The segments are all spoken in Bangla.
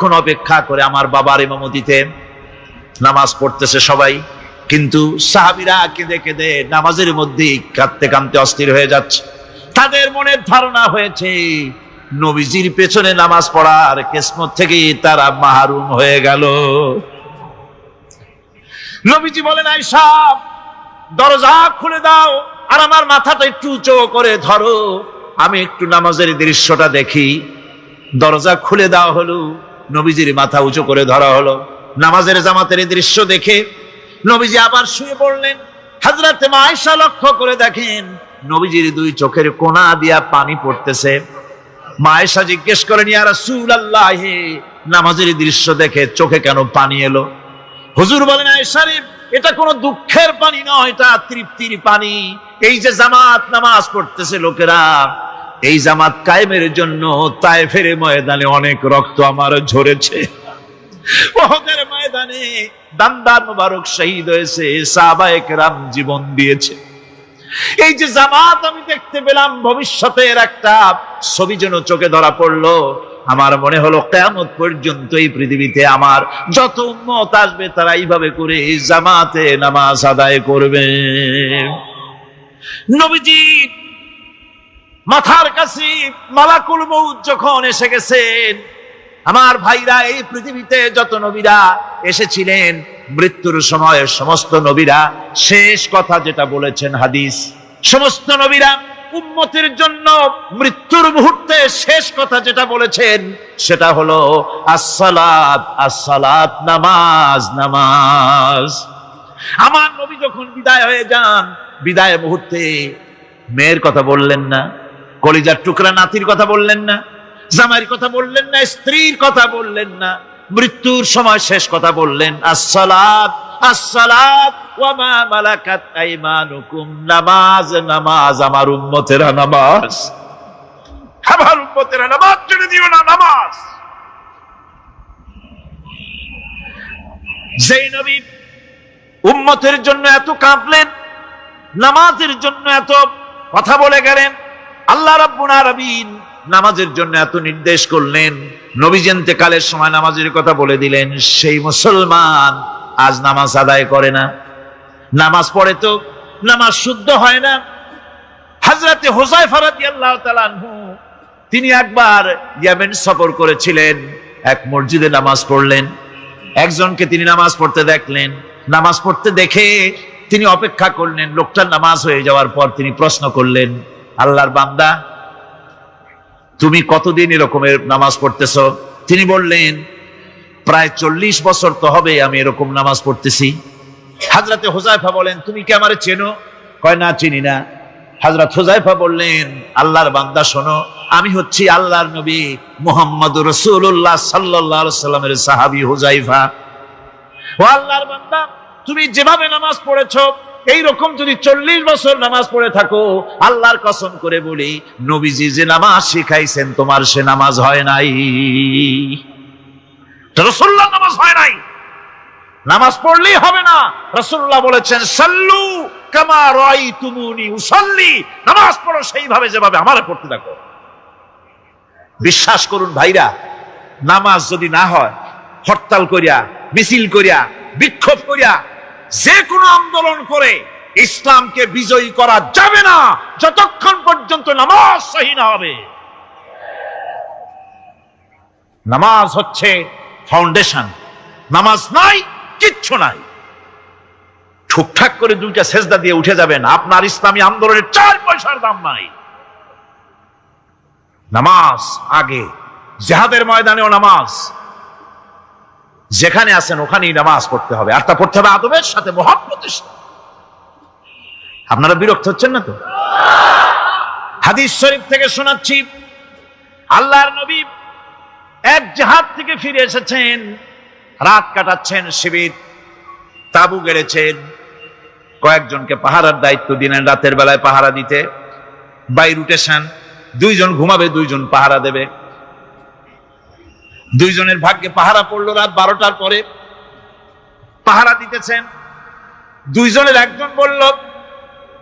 কতক্ষণ অপেক্ষা করে আমার বাবার ইমামতিতে নামাজ পড়তেছে সবাই, কিন্তু সাহাবীরা কেঁদে কেঁদে নামাজের মধ্যেই কাঁদতে কাঁদতে অস্থির হয়ে যাচ্ছে। তাদের মনের ধারণা হয়েছে নবীজির পেছনে নামাজ পড়ার কিসমত থেকে তারা মাহরুম হয়ে গেল। নবীজি বলেন, আয়েশা দরজা খুলে দাও আর আমার মাথাটা একটু উঁচু করে ধরো, আমি একটু নামাজের দৃশ্যটা দেখি। দরজা খুলে দেওয়া হলো, নবীজির মাথা উঁচু করে ধরা হলো। নামাজের জামাতের দৃশ্য দেখে নবীজি আবার শুয়ে পড়লেন। হযরত আয়েশা লক্ষ্য করে দেখেন নবীজির দুই চোখের কোনা দিয়া পানি পড়তেছে। মা আয়েশা জিজ্ঞেস করেন, ইয়া রাসূলুল্লাহ, নামাজের দৃশ্য দেখে চোখে কেন পানি এলো? হুজুর বলেন, আয়েশা রে, এটা কোনো দুঃখের পানি নয়, এটা তৃপ্তির পানি। এই যে জামাত নামাজ পড়তেছে লোকেরা, এই জামাত কায়েমের জন্য তায়েফের ময়দানে অনেক রক্ত আমার ঝরেছে, উহুদের ময়দানে দান্দান মুবারক শহীদ হয়েছে, সাহাবায়ে কেরাম জীবন দিয়েছে। এই যে জামাত আমি দেখতে পেলাম, ভবিষ্যতের একটা ছবি যেন চোখে ধরা পড়লো। আমার মনে হলো কিয়ামত পর্যন্ত এই পৃথিবীতে আমার যত উম্মত আসবে তারা এইভাবে করে জামাতে নামাজ আদায় করবে। নবীজি মাথার কাছে মালাকুল মউত যখন এসে গেছেন, আমার ভাইরা, এই পৃথিবীতে যত নবীরা এসেছিলেন মৃত্যুর সময় সমস্ত নবীরা শেষ কথা যেটা বলেছেন, হাদিস, সমস্ত নবীরা উম্মতের জন্য মৃত্যুর মুহূর্তে শেষ কথা যেটা বলেছেন সেটা হলো আসসালাত, আসসালাত, নামাজ, নামাজ। আমার নবী যখন বিদায় হয়ে যান, বিদায় মুহূর্তে মেয়ের কথা বললেন না, কলিজার টুকরা নাতির কথা বললেন না, জামাইয়ের কথা বললেন না, স্ত্রীর কথা বললেন না, মৃত্যুর সময় শেষ কথা বললেন আসসালাত, আসসালাত ওয়া মা মালাকাত আইমানুকুম, নামাজ, নামাজ, আমার উম্মতেরা নামাজ, আমার উম্মতেরা নামাজ ছেড়ে দিও না, নামাজ। যেই নবী উম্মতের জন্য এত কাঁদলেন, নামাজের জন্য এত কথা বলে গেলেন, আল্লাহ রাব্বুল আলামিন নামাজের জন্য এত নির্দেশ করলেন, নবীজি ইন্তেকালের সময় নামাজের কথা বলে দিলেন, সেই মুসলমান আজ নামাজ আদায় করে না, নামাজ পড়ে তো নামাজ শুদ্ধ হয় না। হযরতে হুযায়ফা রাদিয়াল্লাহু তাআলা আনহু তিনি একবার ইয়েমেন সফর করেছিলেন, এক মসজিদে নামাজ পড়লেন, একজনকে তিনি নামাজ পড়তে দেখলেন, নামাজ পড়তে দেখে তিনি অপেক্ষা করলেন, লোকটার নামাজ হয়ে যাওয়ার পর তিনি প্রশ্ন করলেন, আল্লাহর বান্দা, তুমি কতদিন এরকমের নামাজ পড়তেছো? তিনি বললেন, প্রায় 40 বছর তো হবে আমি এরকম নামাজ পড়তেছি। হযরতে হুযায়ফা বলেন, তুমি কি আমারে চেনো? কয়, না, চিনি না। হযরত হুযায়ফা বললেন, আল্লাহর বান্দা শোনো, আমি হচ্ছি আল্লাহর নবী মুহাম্মদুর রাসূলুল্লাহ সাল্লাল্লাহু আলাইহি সাল্লামের সাহাবী হুযায়ফা। ও আল্লাহর বান্দা, তুমি যেভাবে নামাজ পড়েছো এইরকম যদি 40 বছর নামাজ পড়ে থাকো, আল্লাহর কসম করে বলি, নবীজি যে নামাজ শিখাইছেন তোমার সে নামাজ হয় নাই, রাসূলুল্লাহ নামাজ হয় নাই। নামাজ পড়লেই হবে না, রাসূলুল্লাহ বলেছেন, সাল্লু কামা রাআইতুমুনি উসাল্লি, নামাজ পড়ো সেইভাবে যেভাবে আমারে পড়তে দেখো। বিশ্বাস করুন ভাইরা, নামাজ যদি না হয়, হরতাল করিয়া, মিছিল করিয়া, বিক্ষোভ করিয়া, যে কোনো আন্দোলন করে ইসলামকে বিজয়ী করা যাবে না যতক্ষণ পর্যন্ত নামাজ সহি না হবে। নামাজ হচ্ছে ফাউন্ডেশন, নামাজ নাই কিচ্ছু নাই। ঠুকঠাক করে 2টা সেজদা দিয়ে উঠে যাবেন, আপনার ইসলামী আন্দোলনের 4 পয়সার দাম নাই। নামাজ আগে, জিহাদের ময়দানেও নামাজ, যেখানে আছেন ওখানেই নামাজ পড়তে হবে, আর তা পড়তে হবে আদবের সাথে, মুহাব্বতের সাথে। আপনারা বিরক্ত হচ্ছেন না তো? হাদিস শরীফ থেকে শোনাচ্ছি, আল্লাহর নবী এক জিহাদ থেকে ফিরে এসেছেন, রাত কাটাচ্ছেন, শিবির তাবু গেড়েছেন, কয়েকজনকে পাহারার দায়িত্ব দিলেন, রাতের বেলায় পাহারা দিতে, বাই রুটেশন, 2 জন ঘুমাবে, 2 জন পাহারা দেবে। 2 জনের ভাগ্যে পাহারা পড়লো রাত 12টার পরে, পাহারা দিতেছেন। 2 জনের একজন বলল,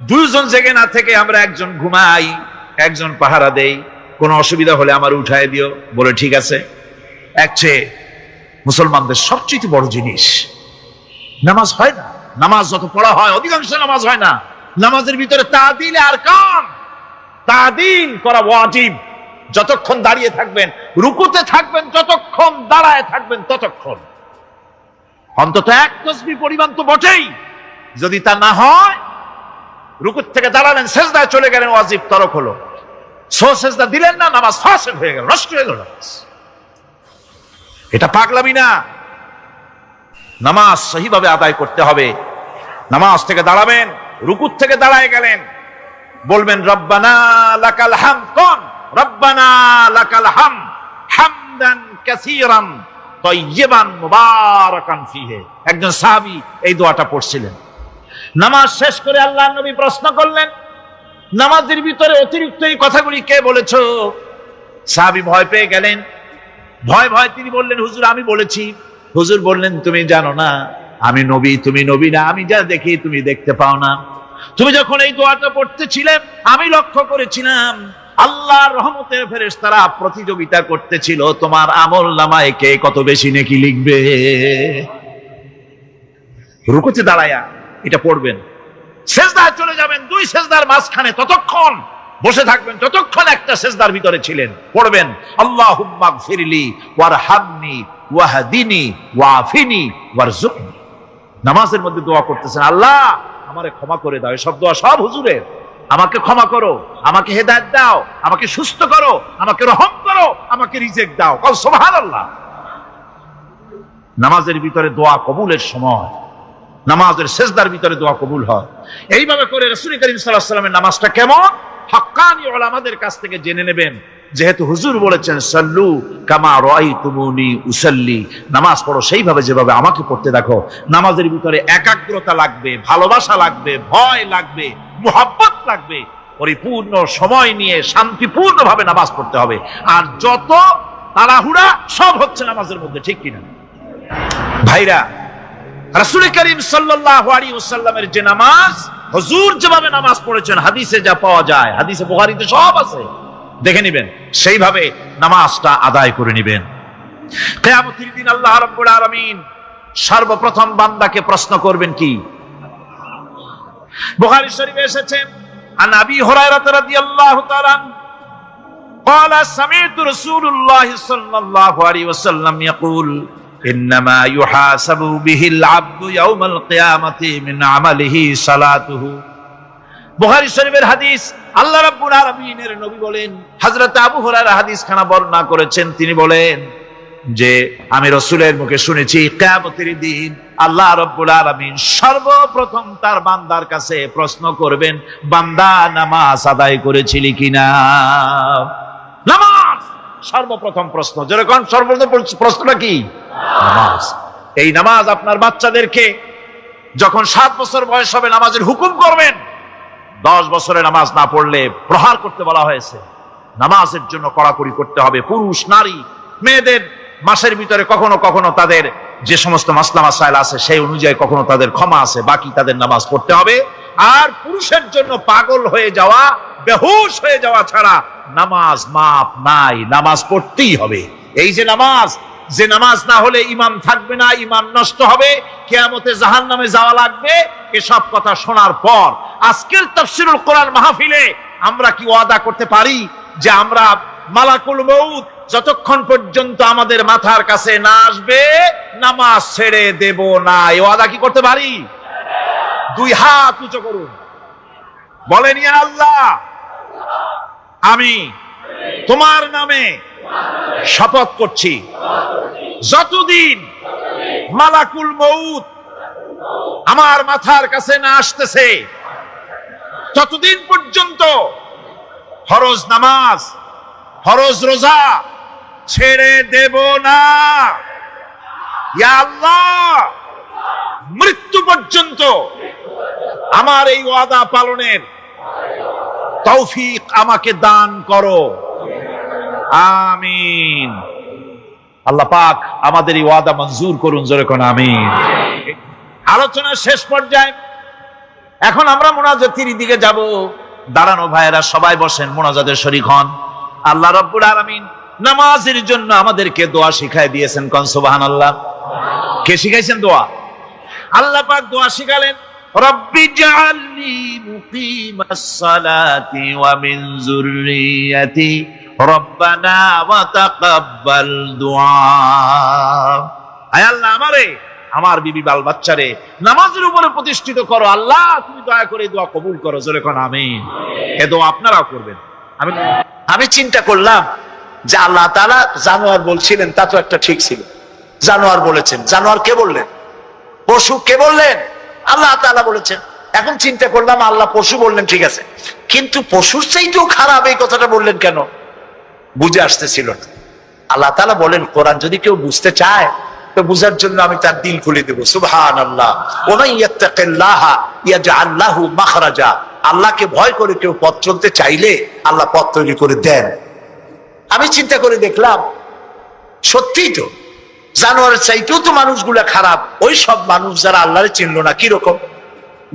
2 জন জেগে না থেকে আমরা একজন ঘুমাই, একজন পাহারা দেই, কোনো অসুবিধা হলে আমার উঠায় দিও। বলে ঠিক আছে। এক চেয়ে মুসলমানদের সবচেয়ে বড় জিনিস নামাজ হয় না। নামাজ যত পড়া হয় অধিকাংশ নামাজ হয় না। নামাজের ভিতরে তাদিল আরকান, তাদিল করা ওয়াজিব। যতক্ষণ দাঁড়িয়ে থাকবেন, রুকুতে থাকবেন, যতক্ষণ দাঁড়ায় থাকবেন ততক্ষণ অন্তত এক তাসবিহ পরিমাণ তো বটেই। যদি তা না হয়, রুকুত থেকে দাঁড়ালেন, সেজদায় চলে গেলেন, ওয়াজিব তরক হলো। সেজদা দিলেন না, নামাজ ফাসিদ হয়ে গেল, নষ্ট হয়ে গেল। এটা পাগলামি না। নামাজ সহিভাবে আদায় করতে হবে। নামাজ থেকে দাঁড়াবেন, রুকুত থেকে দাঁড়ায় গেলেন, বলবেন রব্বানা লাকাল হামদ। কোন রব্বানা লাকাল হামদ হামদান কাসীরান তাইয়িবান মুবারাকান ফিহি। একজন সাহাবী এই দোয়াটা পড়ছিলেন। নামাজ শেষ করে আল্লাহর নবী প্রশ্ন করলেন, নামাজের ভিতরে অতিরিক্ত এই কথাগুলি কে বলেছো? সাহাবী ভয় পেয়ে গেলেন। ভয় ভয় তিনি বললেন, হুজুর আমি বলেছি। হুজুর বললেন, তুমি জানো না আমি নবী, তুমি নবী না। আমি যা দেখি তুমি দেখতে পাও না। তুমি যখন এই দোয়াটা পড়তেছিলে আমি লক্ষ্য করেছিলাম আল্লাহর রহমতের ফেরেশতারা প্রতিযোগিতা করতেছিল তোমার আমল নামায় কে কত বেশি নেকি লিখবে। রুকুতে দাঁড়ায়া এটা পড়বেন, সেজদায় চলে যাবেন, দুই সেজদার মাঝখানে ততক্ষণ বসে থাকবেন যতক্ষণ একটা সেজদার ভিতরে ছিলেন। পড়বেন আল্লাহুম্মা গফিরলি ওয়ারহামনি ওয়াহদিনি ওয়াআফিনি ওয়ারযুকনি। নামাজের মধ্যে দোয়া করতেছেন, আল্লাহ আমারে ক্ষমা করে দাও। এসব দোয়া সব হুজুরের। আমাকে ক্ষমা করো, আমাকে হেদায়েত দাও, আমাকে সুস্থ করো, আমাকে রহম করো, আমাকে রিজিক দাও। কও সুবহানাল্লাহ। নামাজের ভিতরে দোয়া কবুলের সময়, নামাজের সেজদার ভিতরে দোয়া কবুল হয়। এইভাবে করে রাসূল করিম সাল্লাল্লাহু আলাইহি ওয়াসাল্লামের নামাজটা কেমন হাক্কানি উলামাদের কাছ থেকে জেনে নেবেন। যেহেতু হুজুর বলেছেন সাল্লু কামা রাআইতুমুনি উসাল্লি, নামাজ পড়ো সেইভাবে যেভাবে আমাকে পড়তে দেখো। নামাজের ভিতরে একাগ্রতা লাগবে, ভালোবাসা লাগবে, ভয় লাগবে, মুহাব্বত লাগবে। পরিপূর্ণ সময় নিয়ে শান্তিপূর্ণভাবে নামাজ পড়তে হবে। আর যত তাড়াহুড়া সব হচ্ছে নামাজের মধ্যে, ঠিক কিনা ভাইরা? রাসূল করিম সাল্লাল্লাহু আলাইহি ওয়াসাল্লামের যে নামাজ, হুজুর যেভাবে নামাজ পড়েছেন হাদিসে যা পাওয়া যায়, হাদিসে বুখারীতে সব আছে, দেখে নেবেন, সেইভাবে নামাজটা আদায় করে নেবেন। কিয়ামতের দিন আল্লাহ রাব্বুল আলামিন সর্বপ্রথম বান্দাকে প্রশ্ন করবেন কি? বুখারী শরীফে এসেছে, আন আবি হুরায়রা রাদিয়াল্লাহু তাআলা قال سمعت رسول الله صلى الله عليه وسلم يقول إنما يحاسب به العبد يوم القيامة من عمله صلاته। বুখারী শরীফের হাদিস। আল্লাহ রাব্বুল আলামিনের নবী বলেন, হযরত আবু হুরায়রা হাদিস খানা বর্ণনা করেছেন, তিনি বলেন যে আমি রাসূলের মুখে শুনেছি কিয়ামতের দিন আল্লাহ রাব্বুল আলামিন সর্বপ্রথম তার বান্দার কাছে প্রশ্ন করবেন, বান্দা নামাজ আদায় করেছিলি কিনা? নামাজ সর্বপ্রথম প্রশ্ন। যেরকম সর্বপ্রথম প্রশ্নটা কি? নামাজ। এই নামাজ আপনার বাচ্চাদেরকে যখন 7 বছর বয়স হবে নামাজের হুকুম করবেন। 10 বছরে নামাজ না পড়লে প্রহার করতে বলা হয়েছে। নামাজের জন্য কড়াকড়ি করতে হবে। পুরুষ নারী মেয়েদের মাসের ভিতরে কখনো কখনো তাদের যে সমস্ত মাসলা মাসাইল আছে সেই অনুযায়ী কখনো তাদের ক্ষমা আছে, বাকি তাদের নামাজ পড়তে হবে। আর পুরুষের জন্য পাগল হয়ে যাওয়া, বেহুশ হয়ে যাওয়া ছাড়া নামাজ মাপ নাই, নামাজ পড়তেই হবে। এই যে নামাজ, যে নামাজ না হলে ঈমান থাকবে না, ঈমান নষ্ট হবে, কিয়ামতে জাহান্নামে যাওয়া লাগবে, এসব কথা শোনার পর আজকের তাফসীরুল কোরআন মাহফিলে আমরা কি ওয়াদা করতে পারি যে আমরা মালাকুল মউত যতক্ষণ পর্যন্ত আমাদের মাথার কাছে না আসবে নামাজ ছেড়ে দেব না? এই ওয়াদা কি করতে পারি? 2 হাত উঁচু করুন, বলেন ইয়া আল্লাহ, আমি তোমার নামে শপথ করছি, যতদিন মালাকুল মউত আমার মাথার কাছে না আসতেছে ততদিন পর্যন্ত ফরজ নামাজ, ফরজ রোজা ছেড়ে দেব না। ইয়া আল্লাহ, মৃত্যু পর্যন্ত আমার এই ওয়াদা পালনের তৌফিক আমাকে দান করো, আমিন। আল্লাহ পাক আমাদের এই ওয়াদা মঞ্জুর করুন, জোরে কোন আমিন। আলোচনার শেষ পর্যায়ে এখন আমরা মুনাজাতের দিকে যাব। দাঁড়ানো ভাইয়েরা সবাই বসেন, মুনাজাতের শরীক হন। আল্লাহ রাব্বুল আলামিন নামাজের জন্য আমাদেরকে দোয়া শিখাই দিয়েছেন। কোন সুবহানাল্লাহ। কে শিখাইছেন দোয়া? আল্লাহ পাক দোয়া শিখালেন, রব্বি জাআলনি মুকিমাস সালাতি ওয়া মিন যুররিয়াতি রব্বানা ওয়া তাকাব্বাল দুআ। আয় আল্লাহ, আমারে, আমার বিবি বাল বাচ্চারে নামাজের উপরে প্রতিষ্ঠিত করো। আল্লাহ, তুমি দয়া করে দোয়া কবুল করো। জোরে কোন আমিন। এ দোয়া আপনারাও করবেন। আমি চিন্তা করলাম যে আল্লাহ তাআলা জানোয়ার বলছিলেন, তা তো একটা ঠিক ছিল। জানোয়ার বলেছেন, জানোয়ার কে বললেন? পশু কে বললেন? আল্লাহ তাআলা বলেছেন। এখন চিন্তা করলাম আল্লাহ পশু বললেন, ঠিক আছে, কিন্তু পশুর চাইতেও খারাপ এই কথাটা বললেন কেন? বুঝে আসতেছিল না। আল্লাহ তাআলা বলেন, কোরআন যদি কেউ বুঝতে চায় তো বুঝার জন্য আমি তার দিল খুলে দেবো। সুবহানাল্লাহ। ওয়া মান ইয়াত্তাকিল্লাহা ইয়াজআল লাহু মাখরাজা। আল্লাহকে ভয় করে কেউ পথ চলতে চাইলে আল্লাহ পথ তৈরি করে দেন। আমি চিন্তা করে দেখলাম সত্যিই তো জানোয়ারের চাইতেও তো মানুষগুলা খারাপ। ওই সব মানুষ যারা আল্লাহরে চিনল না। কিরকম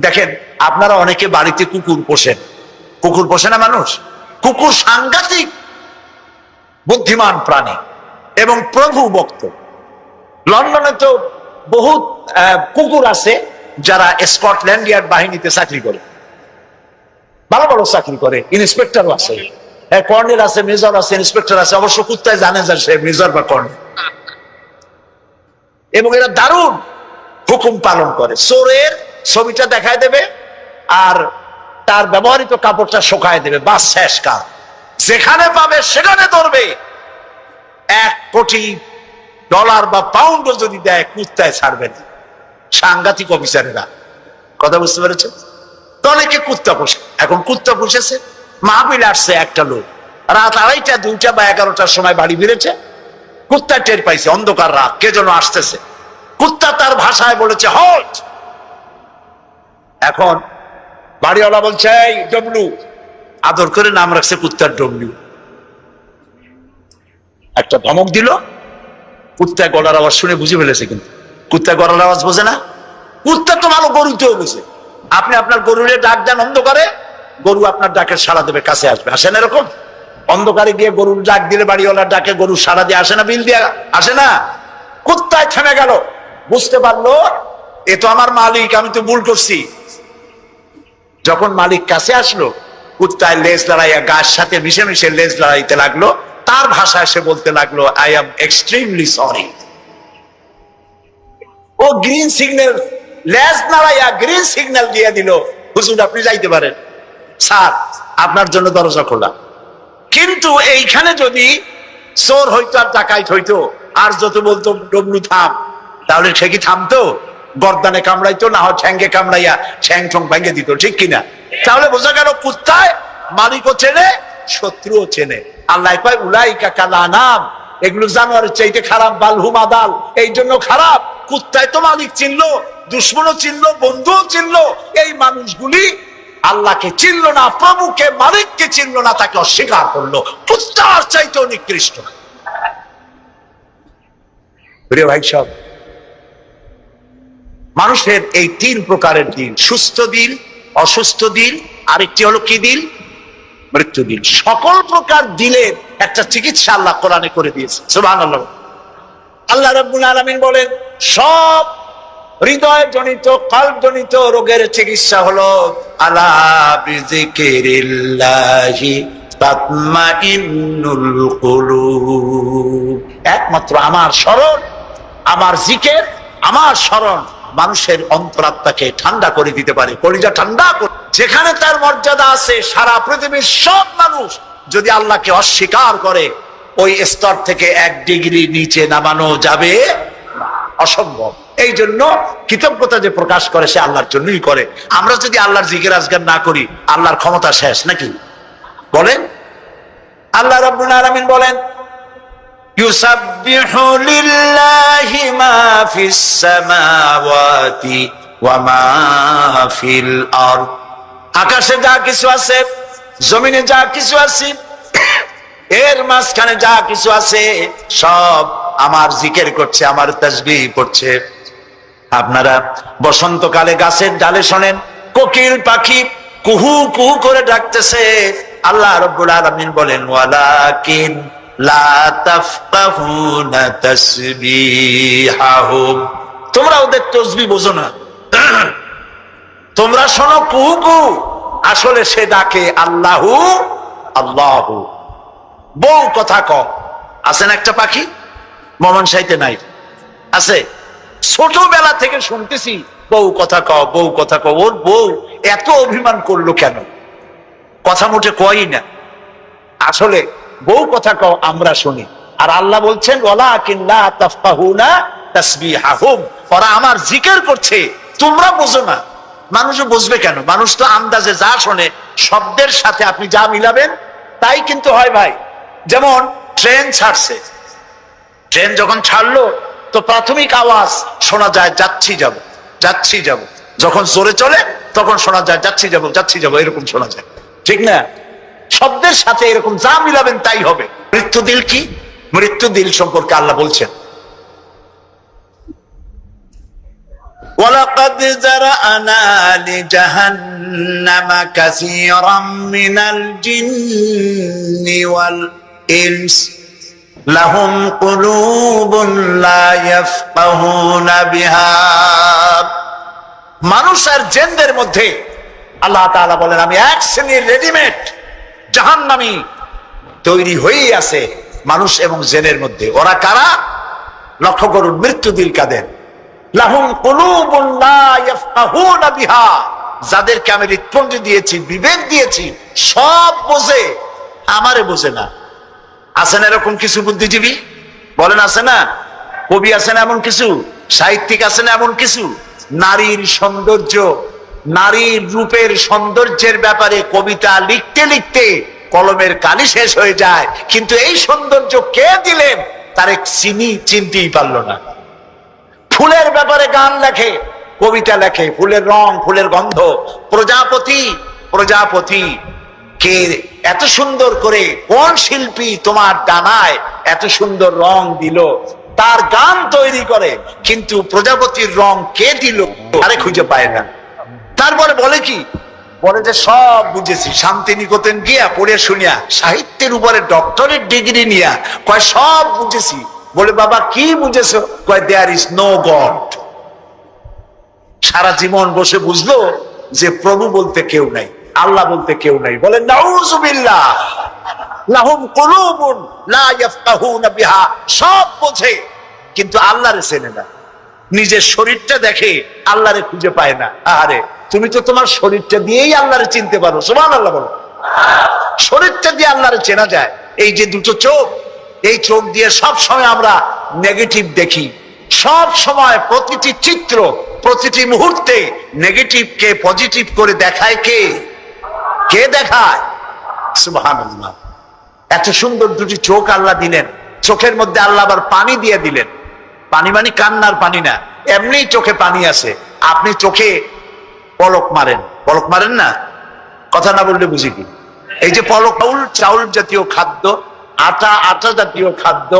দেখেন, আপনারা অনেকে বাড়িতে কুকুর পোষেন। কুকুর পোষে না মানুষ? কুকুর সাংঘাতিক বুদ্ধিমান প্রাণী এবং প্রভু ভক্ত। লন্ডনে তো বহুত কুকুর আছে যারা স্কটল্যান্ড ইয়ার্ড বাহিনীতে চাকরি করে, ভালো ভালো চাকরি করে। ইন্সপেক্টরও আছে, কর্নেল আছে, মেজর আছে, ইন্সপেক্টর আছে। অবশ্য কুত্তায় জানে যে সে মেজর বা কর্নেল। এবং এরা দারুণ হুকুম পালন করে। চোরের ছবিটা দেখায় দেবে আর তার ব্যবহৃত কাপড়টা শুকায় দেবে, বাস শেষ কাজ। যেখানে পাবে সেখানে ধরবে। $1 কোটি বা পাউন্ডও যদি দেয় কুত্তায় ছাড়বে না। সাংঘাতিক অফিসারেরা। কথা বুঝতে পেরেছে? তো অনেকে কুত্তা পোষে। এখন কুত্তা পুষেছে, মাহফিল আসছে একটা লোক, রাত 2:30, 2টা বা 11টার সময় বাড়ি ফিরেছে। কুত্তা টের পাইছে, অন্ধকার রাত, কে যেন আসতেছে। কুত্তা তার ভাষায় বলেছে হল্ট। এখন বাড়িওয়ালা বলছে এই ডবলু, আদর করে নাম রাখছে কুত্তার ডবলু। একটা ধমক দিল, কুত্তা গলার আওয়াজ শুনে বুঝে ফেলেছে। কিন্তু কুত্তা গলার আওয়াজ বোঝে না। কুত্তা তো ভালো গরুতেও বুঝে। আপনি আপনার গরুরে ডাক দেন অন্ধকারে, গরু আপনার ডাকের সাড়া দেবে, কাছে আসবে। আসে না এরকম? অন্ধকারে গিয়ে গরুর ডাক দিলে বাড়িওয়ালার ডাকে গরু সাড়া দিয়ে আসে না? বিল দিয়ে আসে না? কুত্তায় থেমে গেল, বুঝতে পারলো এ তো আমার মালিক, আমি তো ভুল করছি। যখন মালিক কাছে আসলো, কুত্তায় লেজ লড়াইয়া গাছ সাথে মিশে মিশে লেজ লড়াইতে লাগলো। তার ভাষায় সে বলতে লাগলো, আই এম এক্সট্রিমলি সরি। ও গ্রিন সিগন্যাল, লেজ নাড়াইয়া গ্রিন সিগন্যাল দিয়ে দিল, হুজুর আপনি যাইতে পারেন, স্যার আপনার জন্য দরজা খোলা। কিন্তু এইখানে যদি চোর হইতো আর ডাকাইত হইতো আর যত বলতো ডবলু থাম, তাহলে সে কি থামতো? গর্দানে কামড়াইতো, না হয় ঠ্যাঙ্গে কামড়াইয়া ঠ্যাং ঠং ভেঙে দিত, ঠিক কিনা? তাহলে বোঝা গেল কুত্তায় মালিকও চেনে, শত্রুও চেনে। আল্লাহ কয় উলাইকা কাল আনাম, এগুলো জানোয়ারের চাইতে খারাপ, বালহুম আদাল, এই জন্য খারাপ। কুত্তায় তো মালিক চিনলো, দুশ্মনও চিনলো, বন্ধুও চিনলো। এই মানুষগুলি আল্লাহকে চিনলো না, প্রভুকে মালিককে চিনলো না, তাকে অস্বীকার করলো। কুত্তার চাইতেও নিকৃষ্ট। প্রিয় ভাই সব, মানুষের এই 3 প্রকারের দিল, সুস্থ দিল, অসুস্থ দিল, আরেকটি হলো কি দিল? মৃত্যু দিল। সকল প্রকার দিলের একটা চিকিৎসা আল্লাহ কোরআনে করে দিয়েছে। সুবহানাল্লাহ। আল্লাহ রাব্বুল আলামিন বলেন, সব হৃদয় জনিত, কলব জনিত রোগের চিকিৎসা হলো আলা বিযিকিরিল্লাহি তাতমাইন্নুল কুলুব। একমাত্র আমার স্মরণ, আমার জিকির, আমার স্মরণ মানুষের অন্তরাত্মাকে ঠান্ডা করে দিতে পারে, কলিজা ঠান্ডা করে। যেখানে তার মর্যাদা আছে, সারা পৃথিবীর সব মানুষ যদি আল্লাহকে অস্বীকার করে, ওই স্তর থেকে 1 ডিগ্রি নিচে নামানো যাবে না, অসম্ভব। এই জন্য কৃতজ্ঞতা যে প্রকাশ করে সে আল্লাহর জন্যই করে। আমরা যদি আল্লাহর জিকির আজগার না করি, আল্লাহর ক্ষমতা শেষ নাকি? বলেন। আল্লাহ রাব্বুল আলামিন বলেন, ইউসাব্বিহু লিল্লাহি মা ফিস সামাওয়াতি ওয়া মা ফিল আরদ। আকাশে যা কিছু আছে, জমিনে যা কিছু আছে, এর মাঝখানে যা কিছু আছে, সব আমার জিকির করছে, আমার তাসবিহ পড়ছে। আপনারা বসন্তকালে গাছের ডালে শোনেন কোকিল পাখি কুহু কুহু করে ডাকতেছে। আল্লাহ রাব্বুল আলামিন বলেন, ওয়ালাকিন লা তাফকাহুনা তাসবিহাহুম, তোমরা ওদের তাসবিহ বোঝো না, তোমরা শোনো কুহু, আসলে সে ডাকে আল্লাহু আল্লাহু। বউ কথা কম, আছেন একটা পাখি মমন সাইতে নাই, আছে, ছোটবেলা থেকে শুনতেছি বউ কথা কও, বউ কথা কও। ওর বউ এত অভিমান করলো কেন? কথা মোটে কয়ই না। আসলে বউ কথা কও আমরা শুনি, আর আল্লাহ বলছেন ওয়ালাকিন লা তাফকাহুনা তাসবিহাহুম, ওরা আমার জিকির করছে তোমরা বুঝো না। মানুষও বুঝবে কেন? মানুষ তো আন্দাজে যা শোনে শব্দের সাথে আপনি যা মিলাবেন তাই কিন্তু হয় ভাই। যেমন ট্রেন ছাড়ছে, ট্রেন যখন ছাড়লো তো প্রাথমিক আওয়াজ শোনা যায় যাচ্ছি যাব, যাচ্ছি যাব। যখন জোরে চলে তখন শোনা যায় যাচ্ছি যাব, যাচ্ছি যাব, এরকম শোনা যায়, ঠিক না? শব্দের সাথে এরকম যা মিলাবেন তাই হবে। মৃত্যু দিল কি? মৃত্যু দিল সম্পর্কে আল্লাহ বলছেন ওয়ালাকাদ যারানা লিজাহান্নামা কাসীরাম মিনাল জিন্নি ওয়াল ইনস লাহুম কুলুবুন লা ইয়াফকাহুনা বিহা। মানুষ আর জিনদের মধ্যে আল্লাহ তাআলা বলেন আমি এক শ্রেণীর রেডিমেড জাহান্নামী তৈরি হয়েই আছে মানুষ এবং জিনের মধ্যে। ওরা কারা? লক্ষ্য করুন, মৃত্যু দিল কাদের? লাহুম কুলুবুন লা ইয়াফকাহুনা বিহা, যাদেরকে আমি হৃৎপিণ্ড দিয়েছি, বিবেক দিয়েছি, সব বোঝে, আমারে বোঝে না। আছেন এরকম কিছু বুদ্ধিজীবী? বলেন আছে না? কবি আছেন এমন কিছু, সাহিত্যিক আছেন এমন কিছু। নারীর সৌন্দর্য, নারীর রূপের সৌন্দর্যের ব্যাপারে কবিতা লিখতে লিখতে কলমের কালি শেষ হয়ে যায়, কিন্তু এই সৌন্দর্য কে দিলেন তার চিনতেই পারলো না। ফুলের ব্যাপারে গান লেখে, কবিতা লেখে, ফুলের রং, ফুলের গন্ধ। প্রজাপতি, প্রজাপতি কে এত সুন্দর করে, কোন শিল্পী তোমার ডানায় এত সুন্দর রং দিল, তার গান তৈরি করে, কিন্তু প্রজাপতির রং কে দিল আরে খুঁজে পায় না। তারপরে বলে কি? বলে যে সব বুঝেছি, শান্তিনিকেতন গিয়া পড়ে শুনিয়া, সাহিত্যের উপরে ডক্টরেট ডিগ্রি নিয়া কয় সব বুঝেছি। বলে বাবা কি বুঝেছো? কয় দেয়ার ইজ নো গড। সারা জীবন বসে বুঝলো যে প্রভু বলতে কেউ নাই, আল্লাহ বলতে কেউ নাই। বলে নাউযুবিল্লাহ, লাহুম কুলুবুন লা ইয়াফকাহুনা বিহা, সব বোঝে কিন্তু আল্লাহরে চেনে না। নিজের শরীরটা দেখে, আল্লাহরে খুঁজে পায় না। আরে তুমি তো তোমার শরীরটা দিয়েই আল্লাহরে চিনতে পারো, সুবহানাল্লাহ বলো। শরীরটা দিয়ে আল্লাহরে চেনা যায়। এই যে দুটো চোখ, এই চোখ দিয়ে সব সময় আমরা নেগেটিভ দেখি, সব সময় প্রতিটি চিত্র, প্রতিটি মুহূর্তে নেগেটিভকে পজিটিভ করে দেখায় কে? কে দেখায়? সুবহানাল্লাহ। এত সুন্দর দুটি চোখ আল্লাহ দিলেন, চোখের মধ্যে আল্লাহ আবার পানি দিয়ে দিলেন। পানি মানে কান্নার পানি না, এমনি চোখে পানি আছে। আপনি চোখে পলক মারেন, পলক মারেন না? কথা না বললে বুঝি কি? এই যে পলক, চাউল জাতীয় খাদ্য, আটা, আটা জাতীয় খাদ্য,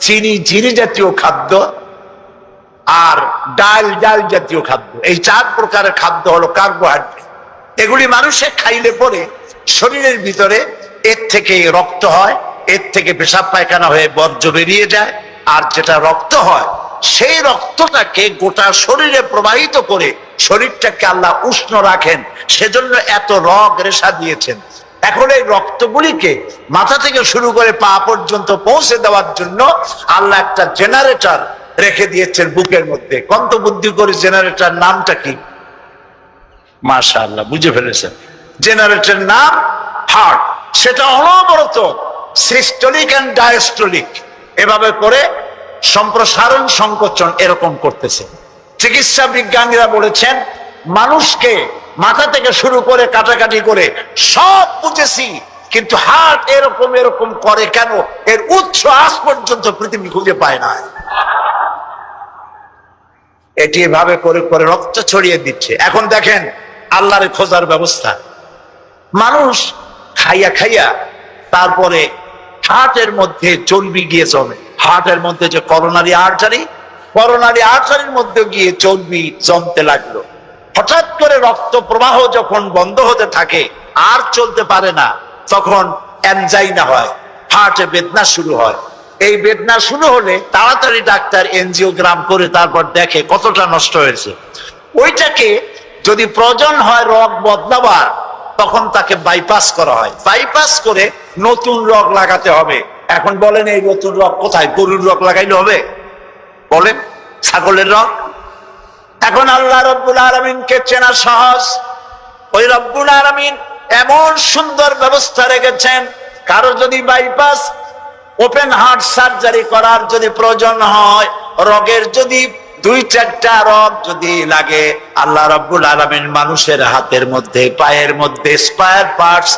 চিনি, চিনি জাতীয় খাদ্য, আর ডাল, ডাল জাতীয় খাদ্য, এই 4 প্রকারের খাদ্য হলো কার্বোহাইড্রেট। এগুলি মানুষে খাইলে পরে শরীরের ভিতরে এর থেকে রক্ত হয়, এর থেকে পেশাব পায়খানা হয়ে বর্জ্য বেরিয়ে যায়, আর যেটা রক্ত হয় সেই রক্তটাকে গোটা শরীরে প্রবাহিত করে শরীরটাকে আল্লাহ উষ্ণ রাখেন। সেজন্য এত রগ রেশা দিয়েছেন। এখন এই রক্তগুলিকে মাথা থেকে শুরু করে পা পর্যন্ত পৌঁছে দেওয়ার জন্য আল্লাহ একটা জেনারেটর রেখে দিয়েছেন বুকের মধ্যে। কত বুদ্ধি করে জেনারেটর নামটা কি? মাশাআল্লাহ বুঝে ফেলেছেন। জেনারেটর নাম হার্ট। সেটা অনবরত সিস্টোলিক এন্ড ডায়াস্টোলিক এভাবে করে সম্প্রসারণ সংকোচন এরকম করতেছে। চিকিৎসা বিজ্ঞানীরা বলেছেন মানুষকে মাথা থেকে শুরু করে কাটাকাটি করে সব বুঝেছি, কিন্তু হার্ট এরকম এরকম করে কেন, এর উৎস আজ পর্যন্ত পৃথিবী খুঁজে পায় না। এটি এভাবে করে করে রক্ত ছড়িয়ে দিচ্ছে। এখন দেখেন আল্লাহর খোঁজার ব্যবস্থা। মানুষ খাইয়া খাইয়া তারপরে হার্টের মধ্যে চর্বি গিয়ে জমে। হার্টের মধ্যে যে করোনারি আর্টারি, করোনারি আর্টারির মধ্যে গিয়ে চর্বি জমতে লাগলো। হঠাৎ করে রক্ত প্রবাহ যখন বন্ধ হতে থাকে, আর চলতে পারে না, তখন অ্যানজাইনা হয়। হার্টে বেদনা শুরু হয়। এই বেদনা শুরু হলে তাড়াতাড়ি ডাক্তার এনজিওগ্রাম করে তারপর দেখে কতটা নষ্ট হয়েছে। ওইটাকে যদি প্রয়োজন হয় রগ বদলাবার, তখন তাকে বাইপাস করা হয়। বাইপাস করে নতুন রগ লাগাতে হবে। এখন বলেন এই নতুন রগ কোথায়? গরুর রগ লাগাইলে হবে? বলেন, ছাগলের রগ? এখন আল্লাহ রব্বুল আলামিনকে চেনা সহজ। ওই রব্বুল আলামিন এমন সুন্দর ব্যবস্থা রেখেছেন, কারো যদি বাইপাস ওপেন হার্ট সার্জারি করার যদি প্রয়োজন হয়, রগের যদি 2-4টা রগ যদি লাগে, আল্লাহ রাব্বুল আলামিন মানুষের হাতের মধ্যে, পায়ের মধ্যে স্পায়ার পার্টস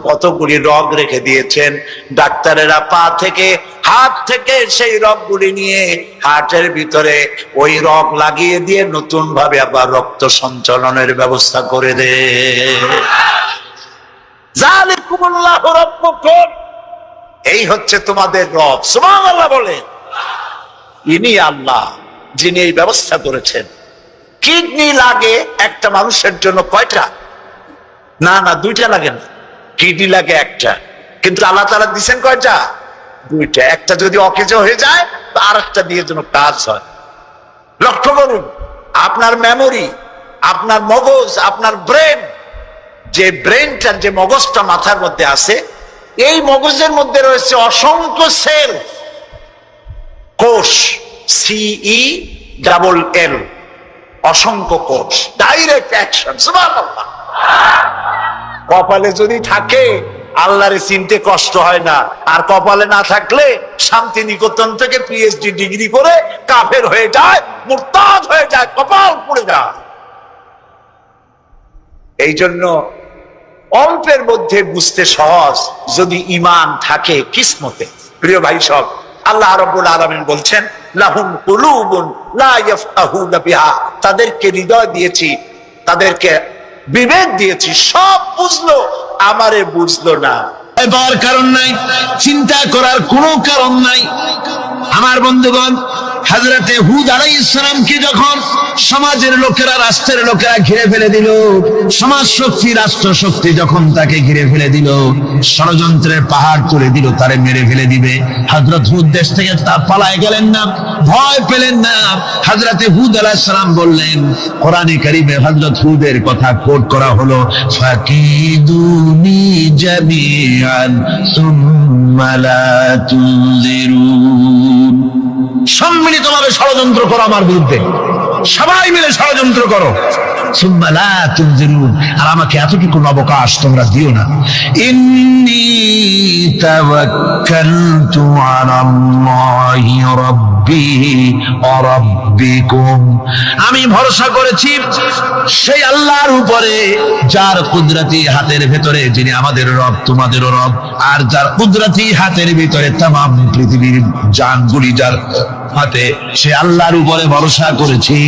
কতগুলি রগ রেখে দিয়েছেন। ডাক্তারেরা পা থেকে, হাত থেকে সেই রগগুলি নিয়ে হার্টের ভিতরে ওই রগ লাগিয়ে দিয়ে নতুন ভাবে আবার রক্ত সঞ্চালনের ব্যবস্থা করে দেয়। যালিকুমুল্লাহু রাব্বুকুম, এই হচ্ছে তোমাদের রব। সুবহানাল্লাহ বলেন। ইনি আল্লাহ যিনি এই ব্যবস্থা করেছেন। কিডনি লাগে একটা মানুষের জন্য কয়টা? না, 2টা লাগে না, কিডনি লাগে একটা। কিন্তু আল্লাহ তাআলা দিবেন কয়টা? 2টা। একটা যদি অকেজো হয়ে যায়, তো আরেকটা দিয়ে যেন কাজ হয়। লক্ষ্য করুন, আপনার মেমোরি, আপনার মগজ, আপনার ব্রেন, যে ব্রেনটা, যে মগজটা মাথার মধ্যে আছে, এই মগজের মধ্যে রয়েছে অসংখ্য সেল, কোষ, CELL, অসংখ্য কোষ, ডাইরেক্ট অ্যাকশন। সুবহানাল্লাহ। কপালে যদি থাকে আল্লাহরে চিনতে কষ্ট হয় না, আর কপালে না থাকলে শান্তিনিকেতন থেকে PhD ডিগ্রি করে কাফের হয়ে যায়, মুরতাদ হয়ে যায়, কপাল পুড়ে যায়। এই জন্য অল্পের মধ্যে বুঝতে সহজ, যদি ঈমান থাকে কিসমতে। প্রিয় ভাই সব, আল্লাহ রাব্বুল আলামিন বলছেন, লাহুম কুলুবুন লা ইয়াফকাহুনা বিহা, তাদেরকে হৃদয় দিয়েছি, তাদেরকে বিবেক দিয়েছি, সব বুঝলো, আমারে বুঝলো না। পাওয়ার কারণ নাই, চিন্তা করার কোনো কারণ নাই। আমার বন্ধুগণ, হযরতে হুদ আলাইহিস সালামকে যখন সমাজের লোকেরা, রাষ্ট্রের লোকেরা ঘিরে ফেলে দিল, সমাজ শক্তি, রাষ্ট্র শক্তি যখন তাকে ঘিরে ফেলে দিল, ষড়যন্ত্রের পাহাড় তুলে দিল, তারে মেরে ফেলে দিবে, হযরত হুদ দেশ থেকে তা পালায় গেলেন না, ভয় পেলেন না। হযরতে হুদ আলাইহিস সালাম বললেন, কোরআনে কারীমে হযরত হুদের কথা কোট করা হলো, ফাকিদুনি জামিআন সুম্মা লা তুনজিরুন, সম্মিলিতভাবে ষড়যন্ত্র করো আমার বিরুদ্ধে, সবাই মিলে ষড়যন্ত্র করো, সুম্মা লা তুনজিরুন, আর আমাকে এতটুকু অবকাশ তোমরা দিও না। ইন্নী তাওয়াক্কালতু আলাল্লাহি রাব্বি ওয়া রাব্বিকুম, আমি ভরসা করেছি সেই আল্লাহর উপরে, যার কুদরতি হাতের ভেতরে, যিনি আমাদের রব, তোমাদেরও রব, আর যার কুদরতি হাতের ভিতরে তামাম পৃথিবীর জানগুলি যার হাতে, সে আল্লাহর উপরে ভরসা করেছি।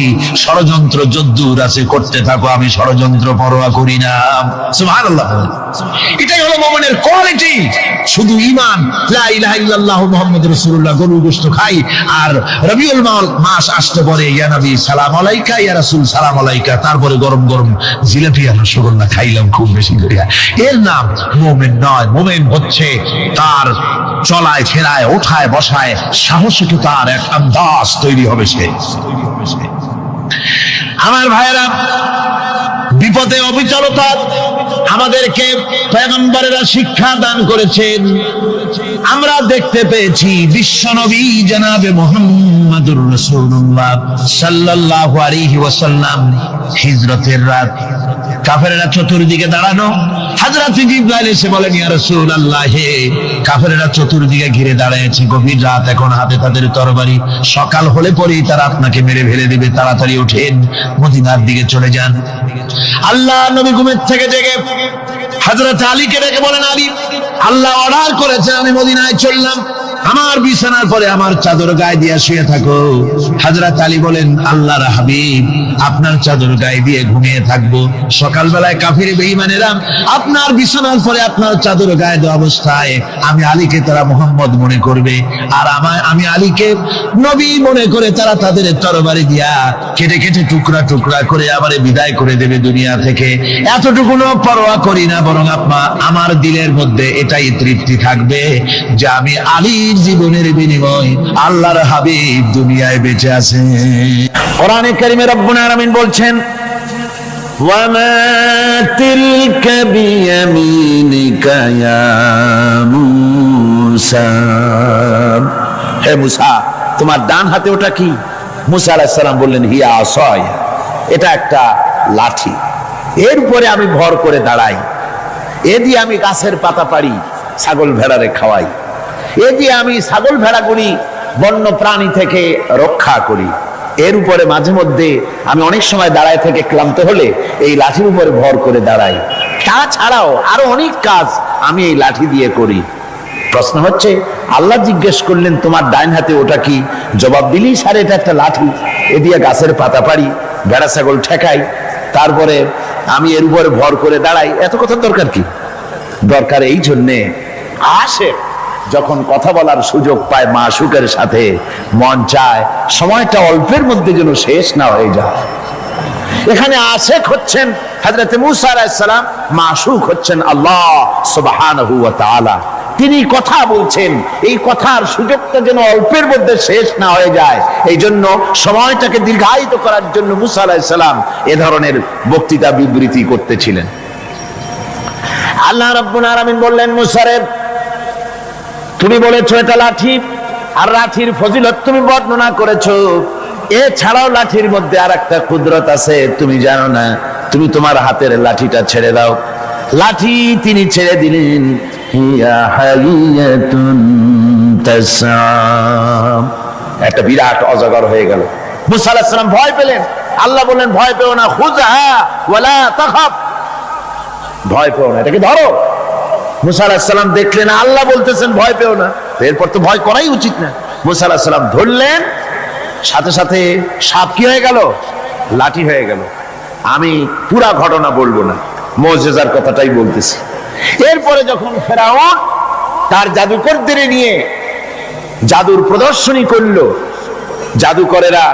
ষড়যন্ত্র যদ্দূর আছে করতে থাকো, আমি ষড়যন্ত্র পরোয়া করি না। সুবহানাল্লাহ। এটাই হলো মুমিনের কোয়ালিটি। শুধু ঈমান, লা ইলাহা ইল্লাল্লাহু মুহাম্মাদুর রাসূলুল্লাহ, গরু গোশত খাই, আর রবিউল মাস আসতে পরে ইয়া নবী সালাম আলাইকা, ইয়া রাসূল সালাম আলাইকা, তারপরে গরম গরম জিলাপি আর রসগোল্লা খাইলাম খুব বেশি করিয়া, এর নাম মুমিন নয়। মুমিন হচ্ছে তার চলায় ফেরায়, ওঠায় বসায় সাহসিকতার এক আন্দাজ তৈরি হবে সে। আমার ভাইয়েরা, বিপদে অবিচলতা আমাদেরকে পয়গম্বরেরা শিক্ষা দান করেছেন। আমরা দেখতে পেয়েছি বিশ্বনবী জনাবে মুহাম্মদুর রাসূলুল্লাহ সাল্লাল্লাহু আলাইহি ওয়াসাল্লাম হিজরতের রাত, কাফেররা চতুর্দিকে দাঁড়ানো, হযরত জিবরাইল এসে বলেন, ইয়া রাসূলুল্লাহ, হে কাফেররা চতুর্দিকে ঘিরে দাঁড়িয়েছে, গভীর রাত, এখন হাতে তাদের তরবারি, সকাল হলে পরেই তারা আপনাকে মেরে ফেলে দিবে, তাড়াতাড়ি ওঠেন, মদিনার দিকে চলে যান। আল্লাহ নবী ঘুমের থেকে জেগে হযরত আলীকে ডেকে বলেন, আলী, আল্লাহ অর্ডার করেছেন, আমি মদিনায় চললাম, আমার বিছানার পরে আমার চাদর গায়ে দিয়ে শুয়ে থাকো। হযরত আলী বলেন, আল্লাহর হাবিব, আপনার চাদর গায়ে দিয়ে ঘুমিয়ে থাকবো। সকালবেলায় কাফির বেঈমানেরা আপনার বিছানার পরে আপনার চাদর গায়ে দেওয়া অবস্থায় আমি আলীকে তারা মুহাম্মদ মনে করবে, আর আমি আলীকে নবী মনে করে তারা তাদের তরবারি দিয়া কেটে কেটে টুকরা টুকরা করে আবার বিদায় করে দেবে দুনিয়া থেকে। এতটুকুনো পরোয়া করি না, বরং আমার দিলের মধ্যে এটাই তৃপ্তি থাকবে যে আমি আলীর জীবনের বিনিময় আল্লাহর হাবিব দুনিয়ায় বেঁচে আছেন। কোরআনে কারিমে রব্বুল আলামিন বলছেন, ওয়ামা তিলকা বিয়ামিনিকা ইয়া মূসা। হে মূসা, তোমার ডান হাতে ওটা কি? মূসা আলাইহিস সালাম বললেন, হিয়া আসায়, এটা একটা লাঠি। এর উপরে আমি ভর করে দাঁড়াই, এ দিয়ে আমি গাছের পাতা পাড়ি, ছাগল ভেড়ারে খাওয়াই, এ দিয়ে আমি ছাগল ভেড়াগুলি বন্য প্রাণী থেকে রক্ষা করি। এর উপরে মাঝে মধ্যে আমি অনেক সময় দাঁড়ায় থেকে ক্লান্ত হলে এই লাঠির উপরে ভর করে দাঁড়াই। তাছাড়াও আরো অনেক কাজ আমি এই লাঠি দিয়ে করি। প্রশ্ন হচ্ছে, আল্লাহ জিজ্ঞেস করলেন তোমার ডাইন হাতে ওটা কি? জবাব দিলি, স্যার এটা একটা লাঠি, এ দিয়ে গাছের পাতা পাড়ি, ভেড়া ছাগল ঠেকাই, তারপরে আমি এর উপরে ভর করে দাঁড়াই। এত কথার দরকার কি? দরকার এই জন্যে, আশেক যখন কথা বলার সুযোগ পায় মাশূকের সাথে, মন চায় সময়টা অল্পের মধ্যে যেন শেষ না হয়ে যায়। এখানে আশেক হচ্ছেন হযরত মূসা আলাইহিস সালাম, মাশূক হচ্ছেন আল্লাহ সুবহানাহু ওয়া তাআলা। তিনি কথা বলছেন, এই কথার সুযোগটা যেন অল্পের মধ্যে শেষ না হয়ে যায়, এই জন্য সময়টাকে দীর্ঘায়িত করার জন্য মূসা আলাইহিস সালাম এ ধরনের বক্তৃতা বিবৃতি করতেছিলেন। আল্লাহ রাব্বুল আলামিন বললেন, মূসা রে, তুমি বলেছো এটা লাঠি, আর লাঠির ফজিলত তুমি বর্ণনা করেছো। এছাড়াও লাঠির মধ্যে আর একটা কুদরত আছে, তুমি জানো না? তুমি তোমার হাতের লাঠিটা ছেড়ে দাও। লাঠি তিনি ছেড়ে দিলেন, হিয়া হাইয়াতুন তাসআ, একটা বিরাট অজগর হয়ে গেল। মূসা আলাইহিস সালাম ভয় পেলেন। আল্লাহ বললেন, ভয় পেও না, খুযহা ওয়ালা তাখাফ, ভয় পেও না, এটাকে ধরো। মূসা আলাইহিস সালাম দেখলেন আল্লাহ বলতেছেন ভয় পেও না, এরপর তো ভয় করাই উচিত না। মূসা আলাইহিস সালাম ধরলেন, সাথে সাথে সাপ কি হয়ে গেল? লাঠি হয়ে গেল। আমি পুরা ঘটনা বলবো না, মুজিজার কথাটাই বলতেছি। এরপরে যখন ফেরাউন তার জাদুকরদের নিয়ে জাদুর প্রদর্শনী করলো, জাদুকরেরা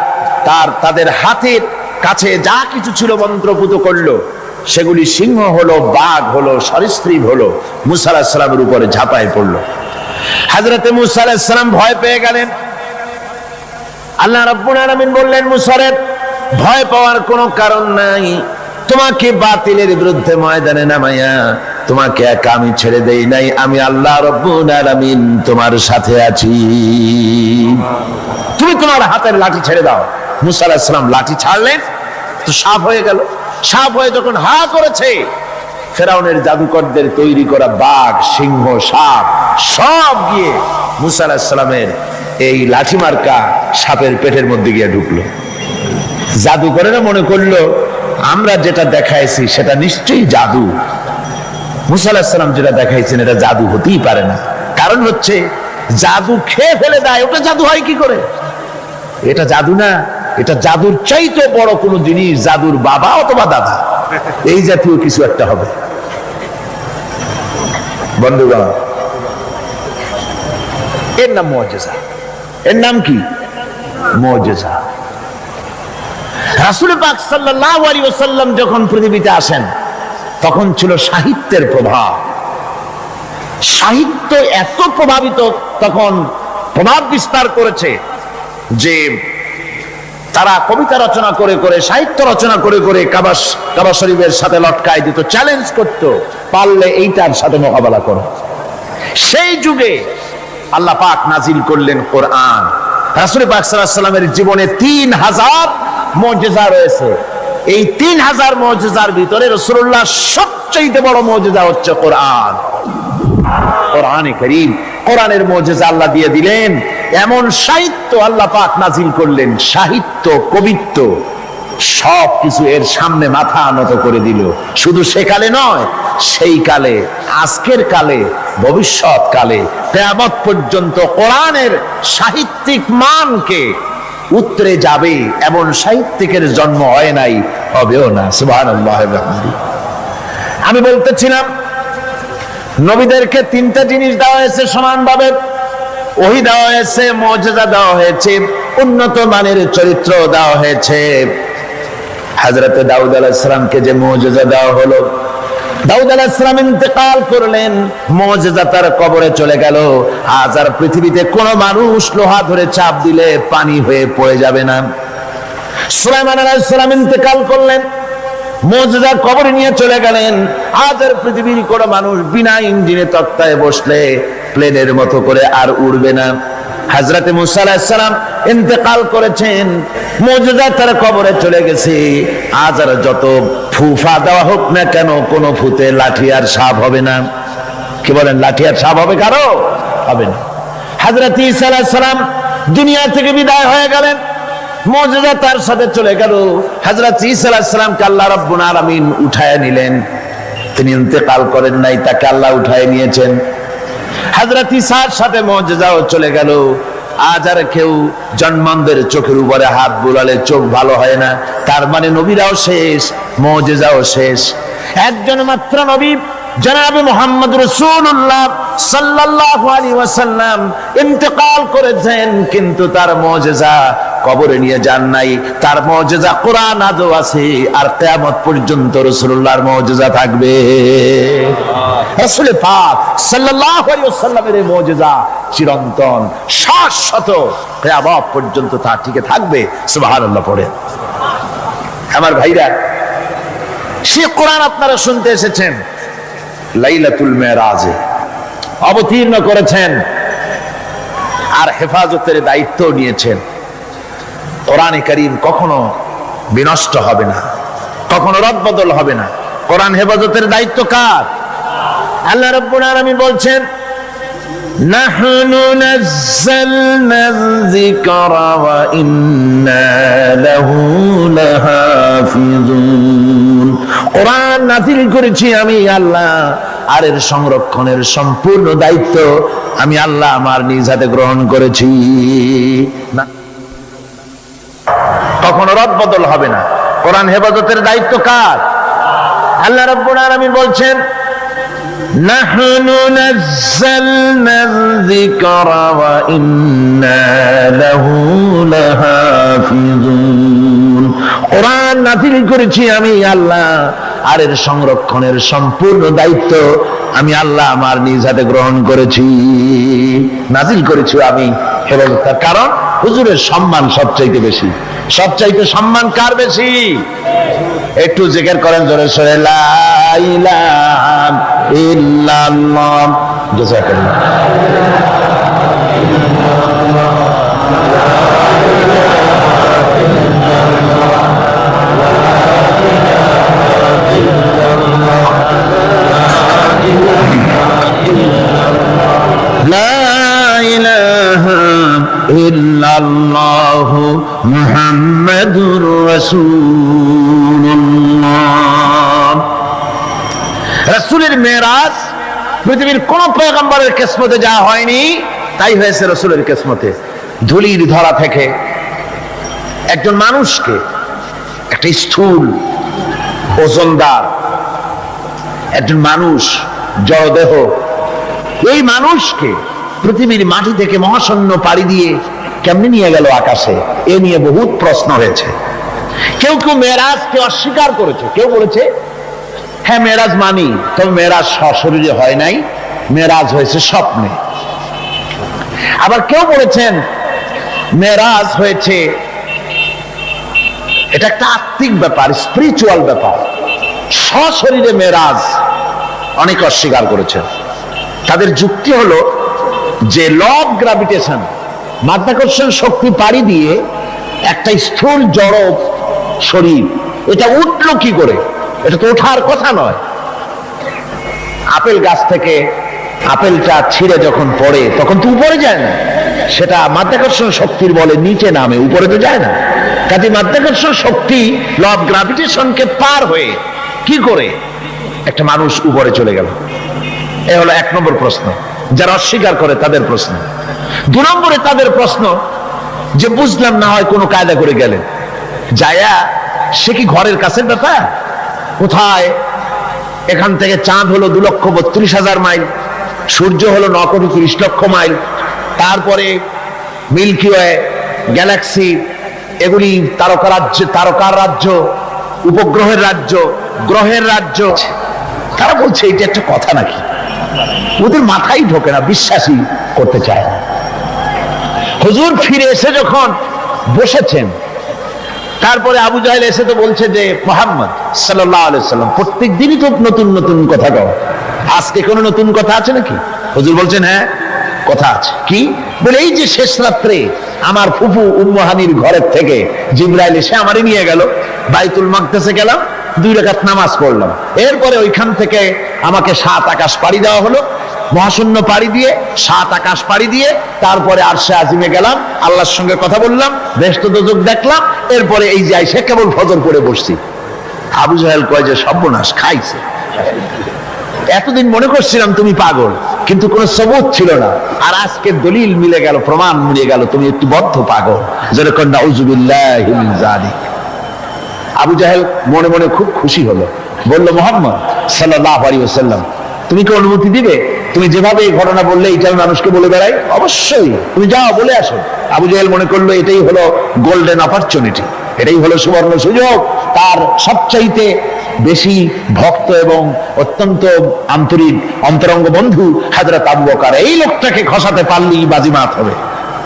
তাদের হাতের কাছে যা কিছু ছিল মন্ত্রপুত করলো, সেগুলি সিংহ হলো, বাঘ হলো, সরীসৃপ হলো, মূসা আলাইহিস সালামের উপরে ঝাঁপায় পড়লো। হযরতে মূসা আলাইহিস সালাম ভয় পেয়ে গেলেন। আল্লাহ রাব্বুল আলামিন বললেন, মূসা রে, ভয় পাওয়ার কোনো কারণ নাই, তোমাকে বাতিলের বিরুদ্ধে ময়দানে নামাইয়া তোমাকে একা আমি ছেড়ে দেই নাই, আমি আল্লাহ রাব্বুল আলামিন তোমার সাথে আছি, তুমি তোমার হাতের লাঠি ছেড়ে দাও। মূসা আলাইহিস সালাম লাঠি ছাড়লেন, তো সাপ হয়ে গেল। সাপ হয়ে যখন হা করেছে, ফেরাউনের জাদুকরদের তৈরি করা বাঘ, সিংহ, সাপ সব গিয়ে মূসা আলাইহিস সালামের এই লাঠি মার্কা সাপের পেটের মধ্যে গিয়ে ঢুকলো। জাদুকরেরা মনে করলো আমরা যেটা দেখাইছি সেটা নিশ্চয়ই জাদু। মূসা আলাইহিস সালাম যেটা দেখাইছেন এটা জাদু হতেই পারে না, কারণ হচ্ছে জাদু খেয়ে ফেলে দেয়, ওটা জাদু হয় কি করে? এটা জাদু না, এটা জাদুর চাইতে বড় কোনো জিনিস, জাদুর বাবা অথবা দাদা, এই জাতীয় কিছু একটা হবে। বন্ধুগণ, এর নাম মুজিজা। এর নাম কি? মুজিজা। রাসূল পাক সাল্লাল্লাহু আলাইহি ওয়াসাল্লাম যখন পৃথিবীতে আসেন, তখন ছিল সাহিত্যের প্রভাব। সাহিত্য এত প্রভাবিত, তখন প্রভাব বিস্তার করেছে যে তারা কবিতা রচনা করে করে, সাহিত্য রচনা করে করে কাবা শরীফের সাথে লটকায় দিত, চ্যালেঞ্জ করত, পারলে এইটার সাথে মোকাবেলা করো। সেই যুগে আল্লাহ পাক নাজিল করলেন কোরআন। রাসূল পাক সাল্লাল্লাহু আলাইহি ওয়াসাল্লামের জীবনে 3000 মুজিজা রয়েছে। এই 3000 মুজিজার ভিতরে রাসূলুল্লাহ সবচেয়ে বড় মুজিজা হচ্ছে কোরআন। কোরআনে কারীম, কোরআনের মুজিজা আল্লাহ দিয়ে দিলেন। এমন সাহিত্য আল্লাহ পাক নাজিল করলেন, সাহিত্য, কবিত্ব, সব কিছু এর সামনে মাথা নত করে দিল। শুধু সেকালে নয়, সেই কালে, আজকের কালে, ভবিষ্যৎ কালে, কিয়ামত পর্যন্ত কোরআনের সাহিত্যিক মানকে উতরে যাবে এমন সাহিত্যিকের জন্ম হয় নাই, হবেও না। সুবহানাল্লাহ। আমি বলতেছিলাম নবীদেরকে তিনটা জিনিস দেওয়া হয়েছে সমানভাবে। ওহী দেওয়া হয়েছে, মুজিজা দেওয়া হয়েছে, উন্নত মানের চরিত্র দেওয়া হয়েছে। হযরত দাউদ আলাইহিস সালামকে যে মুজিজা দেওয়া হলো, দাউদ আলাইহিস সালাম ইন্তেকাল করলেন, মুজিজা তার কবরে চলে গেল। আজ আর পৃথিবীতে কোন মানুষ লোহা ধরে চাপ দিলে পানি হয়ে পড়ে যাবে না। সুলাইমান আলাইহিস সালাম ইন্তেকাল করলেন, মুজিজা কবরে নিয়ে চলে গেলেন। আজ আর পৃথিবীর কোন মানুষ বিনা ইঞ্জিনে তক্তায় বসলে প্লেনের মতো করে আর উড়বে না। হযরত মুসা আলাইহিস সালাম ইন্তেকাল করেছেন, মুজিজা তার কবরে চলে গেছে। আজ আর যত ফুফা দেওয়া হোক না কেন, কোন ফুতে লাঠি আর সাপ হবে না। কি বলেন, লাঠি আর সাপ হবে কারো? হবে না। হযরত ঈসা আলাইহিস সালাম দুনিয়া থেকে বিদায় হয়ে গেলেন, মুজিজা তার সাথে চলে গেল। হযরত ঈসা আলাইহিস সালামকে আল্লাহ রাব্বুল আলামিন উঠায় নিলেন। তিনি ইন্তেকাল করেন নাই, তাকে আল্লাহ উঠায় নিয়েছেন। হযরত ঈসার সাথে মুজিজাও চলে গেল। আজ আর কেউ জন্মান্ধের চোখের উপরে হাত বুলালে চোখ ভালো হয় না। তার মানে নবীরাও শেষ, মুজিজাও শেষ। একজন মাত্র নবী জনাবে মুহাম্মদ রাসূলুল্লাহ সাল্লাল্লাহু আলাইহি ওয়াসাল্লাম ইন্তেকাল করেছেন, কিন্তু তার মুজিজা কবরে নিয়ে যান নাই। তার মুজিজা কোরআন আজও আছে, আর কিয়ামত পর্যন্ত রাসূলুল্লাহর মুজিজা থাকবে। রাসূল পাক সাল্লাল্লাহু আলাইহি ওয়াসাল্লামের মুজিজা চিরন্তন, শাশ্বত, কিয়ামত পর্যন্ত তা টিকে থাকবে। সুবহানাল্লাহ পড়ে। আমার ভাইরা, সে কোরআন আপনারা শুনতে এসেছেন, লাইলাতুল মেরাজে অবতীর্ণ করেছেন আর হেফাজতের দায়িত্ব নিয়েছেন। কোরআনে কারীম কখনো বিনষ্ট হবে না, কখনো রদবদল হবে না। কোরআন হেফাজতের দায়িত্ব কার? আল্লাহ রাব্বুল আলামিন বলছেন, নাহনু নাযালনায যিকরা ওয়া ইন্না লাহু লাহাফিজুন। কোরআন নাযিল করেছি আমি আল্লাহ, আর এর সংরক্ষণের সম্পূর্ণ দায়িত্ব আমি আল্লাহ আমার নিজ হাতে গ্রহণ করেছি। কখনো রদবদল হবে না। কোরআন হেফাজতের দায়িত্ব কার? আল্লাহ রাব্বুল আলামিন বলছেন, নাহনু নাযালনায যিকরা ওয়া ইন্না লাহু লাহাফিজুন। কোরআন নাযিল করেছি আমি আল্লাহ, আর এর সংরক্ষণের সম্পূর্ণ দায়িত্ব আমি আল্লাহ আমার নিজ হাতে গ্রহণ করেছি। নাযিল করেছি আমি হেফাজত। কারণ হুজুরের সম্মান সবচাইতে বেশি। সবচাইতে সম্মান কার বেশি? একটু জিকির করেন জোরে সোরে, লা ইলাহা ইল্লাল্লাহ। জাযাকাল্লাহ। ইল্লাল্লাহু মুহাম্মাদুর রাসূলুল্লাহ। রাসূলের মেরাজ পৃথিবীর কোন পয়গম্বরের কিসমতে যা হয়নি তাই হয়েছে রাসূলের কিসমতে। ধুলির ধরা থেকে একজন মানুষকে, একটা স্থূল ওজনদার একজন মানুষ, জড়দেহ, এই মানুষকে পৃথিবীর মাটি থেকে মহাশূন্য পাড়ি দিয়ে কেমনে নিয়ে গেল আকাশে, এ নিয়ে বহুত প্রশ্ন হয়েছে। কেউ কেউ মেরাজকে অস্বীকার করেছে, কেউ বলেছে হ্যাঁ মেরাজ মানি, তবে মেরাজ সশরীরে হয় নাই, মেরাজ হয়েছে স্বপ্নে। আবার কেউ বলেছেন মেরাজ হয়েছে, এটা একটা আত্মিক ব্যাপার, স্পিরিচুয়াল ব্যাপার। সশরীরে মেরাজ অনেক অস্বীকার করেছেন। তাদের যুক্তি হলো যে ল অফ গ্রাভিটেশন, মাধ্যাকর্ষণ শক্তি পাড়ি দিয়ে একটা স্থূল জড় শরীর, এটা উঠলো কি করে? এটা তো ওঠার কথা নয়। আপেল গাছ থেকে আপেলটা ছিঁড়ে যখন পড়ে তখন তো উপরে যায় না, সেটা মাধ্যাকর্ষণ শক্তির বলে নিচে নামে, উপরে তো যায় না। কাজে মাধ্যাকর্ষণ শক্তি ল অফ গ্রাভিটেশনকে পার হয়ে কি করে একটা মানুষ উপরে চলে গেল? এ হলো 1 নম্বর প্রশ্ন, যারা অস্বীকার করে তাদের প্রশ্ন। 2 নম্বরে তাদের প্রশ্ন যে বুঝলাম না হয় কোনো কায়দা করে গেলেন, যায়া সে কি ঘরের কাছের ব্যাপার? কোথায়? এখান থেকে চাঁদ হলো 2,32,000 মাইল, সূর্য হলো 9,30,00,000 মাইল, তারপরে মিল্কি ওয়ে, গ্যালাক্সি, এগুলি তারকার রাজ্য, উপগ্রহের রাজ্য, গ্রহের রাজ্য। তারা বলছে এটা একটা কথা নাকি? ওদের মাথায় ঢোকে না, বিশ্বাসই করতে চায় না। হুজুর ফিরে এসে যখন বসেছেন, তারপরে আবু জাহেল এসে তো বলছে যে মুহাম্মদ সাল্লাল্লাহু আলাইহি সাল্লাম প্রত্যেক দিনই তো নতুন নতুন কথা কও, আজকে কোনো নতুন কথা আছে নাকি? হুজুর বলছেন হ্যাঁ কথা আছে। কি বলে? এই যে শেষ রাত্রে আমার ফুফু উম্মু হানির ঘরের থেকে জিবরাইল এসে আমারে নিয়ে গেল, বাইতুল মাকদাসে গেলাম, 2 রাকাত নামাজ পড়লাম, এরপরে ওইখান থেকে আমাকে 7 আকাশ পাড়ি দেওয়া হলো, মহাশূন্য পাড়ি দিয়ে 7 আকাশ পাড়ি দিয়ে তারপরে আরশে আজিমে গেলাম, আল্লাহর সঙ্গে কথা বললাম, বেহেশত দোজখ দেখলাম, এরপরে এই যে আইসা কেবল ফজর পড়ে বসছি। আবু জাহেল কয় যে সর্বনাশ খাইছে, এতদিন মনে করছিলাম তুমি পাগল, কিন্তু কোনো সবুত ছিল না, আর আজকে দলিল মিলে গেল, প্রমাণ মিলে গেল তুমি একটু বদ্ধ পাগল। যেরকম নাউযুবিল্লাহি মিন যালিক। আবু জাহেল মনে মনে খুব খুশি হলো, বলল মুহাম্মদ সাল্লাল্লাহু আলাইহি ওয়াসাল্লাম তুমি কি অনুমতি দিবে? তুমি যেভাবে এই ঘটনা বললে এটা আমি মানুষকে বলে বেড়াই, অবশ্যই তুমি যাও বলে আসো। আবু জাহেল মনে করলো এটাই হলো গোল্ডেন অপরচুনিটি, এটাই হলো সুবর্ণ সুযোগ। তার সবচাইতে বেশি ভক্ত এবং অত্যন্ত আন্তরিক অন্তরঙ্গ বন্ধু হযরত আবু বকর, এই লোকটাকে খসাতে পারলেই বাজিমাত হবে।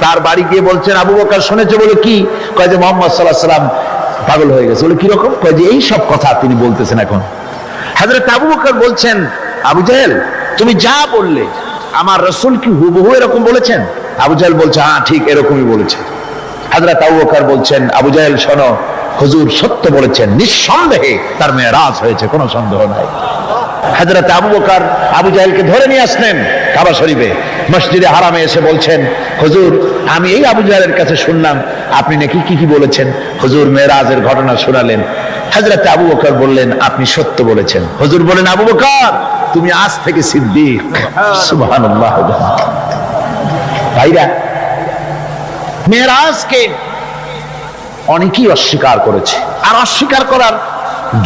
তার বাড়ি গিয়ে বলছেন আবু বকর শুনেছে বলে কি? কয় যে মুহাম্মদ সাল্লাল্লাহু আলাইহি ওয়াসাল্লাম পাগল হয়ে গেছে। বলে কি রকম? কয় যে এই সব কথা তিনি বলতেছেন এখন। হযরত আবু বকর বলছেন আবু জাহেল তুমি যা বললে আমার রাসূল কি হুবহু এরকম বলেছেন? আবু জাহেল বলছে হ্যাঁ ঠিক এরকমই বলেছে। হযরত আবু বকর বলছেন আবু জাহেল শোনো, হুজুর সত্য বলেছেন, নিঃসন্দেহে তার মেরাজ হয়েছে, কোনো সন্দেহ নাই। হযরত আবু বকর আবু জাহেলকে ধরে নিয়ে আসলেন কাবা শরীফে, মসজিদে হারামে এসে বলছেন হুজুর আমি এই আবু জাহেলের কাছে শুনলাম আপনি নাকি কি কি বলেছেন। হুজুর মেরাজের ঘটনা শোনালেন। হযরত আবু বকর বললেন আপনি সত্য বলেছেন। হুজুর বলেন আবু বকর তুমি আজ থেকে সিদ্দিক। সুবহানাল্লাহ। ভাইরা, মেরাজকে অনেকেই অস্বীকার করেছে, আর অস্বীকার করার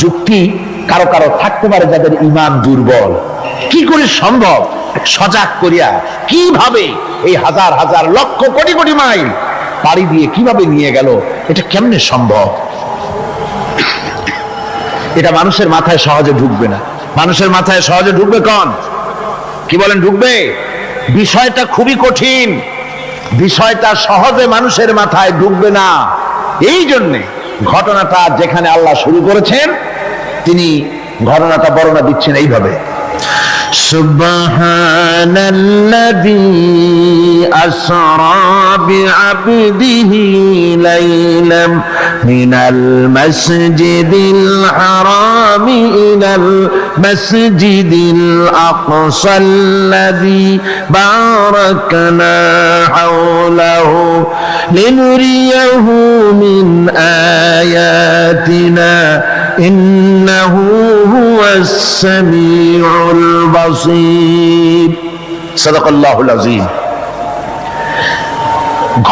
যুক্তি কারো কারো থাকতে পারে যাদের ঈমান দুর্বল। কি করে সম্ভব? সজাগ করিয়া কিভাবে এই হাজার হাজার লক্ষ কোটি কোটি মাইল পাড়ি দিয়ে কিভাবে নিয়ে গেল, এটা কেমনে সম্ভব? এটা মানুষের মাথায় সহজে ঢুকবে না। মানুষের মাথায় সহজে ঢুকবে কোন? কি বলেন ঢুকবে? বিষয়টা খুবই কঠিন, বিষয়টা সহজে মানুষের মাথায় ঢুকবে না। এই জন্যে ঘটনাটা যেখানে আল্লাহ শুরু করেছেন তিনি ঘটনাটা বর্ণনা দিচ্ছেন এইভাবে, সুবহানাল্লাযী আসরা বিআবদিহি লাইলাম মিনাল মাসজিদিল হারামি ইলাল মাসজিদিল আকসাল্লাযী বারাকনা হাওলাহু লিনুরিয়াহু মিন আয়াতিনা ইন্নাহু হুয়াস সামিউল বাসীর। সাদাকাল্লাহুল আযীম।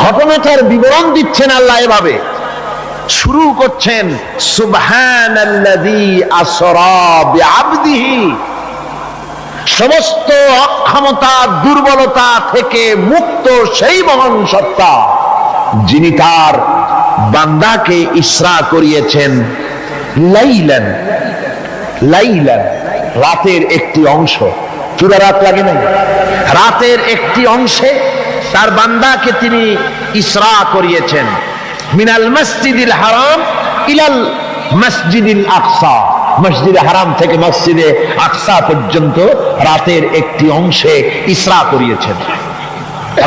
ঘটনাটার বিবরণ দিচ্ছেন আল্লাহ এভাবে, শুরু করছেন সুবহানাল্লাযী আসরা বিআবদিহি, সমস্ত অক্ষমতা দুর্বলতা থেকে মুক্ত সেই মহান সত্তা যিনি তার বান্দাকে ইসরা করিয়েছেন লাইলান, লাইলান রাতের একটি অংশ, পুরা রাত লাগে না, রাতের একটি অংশে তার বান্দাকে তিনি ইসরা করিয়েছেন। মিনাল মসজিদিল হারাম ইলাল মসজিদিল আকসা, মসজিদে হারাম থেকে মসজিদে আকসা পর্যন্ত রাতের একটি অংশে ইসরা করিয়েছেন।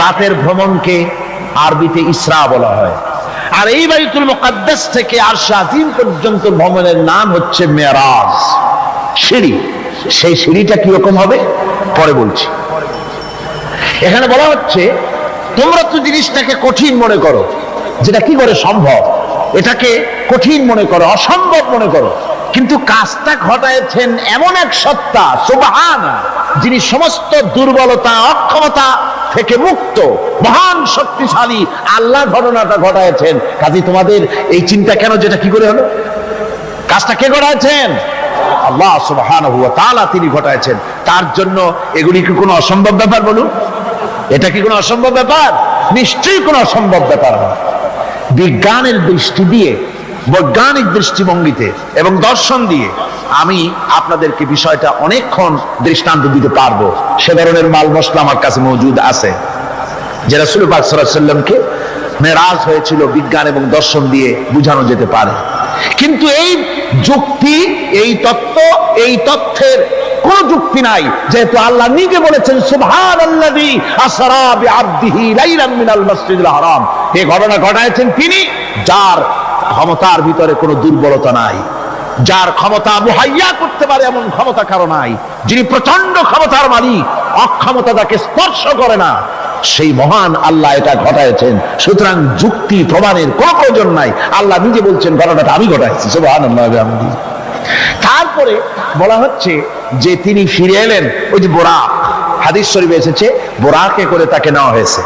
রাতের ভ্রমণকে আরবিতে ইসরা বলা হয়। আর এই বাইতুল মুকাদ্দাস থেকে আরশ আজিম পর্যন্ত ভ্রমণের নাম হচ্ছে মেরাজ, সিঁড়ি। সেই সিঁড়িটা কিরকম হবে পরে বলছি। এখানে বলা হচ্ছে তোমরা তো জিনিসটাকে কঠিন মনে করো, যেটা কি করে সম্ভব? এটাকে কঠিন মনে করো, অসম্ভব মনে করো, কিন্তু কাজটা ঘটাইছেন এমন এক সত্তা সুবহানাল্লাহ, যিনি সমস্ত দুর্বলতা অক্ষমতা থেকে মুক্ত, মহান শক্তিশালী আল্লাহ ঘটনাটা ঘটাইছেন। কাজে তোমাদের এই চিন্তা কেন, যেটা কি করে হলো? কাজটা কে ঘটাইছেন? আল্লাহ সুবহানাহু ওয়া তাআলা, তিনি ঘটাইছেন। তার জন্য এগুলি কি কোনো অসম্ভব ব্যাপার? বলুন, এটা কি কোনো অসম্ভব ব্যাপার? নিশ্চয়ই কোনো অসম্ভব ব্যাপার নয়। বিজ্ঞানের দৃষ্টি দিয়ে, বৈজ্ঞানিক দৃষ্টিভঙ্গিতে এবং দর্শন দিয়ে আমি আপনাদেরকে বিষয়টা অনেকক্ষণ দৃষ্টান্ত দিতে পারবো। সে ধরনের মাল মশলা আমার কাছে মজুদ আছে, যে রাসূল পাক সাল্লাল্লাহু আলাইহি ওয়াসাল্লামকে মেরাজ হয়েছিল বিজ্ঞান এবং দর্শন দিয়ে বুঝানো যেতে পারে। কিন্তু এই যুক্তি, এই তত্ত্ব, এই তথ্যের কোন যুক্তি নাই, যেহেতু আল্লাহ নিজে বলেছেন সুবহানাল্লাযী আসরা বিআবদিহি লাইলাম মিনাল মাসজিদিল হারাম। এই ঘটনা ঘটাইছেন তিনি, যার ক্ষমতার ভিতরে কোনো দুর্বলতা নাই, যার ক্ষমতা মুহাইয়া করতে পারে এমন ক্ষমতা কারো নাই, যিনি প্রচন্ড ক্ষমতার মালিক, অক্ষমতা তাকে স্পর্শ করে না, সেই মহান আল্লাহ এটা ঘটাইছেন। সুতরাং যুক্তি প্রমাণের কোনো প্রয়োজন নাই, আল্লাহ নিজে বলছেন ঘটনাটা আমি ঘটাইছি। সুবহানাল্লাহ। তারপরে বলা হচ্ছে যে তিনি ফিরে এলেন, ওই যে বোরাক, হাদিস শরীফে এসেছে বোরাকে করে তাকে নেওয়া হয়েছে।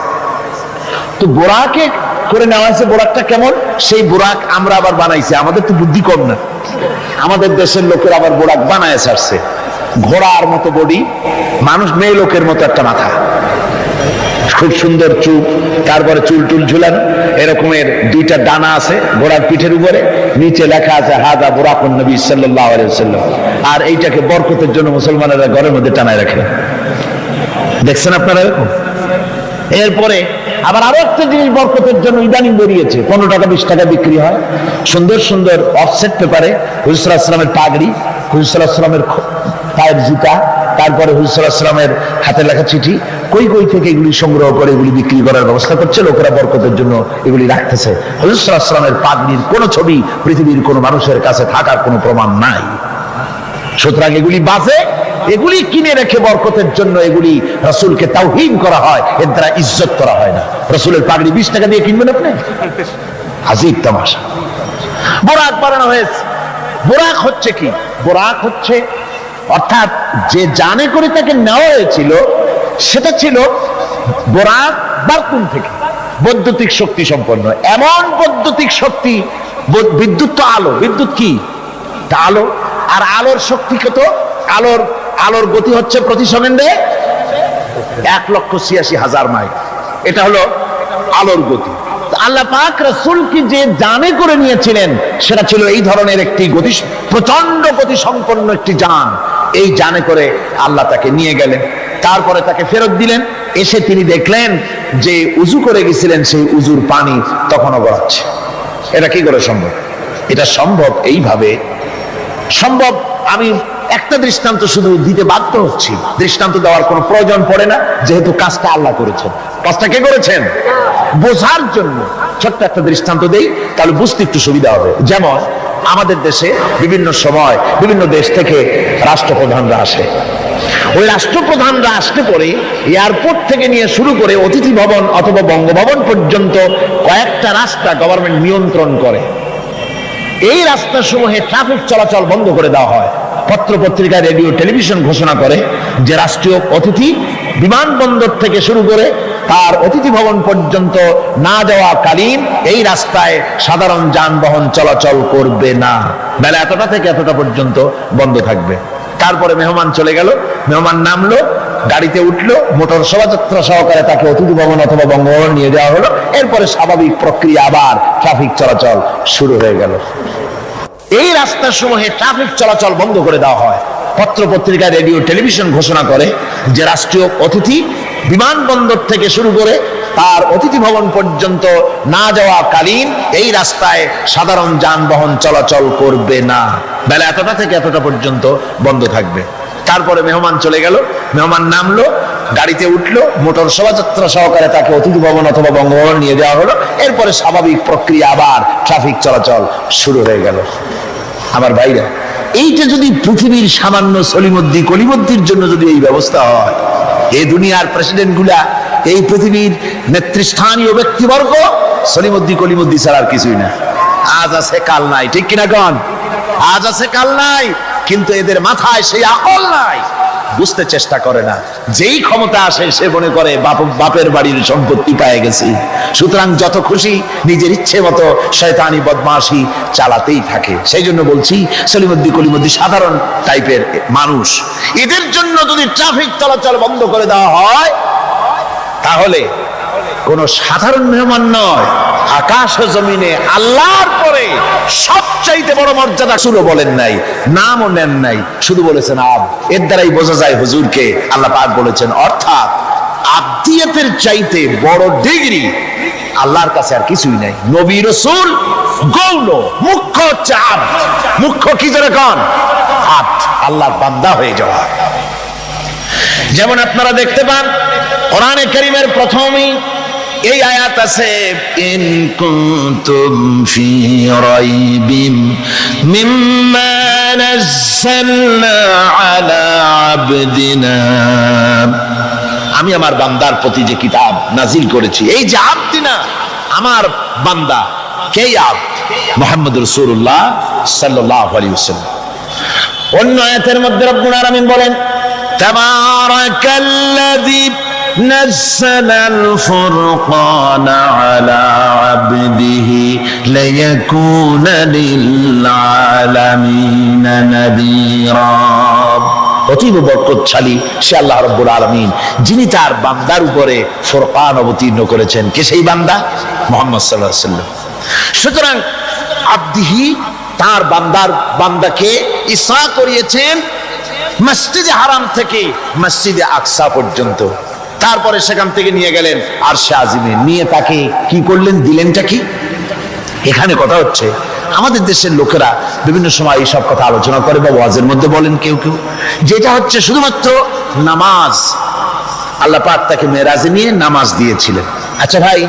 তো বোরাকে করে নেওয়া হয়েছে, বোরাকটা কেমন? সেই বোরাক আমরা আবার বানাইছি, আমাদের তো বুদ্ধি কম না, আমাদের দেশের লোকের আবার বোরাক বানায় ছাড়ছে। ঘোড়ার মতো বডি, মানুষ মেয়ে লোকের মতো একটা মাথা, খুব সুন্দর চুপ, তারপরে চুল টুল ঝুলানো, এরকমের দুইটা ডানা আছে ঘোড়ার পিঠের উপরে, নিচে লেখা আছে হাদা বুরাকুন নবী সাল্লাল্লাহু আলাইহি ওয়াসাল্লাম। আর এইটাকে বরকতের জন্য মুসলমানেরা ঘরের মধ্যে টানায় রাখে। দেখছেন আপনারা এরকম? এরপরে আবার আরো একটা জিনিস বরকতের জন্য ইদানিং বেরিয়েছে, 15 টাকা 20 টাকা বিক্রি হয়, সুন্দর সুন্দর অফসেট পেপারে হুজুর সাল্লাল্লাহু আলাইহি ওয়াসাল্লামের পাগড়ি, হুজুর সাল্লাল্লাহু আলাইহি ওয়াসাল্লামের পায়ের জুতা, তারপরে হুজুর সাল্লাল্লাহু আলাইহি ওয়াসাল্লামের হাতে লেখা চিঠি, কই কই থেকে এগুলি সংগ্রহ করে এগুলি বিক্রি করার ব্যবস্থা করছে লোকেরা, বরকতের জন্য এগুলি রাখতেছে। হুজুর সাল্লাল্লাহু আলাইহি ওয়াসাল্লামের পাগড়ির কোন ছবি পৃথিবীর কোন মানুষের কাছে থাকার কোনো প্রমাণ নাই। সুতরাং এগুলি বাজে, এগুলি কিনে রেখে বরকতের জন্য এগুলি রাসূলকে তাওহীন করা হয়, এর দ্বারা ইজ্জত করা হয় না। রাসূলের পাগড়ি 20 টাকা দিয়ে কিনবেন আপনি? আজীব তামাশা। বোরাক বানানো হয়েছে। বোরাক হচ্ছে কি? বোরাক হচ্ছে, অর্থাৎ যে জানে করে তাকে নেওয়া হয়েছিল সেটা ছিল বোরাক বারকুন থেকে, বৈদ্যুতিক শক্তি সম্পন্ন, এমন বৈদ্যুতিক শক্তি। বিদ্যুৎ তো আলো, বিদ্যুৎ কি? তা আলো। আর আলোর শক্তি কত? আলোর গতি হচ্ছে প্রতি সেকেন্ডে 1,86,000 মাইল। এটা হলো আলোর গতি। আল্লাহ পাক রাসূলকে যে জানে করে নিয়েছিলেন সেটা ছিল এই ধরনের একটি গতি, প্রচন্ড গতি সম্পন্ন একটি যান। এই জানে করে আল্লাহ তাকে নিয়ে গেলেন, তারপরে তাকে ফেরত দিলেন। এসে তিনি দেখলেন যে উযু করে গেছিলেন, সেই উযুর পানি তখনও গড়াচ্ছে। এটা কি করে সম্ভব? এটা সম্ভব এইভাবে সম্ভব। আমি একটা দৃষ্টান্ত শুধু দিতে বাধ্য হচ্ছি, দৃষ্টান্ত দেওয়ার কোনো প্রয়োজন পড়ে না, যেহেতু কাজটা আল্লাহ করেছেন। কাজটা কে করেছেন? বোঝার জন্য ছোট্ট একটা দৃষ্টান্ত দেই, তাহলে বুঝতে একটু সুবিধা হবে। যেমন আমাদের দেশে বিভিন্ন সময় বিভিন্ন দেশ থেকে রাষ্ট্রপ্রধানরা আসে। ওই রাষ্ট্রপ্রধানরা আসতে পরে এয়ারপোর্ট থেকে নিয়ে শুরু করে অতিথি ভবন অথবা বঙ্গভবন পর্যন্ত কয়েকটা রাস্তা গভর্নমেন্ট নিয়ন্ত্রণ করে। এই রাস্তাসমূহে ট্রাফিক চলাচল বন্ধ করে দেওয়া হয়। পত্র পত্রিকা, রেডিও, টেলিভিশন ঘোষণা করে যে রাষ্ট্রীয় অতিথি বিমানবন্দর থেকে শুরু করে তার অতিথি ভবন পর্যন্ত না যাওয়া কালীন এই রাস্তায় সাধারণ যানবাহন চলাচল করবে না, বেলা এতটা থেকে এতটা পর্যন্ত বন্ধ থাকবে। তারপরে মেহমান চলে গেল, মেহমান নামলো, গাড়িতে উঠলো, মোটর শোভাযাত্রা সহকারে তাকে অতিথি ভবন অথবা বঙ্গভবন নিয়ে যাওয়া হলো। এরপরে স্বাভাবিক প্রক্রিয়া, আবার ট্রাফিক চলাচল শুরু হয়ে গেল। এই রাস্তার সমূহে ট্রাফিক চলাচল বন্ধ করে দেওয়া হয়। পত্র পত্রিকা, রেডিও, টেলিভিশন ঘোষণা করে যে রাষ্ট্রীয় অতিথি বিমানবন্দর থেকে শুরু করে তার অতিথি ভবন পর্যন্ত না যাওয়া কালীন এই রাস্তায় সাধারণ যানবাহন চলাচল করবে না, বেলা এতটা থেকে এতটা পর্যন্ত বন্ধ থাকবে। তারপরে মেহমান চলে গেল, মেহমান নামলো, গাড়িতে উঠলো, মোটর শোভাযাত্রা সহকারে তাকে অতিথি ভবন অথবা বঙ্গভবন নিয়ে যাওয়া হলো। এরপরে স্বাভাবিক প্রক্রিয়া, আবার ট্রাফিক চলাচল শুরু হয়ে গেল। আমার ভাইরা, এইটা যদি পৃথিবীর সামান্য সলিমদ্দি কলিমদ্দির জন্য যদি এই ব্যবস্থা হয়, এই দুনিয়ার প্রেসিডেন্ট গুলা, এই পৃথিবীর নেতৃস্থানীয় ব্যক্তিবর্গ সলিমদ্দি কলিমদ্দি ছাড়া আর কিছুই না। আজ আছে কাল নাই, ঠিক কিনা গণ? আজ আছে কাল নাই, কিন্তু এদের মাথায় সেই আকল নাই, বুঝতে চেষ্টা করে না। যেই ক্ষমতা আসে সে মনে করে বাপের বাড়ির সম্পত্তি পেয়ে গেছি, সুতরাং যত খুশি নিজের ইচ্ছে মতো শয়তানি বদমাশি চালাতেই থাকে। সেই জন্য বলছি সলিমুদ্দি কলিমুদ্দি সাধারণ টাইপের মানুষ, এদের জন্য যদি ট্রাফিক চলাচল বন্ধ করে দেওয়া হয় তাহলে কোন সাধারণ মেহমান নয়, আকাশ ও জমিনে আল্লাহর পরে সবচাইতে বড় মর্যাদা শুরু বলেন নাই, নামও নেন নাই, শুধু বলেছেন আব। এর দ্বারাই বোঝা যায় হুজুরকে আল্লাহ পাক বলেছেন, অর্থাৎ আব্দিয়াতের চাইতে বড় ডিগ্রি আল্লাহর কাছে আর কিছুই নাই। নবী রাসূল গৌণ, মুখ্য হচ্ছে আব্দ। মুখ্য কি ধরে কন? আব্দ, আল্লাহর বান্দা হয়ে যাওয়া। যেমন আপনারা দেখতে পান কোরআনে কারীমের প্রথমেই এই আয়াত আছে, ইন কুনতুম ফি রাইবিম মিম্মা নাযালনা আলা আবদিনা, আমি আমার বান্দার প্রতি যে কিতাব নাজিল করেছি, এই যে আবদিনা আমার বান্দা, কে আবদ? মুহাম্মদ রাসূলুল্লাহ সাল্লাল্লাহু আলাইহি ওয়াসাল্লাম। অন্য আয়াতের মধ্যে রব্বুল আলামিন বলেন, তাবারাকাল্লাযী نزل الفرقان على عبده ليكون للعالمين نذيرا। অতীব বরকতশালী সে আল্লাহ রাব্বুল আলামিন, যিনি তার বান্দার উপরে ফুরকান অবতীর্ণ করেছেন। কে সেই বান্দা? মুহাম্মদ সাল্লাল্লাহু আলাইহি ওয়াসাল্লাম। সুতরাং আব্দিহি, তার বান্দাকে ইসরা করিয়েছেন মসজিদে হারাম থেকে মসজিদে আকসা পর্যন্ত, তারপরে সেখান থেকে নিয়ে গেলেন আরশে আজিমে, নিয়ে তাকে কি করলেন, দিলেনটা কি? এখানে কথা হচ্ছে আমাদের দেশের লোকেরা বিভিন্ন সময় এইসব কথা আলোচনা করে বা ওয়াজের মধ্যে বলেন কেউ কেউ, যেটা হচ্ছে শুধুমাত্র নামাজ। আল্লাহ পাক তাকে মেরাজে নিয়ে নামাজ দিয়েছিলেন। আচ্ছা ভাই,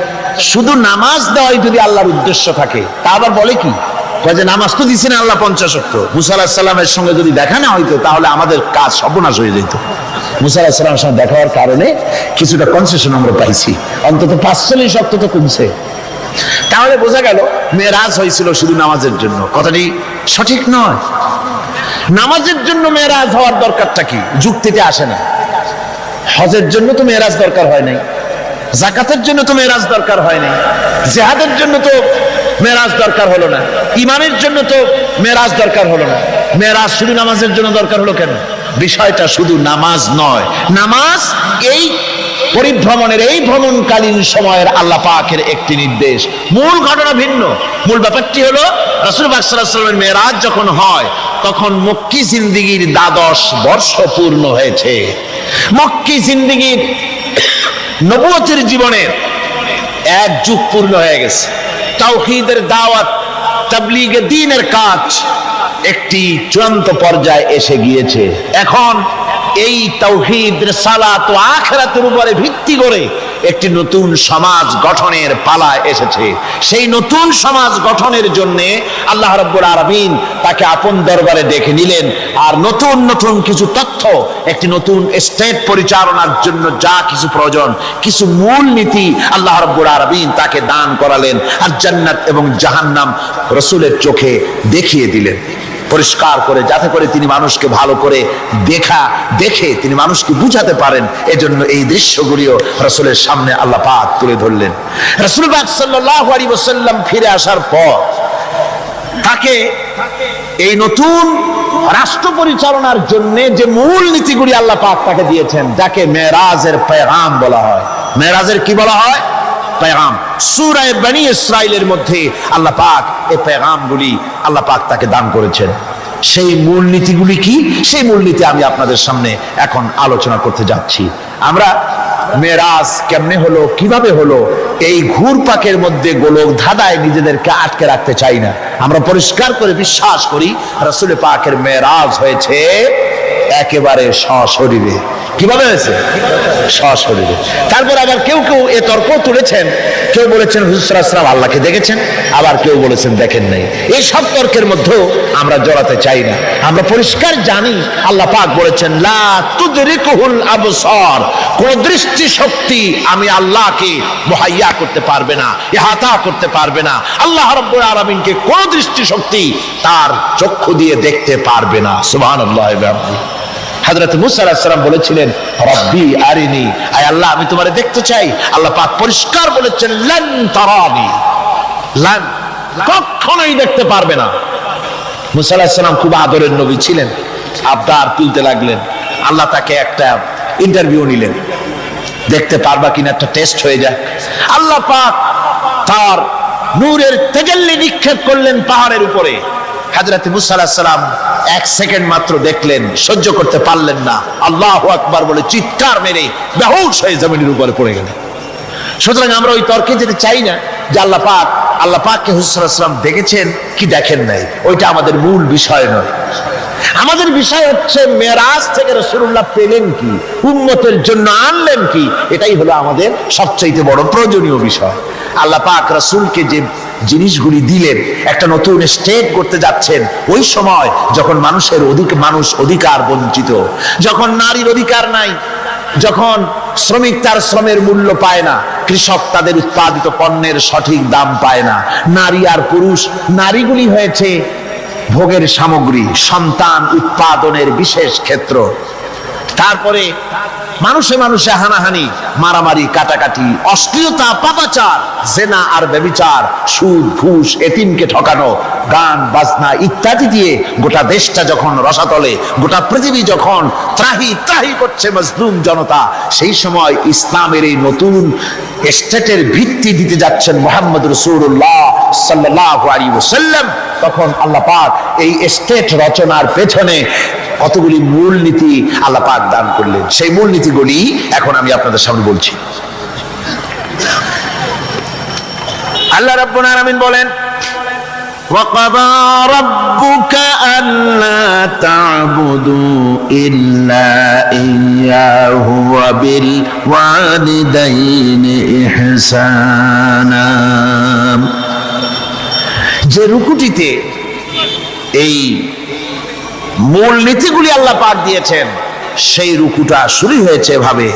শুধু নামাজ দেওয়াই যদি আল্লাহর উদ্দেশ্য থাকে, তা আবার বলে কি? যে নামাজ তো দিচ্ছেন আল্লাহ 50 ওয়াক্ত, মুসা আলাইহিস সালামের সঙ্গে যদি দেখা না হইতো তাহলে আমাদের কাজ সর্বনাশ হয়ে যেত। মুসা আলাইহিস সালামের সঙ্গে দেখা হওয়ার কারণে কিছুটা কনসেশন আমরা পাইছি, অন্তত 45 ওয়াক্ত তো কমছে। তাহলে বোঝা গেল মেরাজ হয়েছিল শুধু নামাজের জন্য। কথাটি সঠিক নয়। নামাজের জন্য মেরাজ হওয়ার দরকারটা কি? যুক্তিতে আসে না। হজের জন্য তো মেরাজ দরকার হয় নাই, যাকাতের জন্য তো মেরাজ দরকার হয় নাই, জিহাদের জন্য তো মেরাজ দরকার হলো না, ইমানের জন্য তো মেরাজ দরকার হলো না। মেরাজ শুধু নামাজের জন্য দরকার হলো কেন? বিষয়টা শুধু নামাজ নয়, নামাজ এই পরিভ্রমণের, এই ভ্রমণকালীন সময়ের আল্লাহ পাকের একটি নির্দেশ। মূল ঘটনা ভিন্ন। মূল ব্যাপারটি হলো রাসূল পাক সাল্লাল্লাহু আলাইহি ওয়াসাল্লামের মেরাজ যখন হয় তখন মক্কি জিন্দেগীর 12 বর্ষ পূর্ণ হয়েছে। মক্কি জিন্দেগীর নবুয়তের জীবনের 1 যুগ পূর্ণ হয়ে গেছে। তাওহীদের দাওয়াত, তাবলীগে দ্বীনের কাজ একটি চূড়ান্ত পর্যায়ে এসে গিয়েছে। এখন এই তাওহীদ, রিসালাত ও আখিরাতের উপরে ভিত্তি করে একটি নতুন সমাজ গঠনের পালা এসেছে। সেই নতুন সমাজ গঠনের জন্য আল্লাহ রাব্বুল আলামিন তাকে আপন দরবারে ডেকে নিলেন, আর নতুন নতুন কিছু তথ্য, একটি নতুন স্টেট পরিচালনার জন্য যা কিছু প্রয়োজন, কিছু মূল নীতি আল্লাহ রাব্বুল আলামিন তাকে দান করালেন, আর জান্নাত এবং জাহান্নাম রাসূলের চোখে দেখিয়ে দিলেন পরিষ্কার করে, যাতে করে তিনি মানুষকে ভালো করে দেখে তিনি মানুষকে বুঝাতে পারেন। এজন্য এই দৃশ্যগুলিও রাসূলের সামনে আল্লাহ পাক তুলে ধরলেন। রাসূল পাক সাল্লাল্লাহু আলাইহি ওয়াসাল্লাম ফিরে আসার পর তাকে এই নতুন রাষ্ট্র পরিচালনার জন্য যে মূল নীতিগুলি আল্লাহ পাক তাকে দিয়েছেন, যাকে মেরাজের পেগাম বলা হয়। মেরাজের কি বলা হয়? পেগাম। সূরা বনী ইসরাইলের মধ্যে আল্লাহ পাক এই পেগামগুলি আল্লাহ পাক তাকে দান করেছেন। সেই মূলনীতিগুলি কি? সেই মূলনীতি আমি আপনাদের সামনে এখন আলোচনা করতে যাচ্ছি। আমরা মেরাজ কেমনে হলো, কিভাবে হলো, এই ঘুরপাকের মধ্যে গোলক ধাঁধায় নিজেদেরকে আটকে রাখতে চাই না। আমরা পরিষ্কার করে বিশ্বাস করি রাসূল পাকের মেরাজ হয়েছে একেবারে সশরীরে। কিভাবে হয়েছে? সশরীরে। তারপর আবার কেউ কেউ এ তর্ক তুলেছেন, কেউ বলেছেন হুজুর সাল্লাল্লাহু আলাইহি ওয়াসাল্লাম আল্লাহকে দেখেছেন, আবার কেউ বলেছেন দেখেন নাই। এই সব তর্কের মধ্যেও আমরা জড়াতে চাই না। আমরা পরিষ্কার জানি আল্লাহ পাক বলেছেন লা তুদরিকুহুল আবসার, কোন দৃষ্টি শক্তি আমি আল্লাহকে মুহাইয়া করতে পারবে না, ইহাতা করতে পারবে না। আল্লাহ রাব্বুল আলামিনকে কোন দৃষ্টি শক্তি তার চক্ষু দিয়ে দেখতে পারবে না। সুবহানাল্লাহ। হযরত মুসা আলাইহিস সালাম বলেছিলেন রব্বি আরিনি, আয় আল্লাহ আমি তোমারে দেখতে চাই। আল্লাহ পাক পরিষ্কার বলেছেন লান তারানি, লান, কখনোই দেখতে পারবে না। মুসা আলাইহিস সালাম খুব আদরের নবী ছিলেন, আবদার তুলতে লাগলেন। আল্লাহ তাকে একটা ইন্টারভিউ নিলেন, দেখতে পারবা কিনা একটা টেস্ট হয়ে যায়। আল্লাহ পাক তার নূরের তাজাল্লি নিক্ষেপ করলেন পাহাড়ের উপরে। হযরত মুসা আলাইহিস সালাম এক সেকেন্ড মাত্র দেখলেন, সহ্য করতে পারলেন না, আল্লাহু আকবার বলে চিৎকার মেরে বেহুশ হয়ে জমিনের উপরে পড়ে গেলেন। সুতরাং আমরা ওই তর্কে যেতে চাই না যে আল্লাহ পাককে হুজুর সাল্লাল্লাহু আলাইহি ওয়াসাল্লাম দেখেছেন কি দেখেন নাই, ওইটা আমাদের মূল বিষয় নয়। আমাদের বিষয় হচ্ছে মেরাজ থেকে রাসূলুল্লাহ পেলেন কি, উম্মতের জন্য আনলেন কি, এটাই হলো আমাদের সবচেয়ে বড় প্রয়োজনীয় বিষয়। আল্লাহ পাক রাসূলকে যে জিনিসগুলি দিলেন, একটা নতুন স্টেট করতে যাচ্ছেন, ওই সময় যখন মানুষ অধিকার বঞ্চিত, যখন নারীর অধিকার নাই, যখন শ্রমিক তার শ্রমের মূল্য পায় না, কৃষক তাদের উৎপাদিত পণ্যের সঠিক দাম পায় না, নারী আর পুরুষ, নারীগুলি হয়েছে ভোগের সামগ্রী, সন্তান উৎপাদনের বিশেষ ক্ষেত্র। তারপরে মানুষে মানুষে হানাহানি, মারামারি, কাটাকাটি, অশ্লীলতা, পাপাচার, জেনা আর ব্যভিচার, সুদ, ঘুষ, এতিমকে ঠকানো, গান বাজনা ইত্যাদি দিয়ে গোটা দেশটা যখন রসাতলে, গোটা পৃথিবী যখন ত্রাহি ত্রাহি করছে মজলুম জনতা, সেই সময় ইসলামের এই নতুন স্টেটের ভিত্তি দিতে যাচ্ছেন মুহাম্মদ রাসূলুল্লাহ সাল্লাল্লাহু আলাইহি ওয়াসাল্লাম। তখন আল্লাহ পাক এই স্টেট রচনার পেছনে কতগুলি মূলনীতি আল্লাহ পাক দান করলেন। সেই মূলনীতিগুলি এখন আমি আপনাদের সামনে বলছি। আল্লাহ রাব্বুল আলামিন বলেন وَقَضَى رَبُّكَ أَلَّا تَعْبُدُوا إِلَّا إِيَّاهُ وَبِالْوَالِدَيْنِ إِحْسَانًا। যে রুকুটিতে এই মূল নীতিগুলি আল্লাহ পাক দিয়েছেন, সেই রুকুটা শুরু হয়েছে এভাবে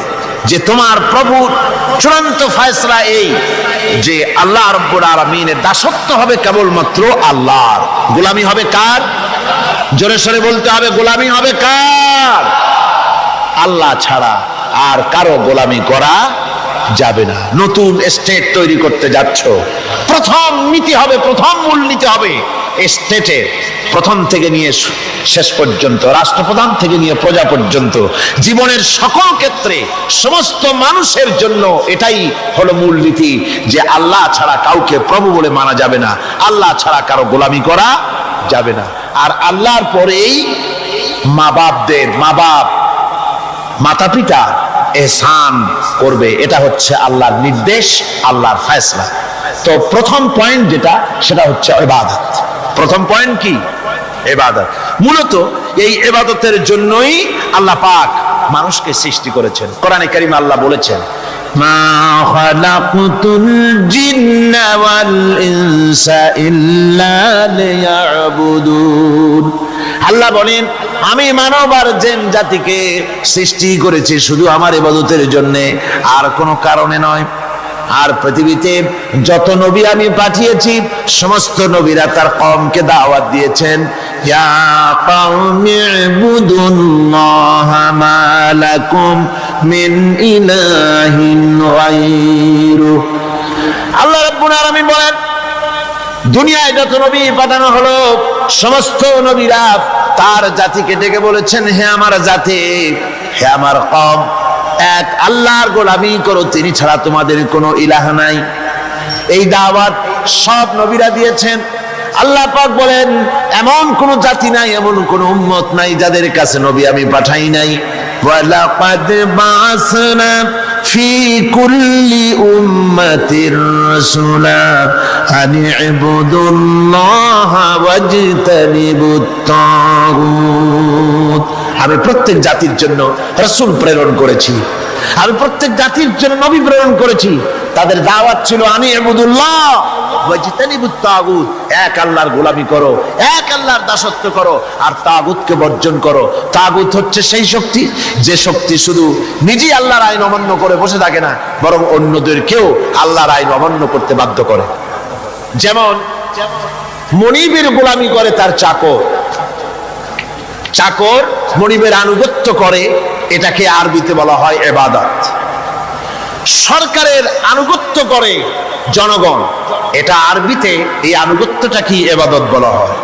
যে তোমার প্রভুর চূড়ান্ত ফয়সালা এই যে আল্লাহ রাব্বুল আলামিনের দাসত্ব হবে কেবলমাত্র আল্লাহর, গোলামি হবে কার? জোরে সরে বলতে হবে, গোলামি হবে কার? আল্লাহ ছাড়া আর কারো গোলামি করা যাবে না। নতুন স্টেট তৈরি করতে যাচ্ছ, প্রথম নীতি হবে, প্রথম মূল নীতি হবে স্টেটে প্রথম থেকে নিয়ে শেষ পর্যন্ত, রাষ্ট্রপ্রধান থেকে নিয়ে প্রজা পর্যন্ত, জীবনের সকল ক্ষেত্রে সমস্ত মানুষের জন্য এটাই হলো মূল নীতি যে আল্লাহ ছাড়া কাউকে প্রভু বলে মানা যাবে না, আল্লাহ ছাড়া কারো গোলামি করা যাবে না। আর আল্লাহর পরেই মা বাপ মাতা পিতা এহসান করবে, এটা হচ্ছে আল্লাহর নির্দেশ, আল্লাহর ফয়সালা। তো প্রথম পয়েন্ট যেটা, সেটা হচ্ছে ইবাদত। প্রথম পয়েন্ট কি? ইবাদত। মূলত এই ইবাদতের জন্যই আল্লাহ পাক মানুষকে সৃষ্টি করেছেন। কোরআনে কারিমে আল্লাহ বলেছেন মা খালাকুতুল জিন্না ওয়াল ইনসা ইল্লা লিয়াবুদুন। আল্লাহ বলেন আমি মানব আর জিন জাতিকে সৃষ্টি করেছি শুধু আমার ইবাদতের জন্য, আর কোনো কারণে নয়। আর পৃথিবীতে যত নবী আমি পাঠিয়েছি সমস্ত নবীরা তার কওমকে দাওয়াত দিয়েছেন ইয়া কওমি ইবুদুল্লাহা মা লাকুম মিন ইলাহিন গায়রু। আল্লাহ রাব্বুল আলামিন বলেন দুনিয়ায় যত নবী পাঠানো হলো সমস্ত নবীরা তার জাতিকে ডেকে বলেছেন হে আমার জাতি, হে আমার কওম, এক আল্লাহর গোলামি করো, তিনি ছাড়া তোমাদের কোনো ইলাহ নাই। এই দাওয়াত সব নবীরা দিয়েছেন। আল্লাহ পাক বলেন এমন কোন জাতি নাই, এমন কোন উম্মত নাই যাদের কাছে নবী আমি পাঠাই নাই। ওয়ালাকাদ বাসনা ফি কুল্লি উম্মাতির রাসূলা আন ইবুদুল্লাহা ওয়াজতানিবুত তাগুত। আমি প্রত্যেক জাতির জন্য রাসূল প্রেরণ করেছি, আমি প্রত্যেক জাতির জন্য নবী প্রেরণ করেছি। তাদের দাওয়াত ছিল আনি ইবুদুল্লাহ ওয়াজতানিবুত তাগুত, এক আল্লাহর গোলামি করো, এক আল্লাহর দাসত্ব করো, আর তাগুতকে বর্জন করো। তাগুত হচ্ছে সেই শক্তি যে শক্তি শুধু নিজেই আল্লাহর আইন অমান্য করে বসে থাকে না, বরং অন্যদেরকেও আল্লাহর আইন অমান্য করতে বাধ্য করে। যেমন মনিবের গোলামি করে তার চাকর, চাকর মনিবের আনুগত্য করে, এটাকে আরবিতে বলা হয় ইবাদত। সরকারের আনুগত্য করে জনগণ, এটা আরবিতে এই আনুগত্যটা কি ইবাদত বলা হয়।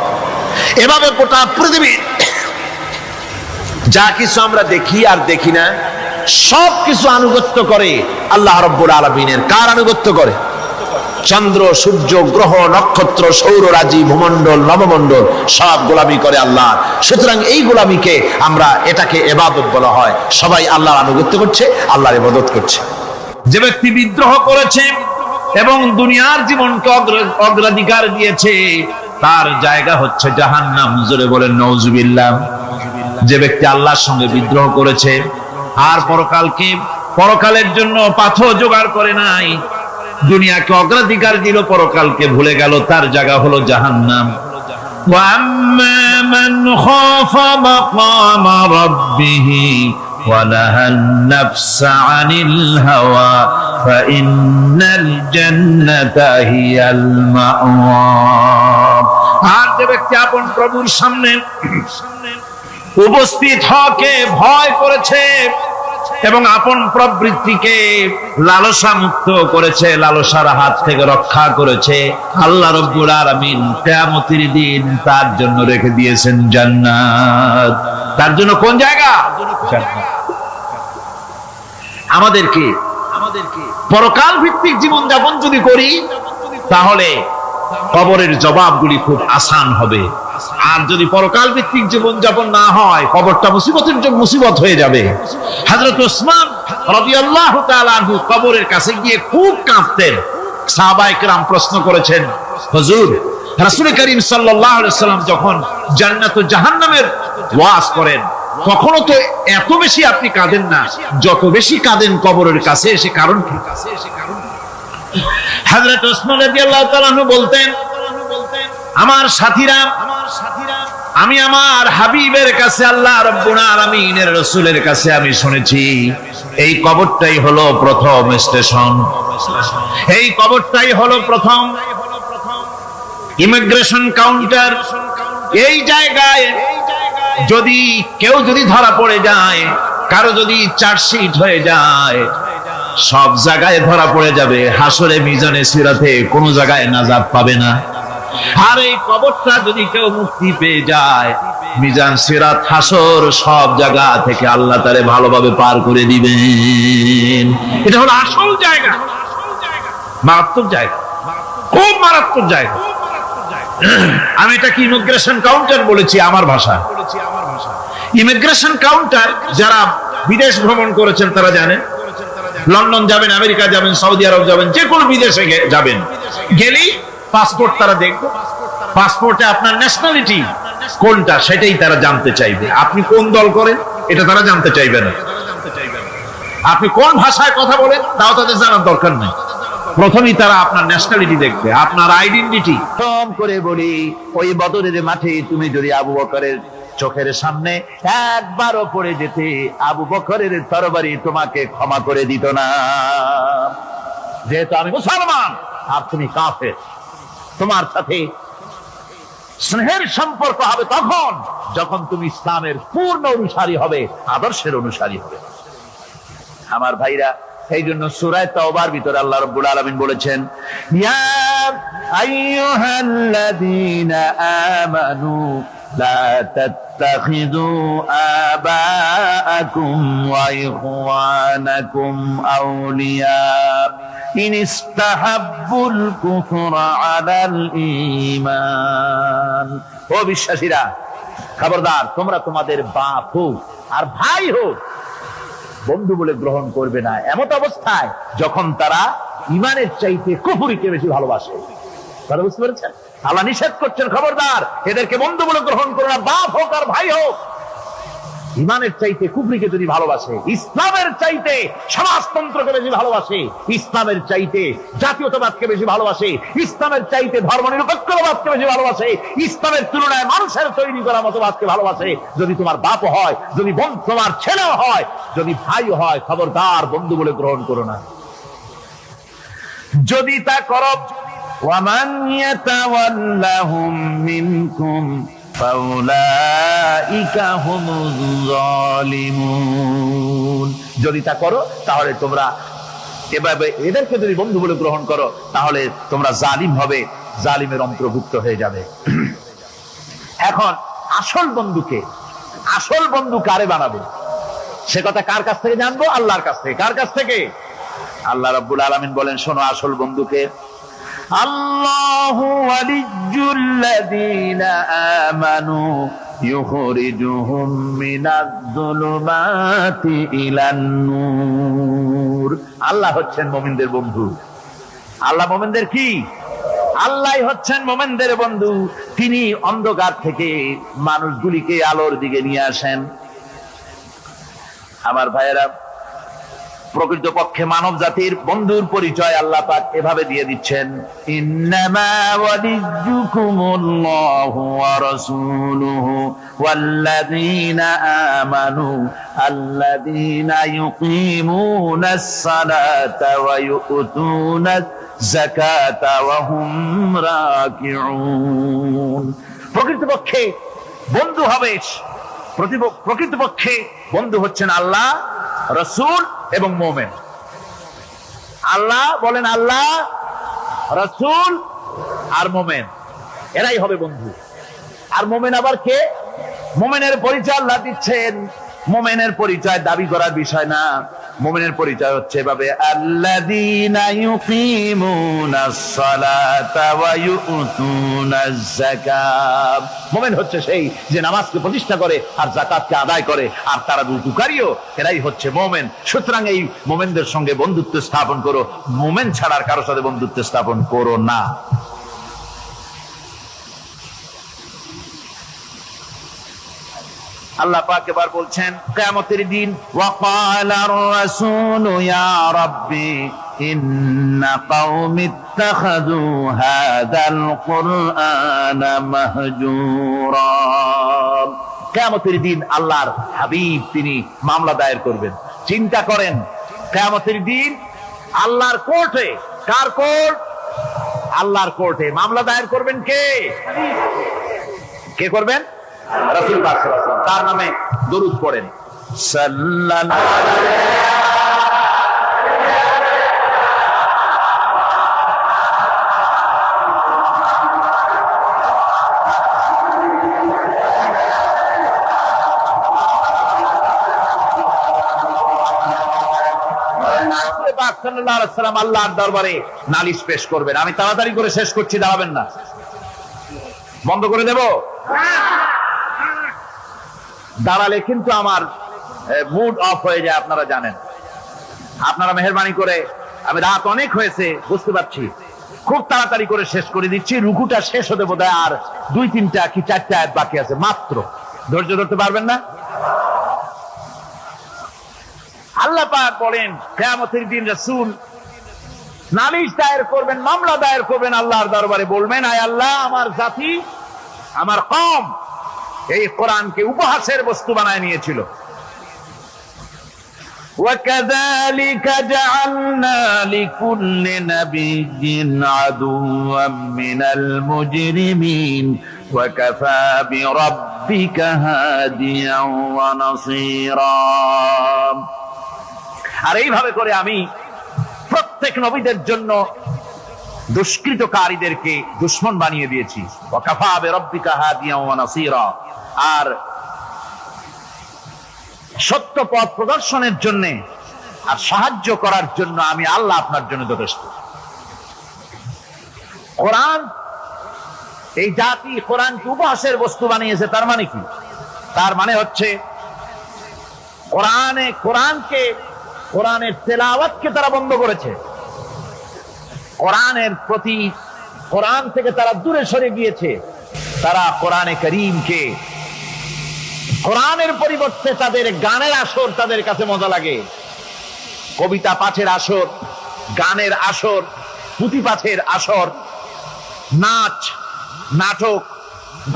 এভাবে গোটা পৃথিবীর যা কিছু আমরা দেখি আর দেখি না, সব কিছু আনুগত্য করে আল্লাহ রাব্বুল আলামিনের। কার আনুগত্য করে? চন্দ্র, সূর্য, গ্রহ, নক্ষত্র, সৌররাজি, ভূমণ্ডল, নবমণ্ডল সব গোলামি করে আল্লাহ। সুতরাং এই গোলামিকে আমরা, এটাকে ইবাদত বলা হয়। সবাই আল্লাহর আনুগত্য করছে, আল্লাহর ইবাদত করছে। যে ব্যক্তি বিদ্রোহ করেছে এবং দুনিয়ার জীবনকে অগ্রাধিকার দিয়েছে, তার জায়গা হচ্ছে জাহান্নাম। জোরে বলেন নাউজুবিল্লাহ। যে ব্যক্তি আল্লাহর সঙ্গে বিদ্রোহ করেছে আর পরকালের জন্য পাথর জোগাড় করে নাই, দুনিয়াকে অগ্রাধিকার দিল, পরকালকে ভুলে গেল, তার জায়গা হলো জাহান্নাম। ওয়াম্মা মান খাফা মাকামা রাব্বিহি ওয়া নাহান নাফসা আনিল হাওয়া ফাইন্নাল জান্নাতা হিয়াল মাওয়া। আর যে ব্যক্তি আপন প্রভুর সামনে উপস্থিত হওয়াকে ভয় করেছে এবং আপন প্রবৃত্তিকে লালসা মুক্ত করেছে, লালসার হাত থেকে রক্ষা করেছে, আল্লাহ রাব্বুল আলামিন কিয়ামতের দিন তার জন্য রেখে দিয়েছেন জান্নাত। তার জন্য কোন জায়গা? জান্নাত। আমাদেরকে পরকাল ভিত্তিক জীবন যাপন যদি করি, তাহলে কবরের জবাবগুলি খুব আসান হবে। আর যদি পরকাল ভিত্তিক জীবন যাপন না হয়, কবরটা মুসিবত হয়ে যাবে। হযরত ওসমান রাদিয়াল্লাহু তাআলা আনহু কবরের কাছে গিয়ে খুব কাঁদতেন। সাহাবায়ে কেরাম প্রশ্ন করেছেন, হুজুর, রাসূল করিম সাল্লাল্লাহু আলাইহি ওয়াসাল্লাম যখন জান্নাত ও জাহান্নামের ওয়াজ করেন, কখনো তো এত বেশি আপনি কাঁদেন না, যত বেশি কাঁদেন কবরের কাছে এসে, কারণ কি? হযরত ওসমান রাদিয়াল্লাহু তাআলা আনহু বলতেন, আমার সাথীরা, আমি আমার হাবিবের কাছে, আল্লাহ রাব্বুল আলামিনের রাসূলের কাছে আমি শুনেছি, এই কবরটাই হলো প্রথম স্টেশন, এই কবরটাই হলো প্রথম ইমিগ্রেশন কাউন্টার। এই জায়গায় কেউ যদি ধরা পড়ে যায়, কারো যদি চার্জশিট হয়ে যায়, সব জায়গায় ধরা পড়ে যাবে। হাসরে, মিজানে, সিরাতে কোনো জায়গায় নাজাত পাবে না। আর এই কবরটা যদি কেউ মুক্তি পেয়ে যায়, মিজান, সিরাত, হাসর সব জায়গা থেকে আল্লাহ তারে ভালোভাবে পার করে দিবেন। এটা হলো আসল জায়গা, মারাত্মক জায়গা, খুব মারাত্মক জায়গা। আমি এটাকে ইমিগ্রেশন কাউন্টার বলেছি আমার ভাষা। ইমিগ্রেশন কাউন্টার যারা বিদেশ ভ্রমণ করেছেন তারা জানেন। লন্ডন যাবেন, আমেরিকা যাবেন, সৌদি আরব যাবেন, যে কোনো বিদেশে যাবেন, গেলেই পাসপোর্ট তারা দেখবে। পাসপোর্টে আপনার ন্যাশনালিটি কোনটা সেটাই তারা জানতে চাইবে। আপনি কোন দল করেন এটা তারা জানতে চাইবে না। আপনি কোন ভাষায় কথা বলেন তাও তাদের জানার দরকার নেই। প্রথমেই তারা আপনার ন্যাশনালিটি দেখবে, আপনার আইডেন্টিটি। কম করে বলি, ওই বদরের মাঠে তুমি যদি আবু বকরের চোখের সামনে একবারও পড়ে যেতে, আবু বকরের তরবারি তোমাকে ক্ষমা করে দিত না। যেহেতু আমি মুসলমান আর তুমি কাফের, তোমার সাথে স্নেহের সম্পর্ক হবে তখন যখন তুমি ইসলামের পূর্ণ অনুসারী হবে, আদর্শের অনুসারী হবে। আমার ভাইরা, এই জন্য সূরা তাওবার ভিতরে আল্লাহ রাব্বুল আলামিন বলেছেন, ইয়া আইয়ুহাল্লাযীনা আমানু লা তাত্তাখিযু আবাআকুম ওয়া ইখওয়ানাকুম আউলিয়া ইন ইসতাহাব্বুল কুফরা আলাল ঈমান। ও বিশ্বাসীরা, খবরদার, তোমরা তোমাদের বাপ হোক আর ভাই হোক বন্ধু বলে গ্রহণ করবে না এমন অবস্থায় যখন তারা ঈমানের চাইতে কুফরিকে বেশি ভালোবাসে। তারা বুঝতে পেরেছেন? আল্লাহ নিষেধ করছেন, খবরদার, এদেরকে বন্ধু বলে গ্রহণ করো না, বাপ হোক আর ভাই হোক। ইমানের চাইতে কুফরিকে যদি ভালোবাসে, ইসলামের চাইতে সমাজতন্ত্রকে বেশি ভালোবাসে, ইসলামের চাইতে জাতীয়তাবাদকে বেশি ভালোবাসে, ইসলামের চাইতে ধর্মনিরপেক্ষতাবাদকে বেশি ভালোবাসে, ইসলামের তুলনায় মানুষের তৈরি করা মতবাদকে ভালোবাসে, যদি তোমার বাপ হয়, যদি বোন তোমার ছেলেও হয়, যদি ভাই হয়, খবরদার বন্ধু বলে গ্রহণ করো না। যদি তা করো, ওয়ামান ইয়াতাওয়াল্লাহুম মিনকুম ফাউলাইকা হুমুজ জালিমুন, যদি তা করো তাহলে তোমরা এভাবে এদেরকে যদি বন্ধু বলে গ্রহণ করো তাহলে তোমরা জালিম হবে, জালিমের অন্তর্ভুক্ত হয়ে যাবে। এখন আসল বন্ধু কারে বানাবো সে কথা কার কাছ থেকে জানবো? আল্লাহর কাছ থেকে। কার কাছ থেকে? আল্লাহ রাব্বুল আলামিন বলেন, শোনো আসল বন্ধুকে, আল্লাহু ওয়ালিয়্যুল্লাযীনা আমানু ইউখরিজুহুম মিনাজ-যুলুমাতি ইলান-নূর। আল্লাহ হচ্ছেন মুমিনদের বন্ধু। আল্লাহ মুমিনদের কি? আল্লাহই হচ্ছেন মুমিনদের বন্ধু। তিনি অন্ধকার থেকে মানুষগুলিকে আলোর দিকে নিয়ে আসেন। আমার ভাইয়েরা, প্রকৃতপক্ষে মানব জাতির বন্ধুর পরিচয় আল্লাহ পাক এভাবে দিয়ে দিচ্ছেন, ইন্নামা ওয়ালিয়্যুকুমুল্লাহু ওয়া রাসূলুহু ওয়াল্লাযীনা আমানু আল্লাযীনা ইউকিমুনাস সালাতা ওয়া ইউতুনাজ যাকাতা ওয়া হুম রাকিউন। প্রকৃতপক্ষে বন্ধু হবে, প্রকৃতপক্ষে বন্ধু হচ্ছেন আল্লাহ, রাসূল এবং মুমিন। আল্লাহ বলেন, আল্লাহ, রাসূল আর মুমিন, এরাই হবে বন্ধু। আর মুমিন আবার কে? মুমিনের পরিচয় আল্লাহ দিচ্ছেন। মুমিনের পরিচয় দাবি করার বিষয় না। মুমিনের পরিচয় হচ্ছে এভাবে, আল্লাযীনা ইউকিমুনাস সালাতা ওয়া ইউতুনাজ যাকাত। মুমিন হচ্ছে সেই যে নামাজকে প্রতিষ্ঠা করে আর যাকাতকে আদায় করে, আর তারা রুকুকারীও, এরাই হচ্ছে মুমিন। সুতরাং এই মুমিনদের সঙ্গে বন্ধুত্ব স্থাপন করো, মুমিন ছাড়া আর কারোর সাথে বন্ধুত্ব স্থাপন করো না। আল্লাহ পাক এবার বলছেন কিয়ামতের দিন, ওয়াকালার রাসূলু ইয়া রাব্বি ইন্না কওমি ইত্তাখাযু হাযাল কুরআনা মাহজুরা। কিয়ামতের দিন আল্লাহর হাবিব তিনি মামলা দায়ের করবেন। চিন্তা করেন, কিয়ামতের দিন আল্লাহর কোর্টে, কার কোর্ট? আল্লাহর কোর্টে মামলা দায়ের করবেন কে? কে করবেন? রাসূল পাক সাল্লাল্লাহু আলাইহি ওয়াসাল্লাম। তার নামে দরুদ পড়েন, সাল্লাল্লাহু আল্লাহর দরবারে নালিশ পেশ করবেন। আমি তাড়াতাড়ি করে শেষ করছি, দাঁড়াবেন না, বন্ধ করে দেব। দাঁড়ালে কিন্তু আমার মুড অফ হয়ে যায়, আপনারা জানেন। আপনারা মেহেরবানি করে, আমি রাত অনেক হয়েছে বুঝতে পারছি, খুব তাড়াতাড়ি করে শেষ করে দিচ্ছি। রুকুটা শেষ হতে বোধহয় আর 2-3টা কি 4টা আয়াত বাকি আছে মাত্র। ধৈর্য ধরতে পারবেন না? আল্লাহ পাক বলেন কিয়ামতের দিন রাসূল নালিশ দায়ের করবেন, মামলা দায়ের করবেন আল্লাহর দরবারে। বলবেন, আয় আল্লাহ, আমার জাতি, আমার কওম এই কোরআনকে উপহাসের বস্তু বানায় নিয়েছিল। وَكَذَلِكَ جَعَلْنَا لِكُلِّ نَبِيٍّ عَدُوًّا مِنَ الْمُجْرِمِينَ وَكَفَى بِرَبِّكَ هَادِيًا وَنَصِيرًا। আর এইভাবে করে আমি প্রত্যেক নবীদের জন্য দুষ্কৃতকারীদেরকে দুশমন বানিয়ে দিয়েছি। ওয়াকাফা বিরাব্বিকা হাদিয়া ওয়া নাসীরা। আর সত্য পথ প্রদর্শনের জন্য আর সাহায্য করার জন্য আমি আল্লাহ আপনার জন্য যথেষ্ট। কোরআন, এই জাতি কোরআনকে উপহাসের বস্তু বানিয়েছে। তার মানে কি? তার মানে হচ্ছে কোরআনের তেলাওয়াতকে তারা বন্ধ করেছে। কোরআনের প্রতি, কোরআন থেকে তারা দূরে সরে গিয়েছে। তারা কোরআনে কারীমকে কোরআনের পরিবর্তে তাদের গানের আসর তাদের কাছে মজা লাগে। কবিতা পাঠের আসর, গানের আসর, পুঁথি পাঠের আসর, নাচ, নাটক,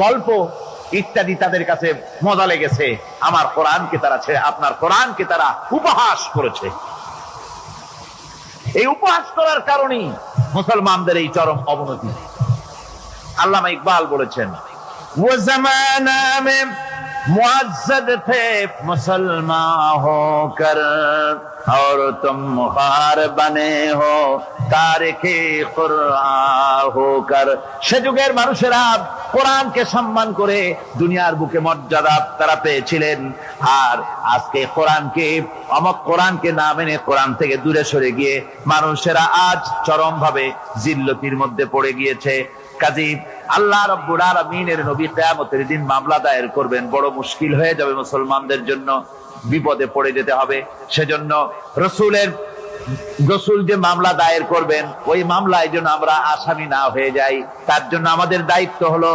গল্প ইত্যাদি তাদের কাছে মজা লেগেছে। আমার কোরআনকে তারা আপনার কোরআনকে তারা উপহাস করেছে। এই উপহাস করার কারণেই মুসলমানদের এই চরম অবনতি। আল্লামা ইকবাল বলেছেন, वो जमाना में मुअज्जद थे मुसलमान होकर और तुम मुखार बने हो तारिके कुरआन होकर। সে যুগের মানুষেরা কোরআনকে সম্মান করে দুনিয়ার বুকে মর্যাদা তারা পেয়েছিলেন, আর আজকে কোরআনকে কোরআনকে না মেনে কোরআন থেকে দূরে সরে গিয়ে মানুষেরা আজ চরম ভাবে জিল্লতির মধ্যে পড়ে গিয়েছে। কাজী আল্লাহ রাব্বুল আলামিনের নবী কিয়ামতের দিন মামলা দায়ের করবেন, বড় মুশকিল হয়ে যাবে মুসলমানদের জন্য, বিপদে পড়ে যেতে হবে। সেজন্য রসুল যে মামলা দায়ের করবেন ওই মামলায় যেন আমরা আসামি না হয়ে যাই, তার জন্য আমাদের দায়িত্ব হলো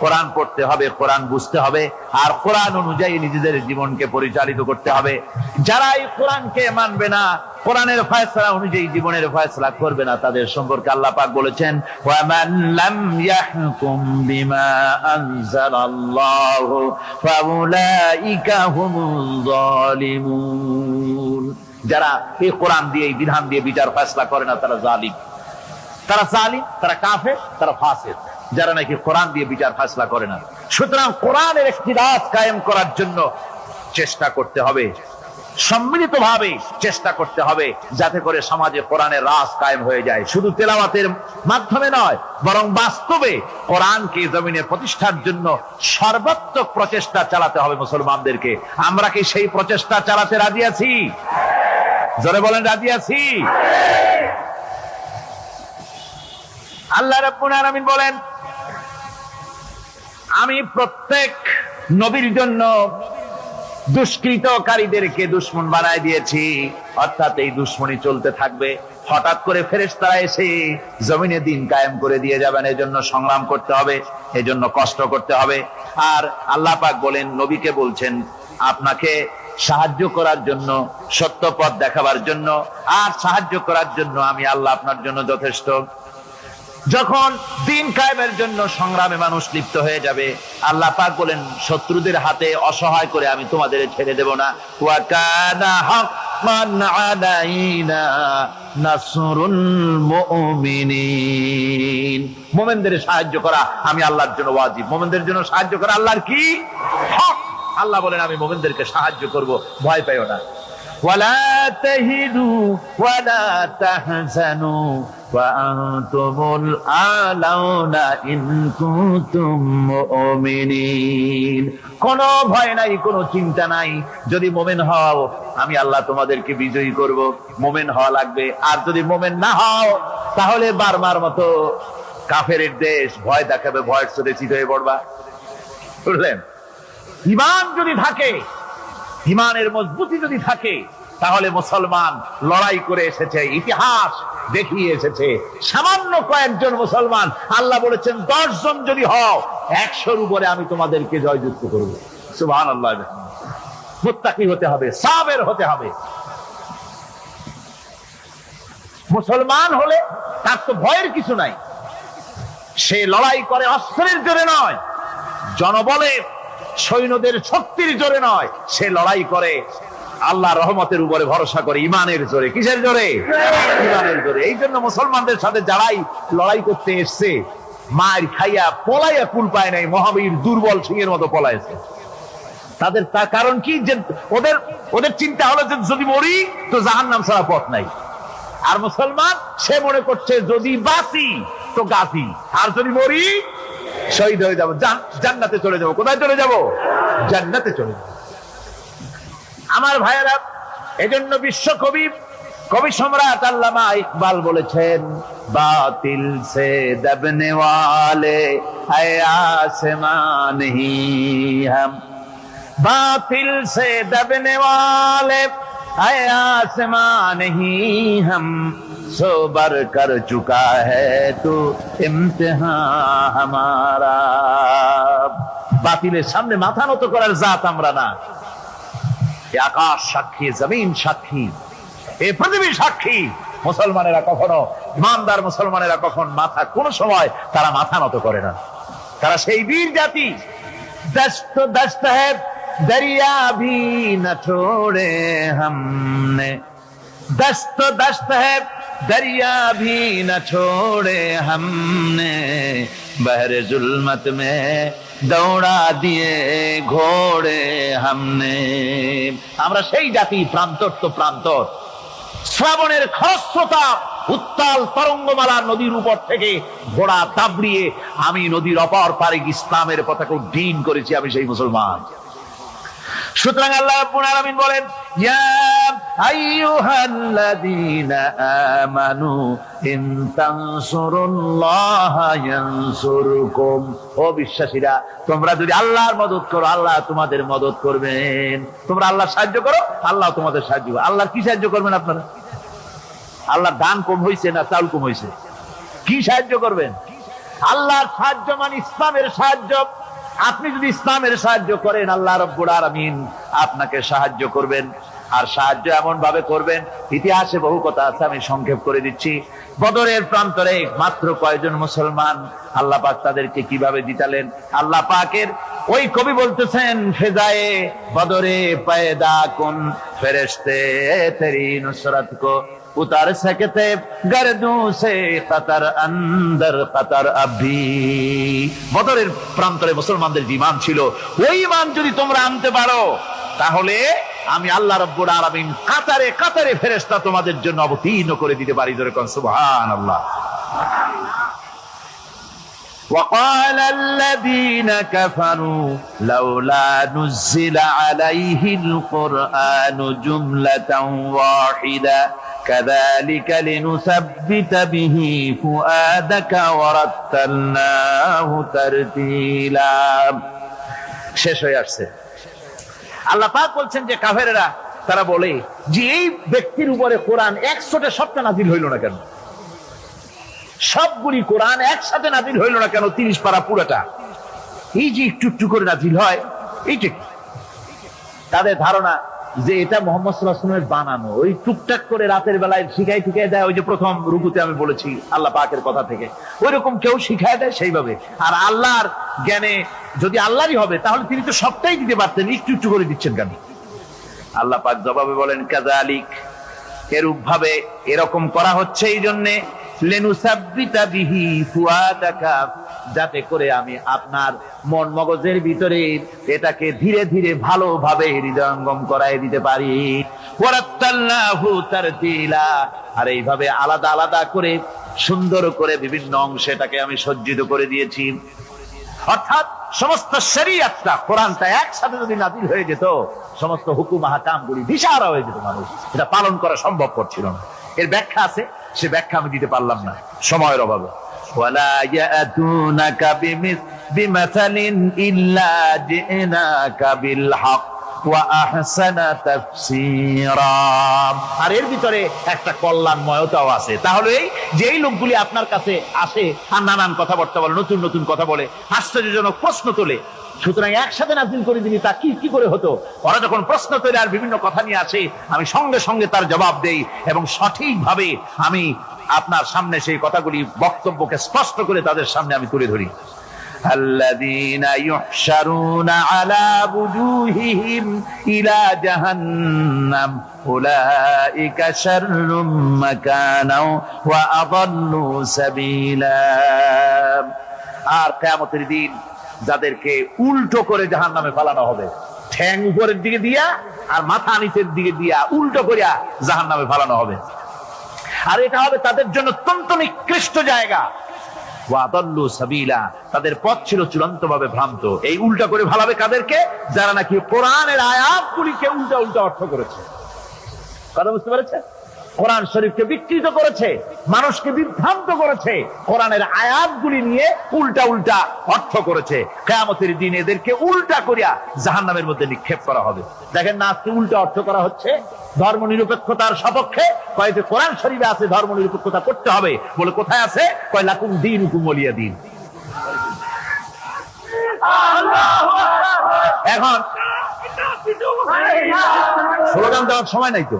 কোরআন পড়তে হবে, কোরআন বুঝতে হবে, আর কোরআন অনুযায়ী নিজেদের জীবনকে পরিচালিত করতে হবে। যারা এই কোরআনকে মানবে না, কোরআনের ফয়সালা অনুযায়ী জীবনের ফয়সালা করবে না, তাদের সম্পর্কে আল্লাহ পাক বলেছেন, ওয়ামান লাম ইয়াহকুম বিমা আনজালাল্লাহু ফাউলাইকা হুমুল যালিমুন। যারা এই কোরআন দিয়ে এই বিধান দিয়ে বিচার ফয়সালা করে না তারা জালিম, তারা কাফের, তারা ফাসিক, যারা নাকি কোরআন দিয়ে বিচার ফয়সালা করে না। সুতরাং কোরআনের একটি রাজ কায়েম করার জন্য চেষ্টা করতে হবে, সম্মিলিতভাবে চেষ্টা করতে হবে, যাতে করে সমাজে কোরআনের রাজ কায়েম হয়ে যায়। শুধু তেলাওয়াতের মাধ্যমে নয়, বরং বাস্তবে কোরআনকে জমিনে প্রতিষ্ঠার জন্য সর্বাত্মক প্রচেষ্টা চালাতে হবে মুসলমানদেরকে। আমরা কি সেই প্রচেষ্টা চালাতে রাজি আছি? জোরে বলেন, রাজি আছি? আল্লাহ রাব্বুল আলামিন বলেন, আমি প্রত্যেক নবীর জন্য দুষ্কৃতকারীদেরকে দুশমন বানায় দিয়েছি, অর্থাৎ এই দুশমনী চলতে থাকবে। হঠাৎ করে ফেরেশতারা এসে জমিনে দিন কায়েম করে দিয়ে যাবেন, এজন্য সংগ্রাম করতে হবে, এজন্য কষ্ট করতে হবে। আর আল্লাহ পাক বলেন, নবীকে বলছেন, আপনাকে সাহায্য করার জন্য, সত্য পথ দেখাবার জন্য আর সাহায্য করার জন্য আমি আল্লাহ আপনার জন্য যথেষ্ট। যখন দিন কায়েমের জন্য সংগ্রামে মানুষ লিপ্ত হয়ে যাবে, আল্লাহ পাক বলেন, শত্রুদের হাতে অসহায় করে আমি তোমাদের ছেড়ে দেব না। ওয়া কানা হাক্কান আলাইনা নাসরুল মুমিনিন। মুমিনদের সাহায্য করা আমি আল্লাহর জন্য ওয়াজিব। মুমিনদের জন্য সাহায্য করা আল্লাহর কি হক। আল্লাহ বলেন, আমি মুমিনদেরকে সাহায্য করব, ভয় পাইও না। ওয়ালা তাহিনু ওয়ালা তাহজানু ওয়া আনতুমুল আলাউনা ইন কুনতুম মুমিনিন। কোনো ভয় নাই, কোনো চিন্তা নাই, যদি মুমিন হও আমি আল্লাহ তোমাদেরকে বিজয়ী করব। মুমিন হওয়া লাগবে, আর যদি মুমিন না হও তাহলে বারবার মতো কাফেরের দেশ ভয় দেখাবে, ভয়ের সাথে চিত হয়ে পড়বা। বুঝলেন? ঈমান যদি থাকে, ঈমানের মজবুতি যদি থাকে, তাহলে মুসলমান লড়াই করে এসেছে, ইতিহাস দেখিয়ে এসেছে। সামান্য কয়েকজন মুসলমান, আল্লাহ বলেছেন 10 জন যদি হও 100-র উপরে আমি তোমাদেরকে জয়যুক্ত করব। সুবহানাল্লাহ। মুত্তাকি হতে হবে, সাবের হতে হবে। মুসলমান হলে তার তো ভয়ের কিছু নাই, সে লড়াই করে অস্ত্রের জোরে নয়, জনবলে সৈন্যদের শক্তির জোরে নয়, সে লড়াই করে আল্লাহর রহমতের উপরে ভরসা করে, ইমানের জোরে। কিসের জোরে? ইমানের জোরে। এই জন্য মুসলমানদের সাথে যারাই লড়াই করতে এসছে, মার খাইয়া পলাইয়া কুল পায় নাই, মহাবীর দুর্বল সিংহের মতো পলাইছে। তার কারণ কি? যে ওদের চিন্তা হলো যে যদি মরি তো জাহান্নাম ছাড়া পথ নাই। আর মুসলমান সে মনে করছে যদি বাঁচি তো গাছি, আর যদি মরি শহীদ হয়ে যাবো, জান্নাতে চলে যাবো। কোথায় চলে যাবো? জান্নাতে চলে যাবো। আমার ভাইয়েরা, এজন্য কবি সম্রাট আল্লামা ইকবাল বলেছেন, বাতিল সে দবনে ওয়ালে है आसमान ही हम, बातिल से दबने वाले है आसमान ही हम, सो बर कर चुका है तो इम्तिहान हमारा। বাতিলের সামনে মাথা নত করার জাত আমরা না। এ আকাশ সাক্ষী, জমিন সাক্ষী, এ পৃথিবী সাক্ষী, মুসলমানেরা কখনো, ইমানদার মুসলমানেরা কখন মাথা, কোন সময় তারা মাথা নত করে না। তারা সেই বীর জাতি। দস্ত দস্ত है दरिया भी न छोड़े हमने, दस्त दस्त है दरिया भी न छोड़े हमने, बहरे जुल्मत में दौड़ा দিয়ে ঘোড়ে हमने। আমরা সেই জাতি, প্রান্তর তো প্রান্তর। শ্রাবণের খরস্রোতা উত্তাল তরঙ্গমালা নদীর উপর থেকে ঘোড়া দাবড়িয়ে আমি নদীর অপর পারে ইসলামের পতাকা উড্ডীন করেছি, আমি সেই মুসলমান। সুতরাং আল্লাহ রাব্বুল আলামিন বলেন, ইয়া আইয়ুহাল্লাযীনা আমানু ইন তানসুরুল্লাহা ইয়ানসুরকুম। ও বিশ্বাসীরা, তোমরা যদি আল্লাহর মদদ করো, আল্লাহ তোমাদের মদদ করবেন। তোমরা আল্লাহর সাহায্য করো, আল্লাহ তোমাদের সাহায্য করবে। আল্লাহর কি সাহায্য করবেন আপনারা? আল্লাহর দান কম হয়েছে না চাউল কম হয়েছে? কি সাহায্য করবেন? আল্লাহর সাহায্য মানে ইসলামের সাহায্য। আপনি যদি ইসলামের সাহায্য করেন, আল্লাহ রাব্বুল আলামিন আপনাকে সাহায্য করবেন। আর সাহায্য এমন ভাবে করবেন, ইতিহাসে বহু কথা আছে, আমি সংক্ষেপ করে দিচ্ছি। বদরের প্রান্তরে মাত্র কয়জন মুসলমান, আল্লাহ পাক তাদেরকে কিভাবে জিতালেন। আল্লাহ পাকের ওই কবি বলতেছেন, ফেজায়ে বদরে পয়দা কুন ফেরেশতে তেরি নুসরত কো उतार सकते गर्दों से कतर अंदर कतर अभी। বদরের প্রান্তরে মুসলমানদের ঈমান ছিল, ওই ঈমান যদি তোমরা আনতে পারো, তাহলে আমি আল্লাহ রাব্বুল আলামিন কাতারে কাতারে ফেরেশতা তোমাদের জন্য অবতীর্ণ করে দিতে পারি। জোরে কোন সুবহানাল্লাহ। وقال الذين كفروا لولا نزل عليه القرآن جملة واحدة كذلك لنثبت به فؤادك ورتلناه ترتيلا। শেষ হয়ে আসছে। আল্লাহ পাক বলছেন যে কাফেরেরা তারা বলে যে এই ব্যক্তির উপরে কোরআন 100টা সবটা নাযিল হইল না কেন? সবগুলি কোরআন একসাথে নাযিল হইল না কেন? 30 পারা পুরোটা এই যে একটু একটু করে নাযিল হয়, এইটা তাদের ধারণা যে এটা মুহাম্মদ সাল্লাল্লাহু আলাইহি ওয়াসাল্লামের বানানো। ওই টুকটাক করে রাতের বেলায় শিখাই ঠিকাই দেয়। ওই যে প্রথম রুকুতে আমি বলেছি আল্লাহ পাকের কথা থেকে, ওই রকম কেউ শিখায় দেয় সেইভাবে। আর আল্লাহর জ্ঞানে যদি আল্লাহরই হবে, তাহলে তিনি তো সবটাই দিতে পারতেন, একটু একটু করে দিচ্ছেন কেন? আল্লাহ পাক জবাবে বলেন, কাযালিক, এরূপ ভাবে এরকম করা হচ্ছে এই জন্যে, লিনুসাব্বিতা বিহি ফুআদাকা, যাতে করে আমি আপনার মন মগজের ভিতরে এটাকে ধীরে ধীরে ভালোভাবে হৃদয়ঙ্গম করায় দিতে পারি। ওয়ারাত্তালনাহু তারতিলা, আর এইভাবে আলাদা আলাদা করে সুন্দর করে বিভিন্ন অংশে এটাকে আমি সজ্জিত করে দিয়েছি। অর্থাৎ সমস্ত শরীয়তটা, কোরআনটা একসাথে যদি নাযিল হয়ে যেত, সমস্ত হুকুম আহকামগুলি দিশাহারা হয়ে যেত, মানুষ এটা পালন করা সম্ভব করছিল না। এর ব্যাখ্যা আছে, সে ব্যাখ্যা আমি দিতে পারলাম না সময়ের অভাবে। ওয়ালা ইয়াতুনাকা বিমাসালিন ইল্লা জিনাকা বিল হক ওয়া আহসানা তাফসীরা। আর এর ভিতরে একটা কল্যাণময়তাও আছে। তাহলে এই যেই লোকগুলি আপনার কাছে আসে আর নানান কথাবার্তা বলে, নতুন নতুন কথা বলে, আশ্চর্যজনক প্রশ্ন তোলে, সুতরাং একসাথে নাযিল করে দিলি তা কি করে হতো? ওরা যখন প্রশ্ন তোলে আর বিভিন্ন কথা নিয়ে আসে, আমি সঙ্গে সঙ্গে তার জবাব দেই এবং সঠিকভাবে আমি আপনার সামনে সেই কথাগুলি, বক্তব্যকে স্পষ্ট করে তাদের সামনে আমি তুলে ধরি। الذين يحشرون على وجوههم إلى جهنم أولئك شر مكانا وأضل سبيلا। আর কিয়ামতের দিন যাদেরকে উল্টো করে জাহান্নামে ফেলানো হবে, ঠ্যাং উপরের দিকে দিয়া আর মাথা নিচের দিকে দিয়া উল্টো করিয়া জাহান্নামে ফেলানো হবে। আর এটা হবে তাদের জন্য অত্যন্ত নিকৃষ্ট জায়গা। ওয়াদাল্লু সাবিলা, তাদের পথ ছিল চূড়ান্ত ভাবে ভ্রান্ত। এই উল্টা করে ভালাবে কাদেরকে? যারা নাকি কোরআনের আয়াতগুলিকে উল্টা উল্টা অর্থ করেছে। কথা বুঝতে পেরেছে? কোরআন শরীফকে বিকৃত করেছে, মানুষকে বিভ্রান্ত করেছে, কোরআনের আয়াতগুলি নিয়ে উল্টা উল্টা অর্থ করেছে। কিয়ামতের দিন এদেরকে উল্টা করিয়া জাহান্নামের মধ্যে নিক্ষেপ করা হবে। দেখেন না, আজকে উল্টা অর্থ করা হচ্ছে ধর্ম নিরপেক্ষতার সপক্ষে। কয়েকটি কোরআন শরীফে আছে ধর্ম নিরপেক্ষতা করতে হবে বলে, কোথায় আছে? কয় লাকুম দীনুকুম ওয়ালিয়া দীন। আল্লাহু এখন স্লোগান দেওয়ার সময় নাই তো।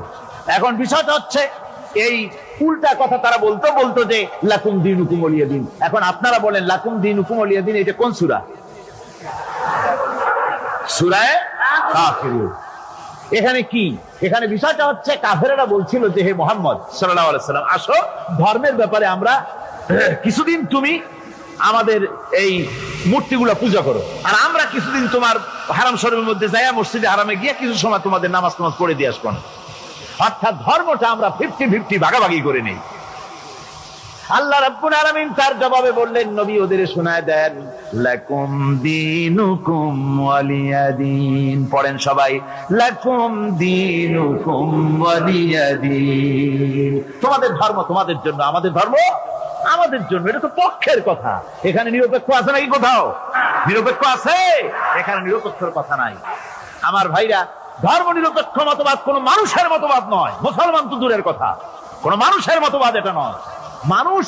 এখন বিষয়টা হচ্ছে এই উল্টা কথা তারা বলতো বলতো যে লাকুম দীনুকুম ওয়ালিয়া দিন। এখন আপনারা বলেন লাকুম দীনুকুম ওয়ালিয়া দিন, এটা কোন সূরা? সূরায়ে কাফিরুন। এখানে কি? এখানে বিষয়টা হচ্ছে কাফেরেরা বলছিল যে হে মুহাম্মদ সাল্লাল্লাহু আলাইহি সাল্লাম, আসো ধর্মের ব্যাপারে আমরা কিছুদিন তুমি আমাদের এই মূর্তিগুলো পূজা করো, আর আমরা কিছুদিন তোমার হারাম শরীফের মধ্যে যাইয়া মসজিদে হারামে গিয়ে কিছু সময় তোমাদের নামাজ পড়ে দিয়ে আসবো। অর্থাৎ ধর্মটা আমরা 50-50 ভাগাভাগি করে নেই। আল্লাহ রাব্বুল আলামিন তার জবাবে বললেন, নবী ওদের শোনায় দেন, লাকুম দীনুকুম ওয়ালিয়া দিন। পড়েন সবাই, লাকুম দীনুকুম ওয়ালিয়া দিন। তোমাদের ধর্ম তোমাদের জন্য, আমাদের ধর্ম আমাদের জন্য। এটা তো পক্ষের কথা। এখানে নিরপেক্ষ আছে নাকি কোথাও? নিরপেক্ষ আছে? এখানে নিরপেক্ষের কথা নাই। আমার ভাইরা, ধর্ম নিরপেক্ষ মতবাদ কোন মানুষের মতবাদ নয়। মুসলমান তো দূরের কথা, কোন মানুষের মতবাদ এটা নয়। মানুষ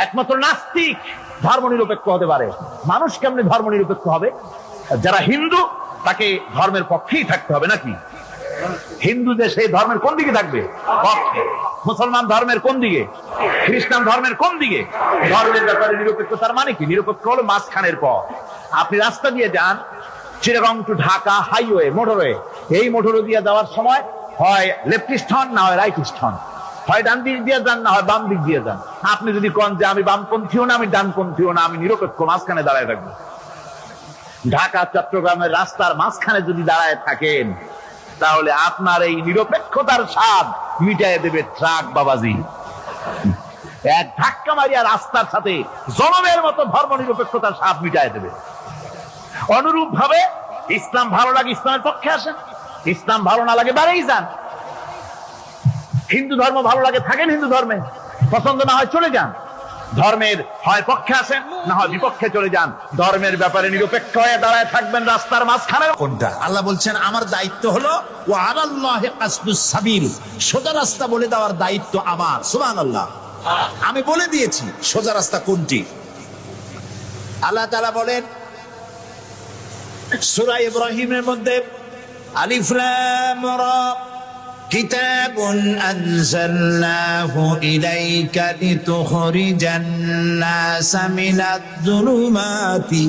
একমাত্র নাস্তিক ধর্ম নিরপেক্ষ হতে পারে। মানুষ কেমনে ধর্ম নিরপেক্ষ হবে? যারা হিন্দু তাকে ধর্মের পক্ষেই থাকতে হবে নাকি? হিন্দু যে সেই ধর্মের কোন দিকে থাকবে? পক্ষে। মুসলমান ধর্মের কোন দিকে? খ্রিস্টান ধর্মের কোন দিকে? ধর্মের ব্যাপারে নিরপেক্ষতার মানে কি? নিরপেক্ষ হলো মাঝখানের পথ। আপনি রাস্তা দিয়ে যান, Chittagong to Dhaka highway, motorway, এই মোটরওয়ে দিয়ে যাওয়ার সময় হয় লেফটিস্ট হন, না হয় রাইটিস্ট হন, হয় ডান দিক দিয়ে যান, না হয় বাম দিক দিয়ে যান। আপনি যদি কোন যে আমি বামপন্থীও না, আমি ডানপন্থীও না, আমি নিরপেক্ষ, মাঝখানে দাঁড়ায় থাকবো। ঢাকা চট্টগ্রামের রাস্তার মাঝখানে যদি দাঁড়ায় থাকেন, তাহলে আপনার এই নিরপেক্ষতার স্বাদ মিটাইয়ে দেবে ট্রাক বাবাজি। এক ধাক্কা মারিয়া রাস্তার সাথে জনমের মতো ধর্ম নিরপেক্ষতার স্বাদ মিটাইয়ে দেবে। অনুরূপ ভাবে ইসলাম ভালো লাগে, ইসলামের পক্ষে আসেন। ইসলাম ভালো না লাগে বাড়েই যান। হিন্দু ধর্ম ভালো লাগে, থাকেন হিন্দু ধর্মে। পছন্দ না হয় চলে যান। ধর্মের হয় পক্ষে আসেন, না হয় বিপক্ষে চলে যান। ধর্মের ব্যাপারে নিরপেক্ষ হয়ে দাঁড়ায় থাকবেন রাস্তার মাঝখানে। কোনটা? আল্লাহ বলছেন আমার দায়িত্ব হলো ওয়া আলাল্লাহি কাসদুস সাবিল, সোজা রাস্তা বলে দেওয়ার দায়িত্ব আমার। সুবহানাল্লাহ, আমি বলে দিয়েছি সোজা রাস্তা কোনটি। আল্লাহ তাআলা বলেন সূরা ইব্রাহিমের মধ্যে, আলিফ লাম রা কিতাবুন আনজালনাহু ইলাইকা লিতুখরিজান নাসা মিনাজ-জুলুমাতি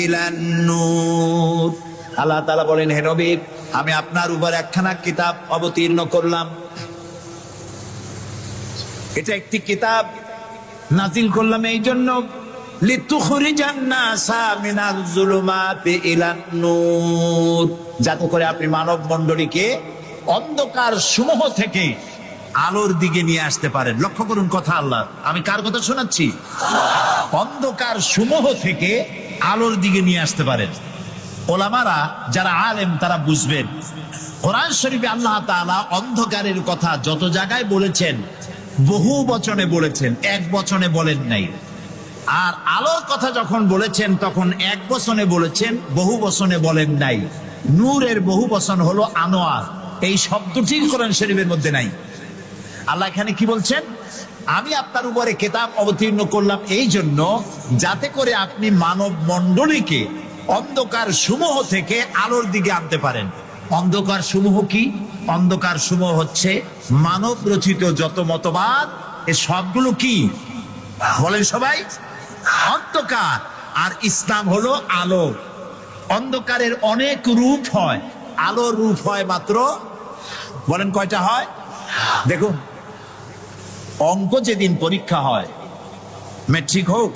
ইলান নূর। আল্লাহ তাআলা বলেন, হে নবী, আমি আপনার উপর একখানা কিতাব অবতীর্ণ করলাম। এটা একটি কিতাব নাজিল করলাম এই জন্য, লিতুখরিজান নাসা মিনাজ-জুলুমাতি ইলান নূর, যাতে করে আপনি মানব মণ্ডলীকে অন্ধকার সমূহ থেকে আলোর দিকে নিয়ে আসতে পারেন। লক্ষ্য করুন কথা আল্লাহ, আমি কার কথা শোনাচ্ছি? অন্ধকার সমূহ থেকে আলোর দিকে নিয়ে আসতে পারেন। ওলামারা যারা আলেম তারা বুঝবেন, কোরআন শরীফে আল্লাহ তাআলা অন্ধকারের কথা যত জায়গায় বলেছেন বহু বচনে বলেছেন, এক বচনে বলেন নাই। আর আলোর কথা যখন বলেছেন তখন এক বচনে বলেছেন, বহু বচনে বলেন নাই। নূরের বহু বচন হলো আনোয়ার, এই শব্দটি কোরআন শরীফের মধ্যে নাই। আল্লাহ এখানে কি বলছেন? আমি আপনার উপরে কিতাব অবতীর্ণ করলাম এই জন্য যাতে করে আপনি মানব মণ্ডলীকে অন্ধকার সমূহ থেকে আলোর দিকে আনতে পারেন। অন্ধকার সমূহ কি? অন্ধকার সমূহ হচ্ছে মানব রচিত যত মতবাদ, এ সবগুলো কি বলেন সবাই? অন্ধকার। আর ইসলাম হলো আলো। অন্ধকারের অনেক রূপ হয়, আলোর রূপ হয় মাত্র, বলেন কয়টা হয়? দেখুন, অঙ্ক যেদিন পরীক্ষা হয়, মেট্রিক হোক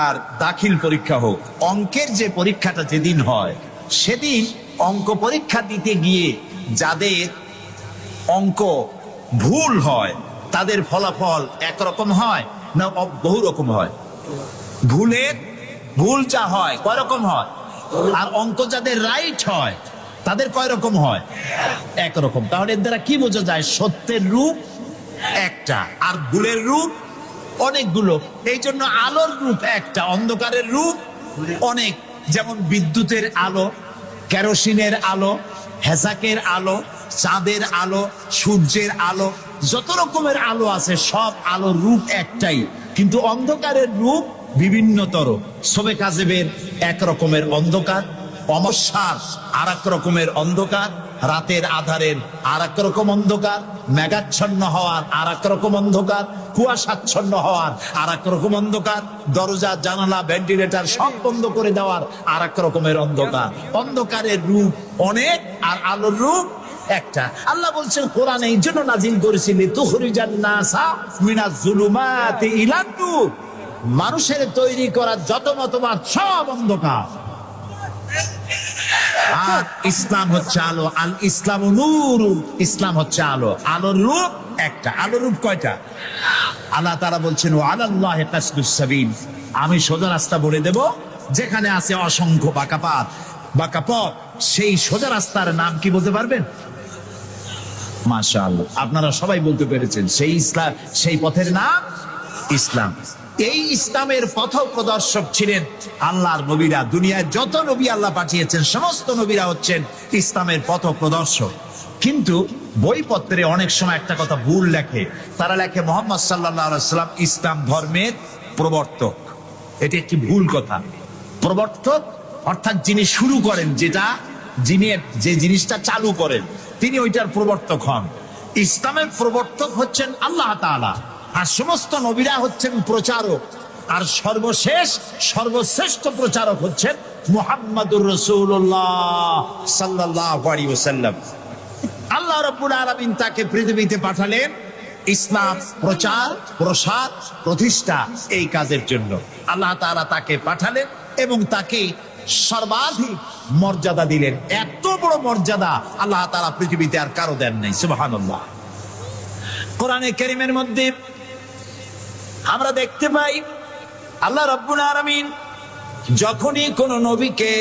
আর দাখিল পরীক্ষা হোক, অঙ্কের যে পরীক্ষাটা যেদিন হয় সেদিন অঙ্ক পরীক্ষা দিতে গিয়ে যাদের অঙ্ক ভুল হয় তাদের ফলাফল একরকম হয় না বহু রকম হয়? ভুল যা হয় কয় রকম হয়? আর অঙ্ক যাদের রাইট হয় তাদের কয় রকম হয়? একরকম। তাহলে এর দ্বারা কি বোঝা যায়? সত্যের রূপ একটা আর ভুলের রূপ অনেকগুলো। এই জন্য আলোর রূপ একটা, অন্ধকারের রূপ অনেক। যেমন বিদ্যুতের আলো, কেরোসিনের আলো, হেজাকের আলো, চাঁদের আলো, সূর্যের আলো, যত রকমের আলো আছে সব আলোর রূপ একটাই, কিন্তু অন্ধকারের রূপ বিভিন্নতর। সবে কাজেবের এক রকমের অন্ধকার, অমস্যার আর এক রকমের অন্ধকার, রাতের আধারের আর এক রকম অন্ধকার, মেঘাচ্ছন্ন হওয়ার আর এক রকম অন্ধকার, কুয়াশাচ্ছন্ন হওয়ার আর এক রকম অন্ধকার, দরজা জানালা ভেন্টিলেটর সব বন্ধ করে দেওয়ার আর এক রকমের অন্ধকার। অন্ধকারের রূপ অনেক আর আলোর রূপ একটা। আল্লাহ বলছেন কোরআনে এই জন্য নাজিল করেছিলি তুখরিজান নাসা মিনাজ জুলুমাতি ইলান নূর। মানুষের তৈরি করা যত মতবাদ সব অন্ধকার, আর ইসলাম হচ্ছে আলো। আল ইসলাম নূর, ইসলাম হচ্ছে আলো। আলোর রূপ একটা। আলোর রূপ কয়টা? আল্লাহ তাআলা বলছেন ওয়া আলাল্লাহি কাসদুস সাবিল, আমি সোজা রাস্তা বলে দেব, যেখানে আছে অসংখ্য বাঁকা পথ, সেই সোজা রাস্তার নাম কি বলতে পারবেন? মাশাআল্লাহ, আপনারা সবাই বলতে পেরেছেন। সেই ইসলাম, সেই পথের নাম ইসলাম। এই ইসলামের পথ প্রদর্শক ছিলেন আল্লাহর নবীরা। দুনিয়ায় যত নবী আল্লাহ পাঠিয়েছেন সমস্ত নবীরা হচ্ছেন ইসলামের পথ প্রদর্শক। কিন্তু বইপত্রে অনেক সময় একটা কথা ভুল লেখে। তারা লেখে মুহাম্মদ সাল্লাল্লাহু আলাইহি ওয়াসাল্লাম ইসলাম ধর্মের প্রবর্তক। এটি একটি ভুল কথা। প্রবর্তক অর্থাৎ যিনি শুরু করেন, যিনি যে জিনিসটা চালু করেন, তিনি ওইটার প্রবর্তক হন। ইসলামের প্রবর্তক হচ্ছেন আল্লাহ তাআলা, আর সমস্ত নবীরা হচ্ছেন প্রচারক, আর সর্বশ্রেষ্ঠ প্রচারক হচ্ছেন মুহাম্মাদুর রাসূলুল্লাহ সাল্লাল্লাহু আলাইহি ওয়াসাল্লাম। আল্লাহ রাব্বুল আলামিন তাকে পৃথিবীতে পাঠালেন ইসলাম প্রচার, প্রসার, প্রতিষ্ঠা এই কাজের জন্য। আল্লাহ তাআলা তাকে পাঠালেন এবং তাকে সর্বাধিক মর্যাদা দিলেন। এত বড় মর্যাদা আল্লাহ তাআলা পৃথিবীতে আর কারো দেন নাই। সুবহানাল্লাহ। কোরআনে কারীমের মধ্যে আমরা দেখতে পাই আল্লাহ রাব্বুল আলামিন যখনই কোন নবীকে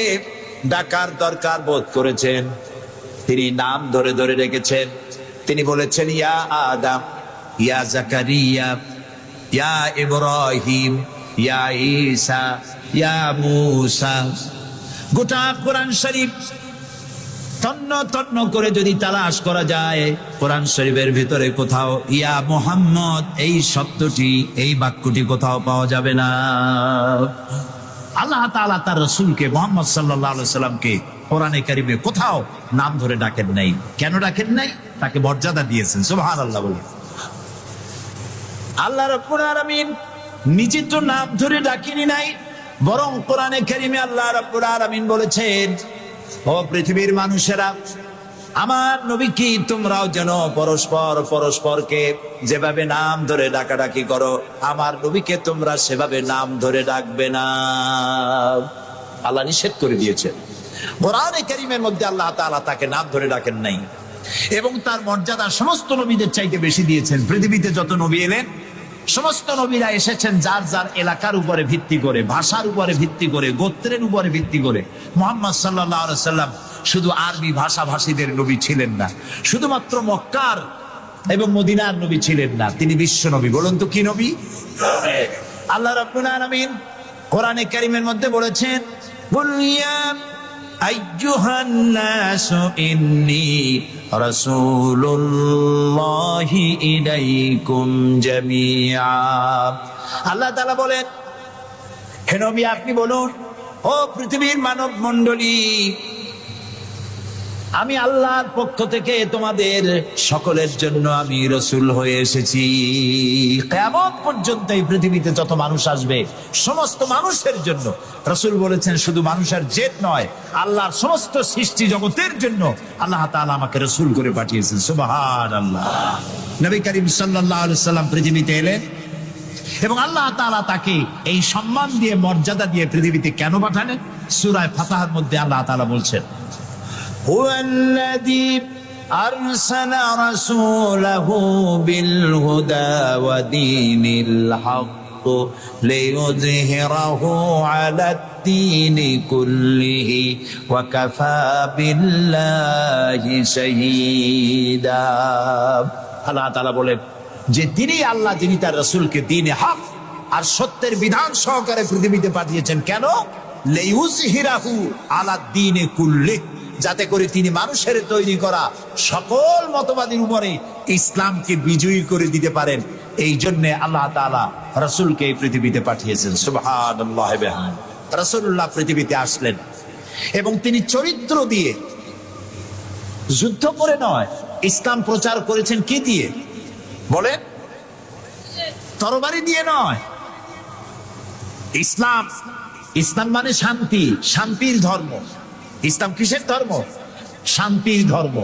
ডাকার দরকার বোধ করেছেন, তিনি নাম ধরে ধরে ডেকেছেন। তিনি বলেছেন ইয়া আদম, ইয়া জাকারিয়া, ইয়া ইব্রাহিম, ইয়া ঈসা, ইয়া মূসা। গোটা কোরআন শরীফ তন্ন তন্ন করে যদি তালাশ করা যায়, কোরআন শরীফের ভিতরে কোথাও ইয়া মুহাম্মদ এই শব্দটি, এই বাক্যটি কোথাও পাওয়া যাবে না। আল্লাহ তাআলা তার রাসূলকে মুহাম্মদ সাল্লাল্লাহু আলাইহি সাল্লামকে কোরআনে কারীমে কোথাও নাম ধরে ডাকেন নাই। কেন ডাকেন নাই? তাকে মর্যাদা দিয়েছেন। সুবহানাল্লাহ বলে। আল্লাহ রাব্বুল আলামিন নিজে তো নাম ধরে ডাকেনি নাই, বরং কোরআনে কারীমে আল্লাহ রাব্বুল আলামিন বলেছেন ও পৃথিবীর মানুষেরা, আমার নবীকে তোমরাও যেন পরস্পরকে যেভাবে নাম ধরে ডাকাডাকি করো, আমার নবীকে তোমরা সেভাবে নাম ধরে ডাকবে না। আল্লাহ নিষেধ করে দিয়েছেন। কোরআনে কারীমের মধ্যে আল্লাহ তাআলা তাকে নাম ধরে ডাকেন নাই এবং তার মর্যাদা সমস্ত নবীদের চাইতে বেশি দিয়েছেন। পৃথিবীতে যত নবী এলেন, সমস্ত নবীরা এসেছেন যার যার এলাকার উপরে ভিত্তি করে, ভাষার উপরে ভিত্তি করে, গোত্রের উপরে ভিত্তি করে। মুহাম্মদ সাল্লাল্লাহু আলাইহি সাল্লাম শুধু আরবি ভাষাভাষীদের নবী ছিলেন না, শুধুমাত্র মক্কার এবং মদিনার নবী ছিলেন না, তিনি বিশ্ব নবী। বলুন তো কি নবী? আল্লাহ রাব্বুল আলামিন কোরআনে কারীমের মধ্যে বলেছেন বুলিয়া আইয়ুহান নাসু ইন্নী রাসূলুল্লাহি ইলাইকুম জামিআ। আল্লাহ তাআলা বলেন, হে নবী আপনি বলুন, ও পৃথিবীর মানব মণ্ডলী, আমি আল্লাহর পক্ষ থেকে তোমাদের সকলের জন্য আমি রাসূল হয়ে এসেছি। কিয়ামত পর্যন্ত এই পৃথিবীতে যত মানুষ আসবে সমস্ত মানুষের জন্য। রাসূল বলেছেন শুধু মানুষের জেদ নয়, আল্লাহর সমস্ত সৃষ্টি জগতের জন্য আল্লাহ তাআলা আমাকে রাসূল করে পাঠিয়েছেন। সুবহানাল্লাহ। নবী করিম সাল্লাল্লাহু আলাইহি সাল্লাম পৃথিবীতে এলেন এবং আল্লাহ তাআলা তাকে এই সম্মান দিয়ে, মর্যাদা দিয়ে পৃথিবীতে কেন পাঠালেন? সূরা ফাতহার মধ্যে আল্লাহ তাআলা বলছেন هو الذي أرسل رسوله بالهدى ودين الحق ليظهره على الدين كله وكفى بالله شهيدا। আল্লাহ তাআলা বলেন যে তিনি আল্লাহ, যিনি তার রাসূলকে দ্বীনে হক আর সত্যের বিধান সহকারে পৃথিবীতে পাঠিয়েছেন। কেন? লিইউযহিরাহু আলা দ্বীনি কুল্লিহি, যাতে করে তিনি মানুষের তৈরি করা সকল মতবাদের উপরে ইসলামকে বিজয়ী করে দিতে পারেন। এই জন্য আল্লাহ তাআলা রাসূলকে এই পৃথিবীতে পাঠিয়েছেন। সুবহানাল্লাহ। রাসূলুল্লাহ পৃথিবীতে আসলেন এবং তিনি চরিত্র দিয়ে, যুদ্ধ করে নয়, ইসলাম প্রচার করেছেন কি দিয়ে বলেন? তরবারি দিয়ে নয়। ইসলাম, ইসলাম মানে শান্তি, শান্তির ধর্ম। ইসলাম কিসের ধর্ম? শান্তির ধর্ম।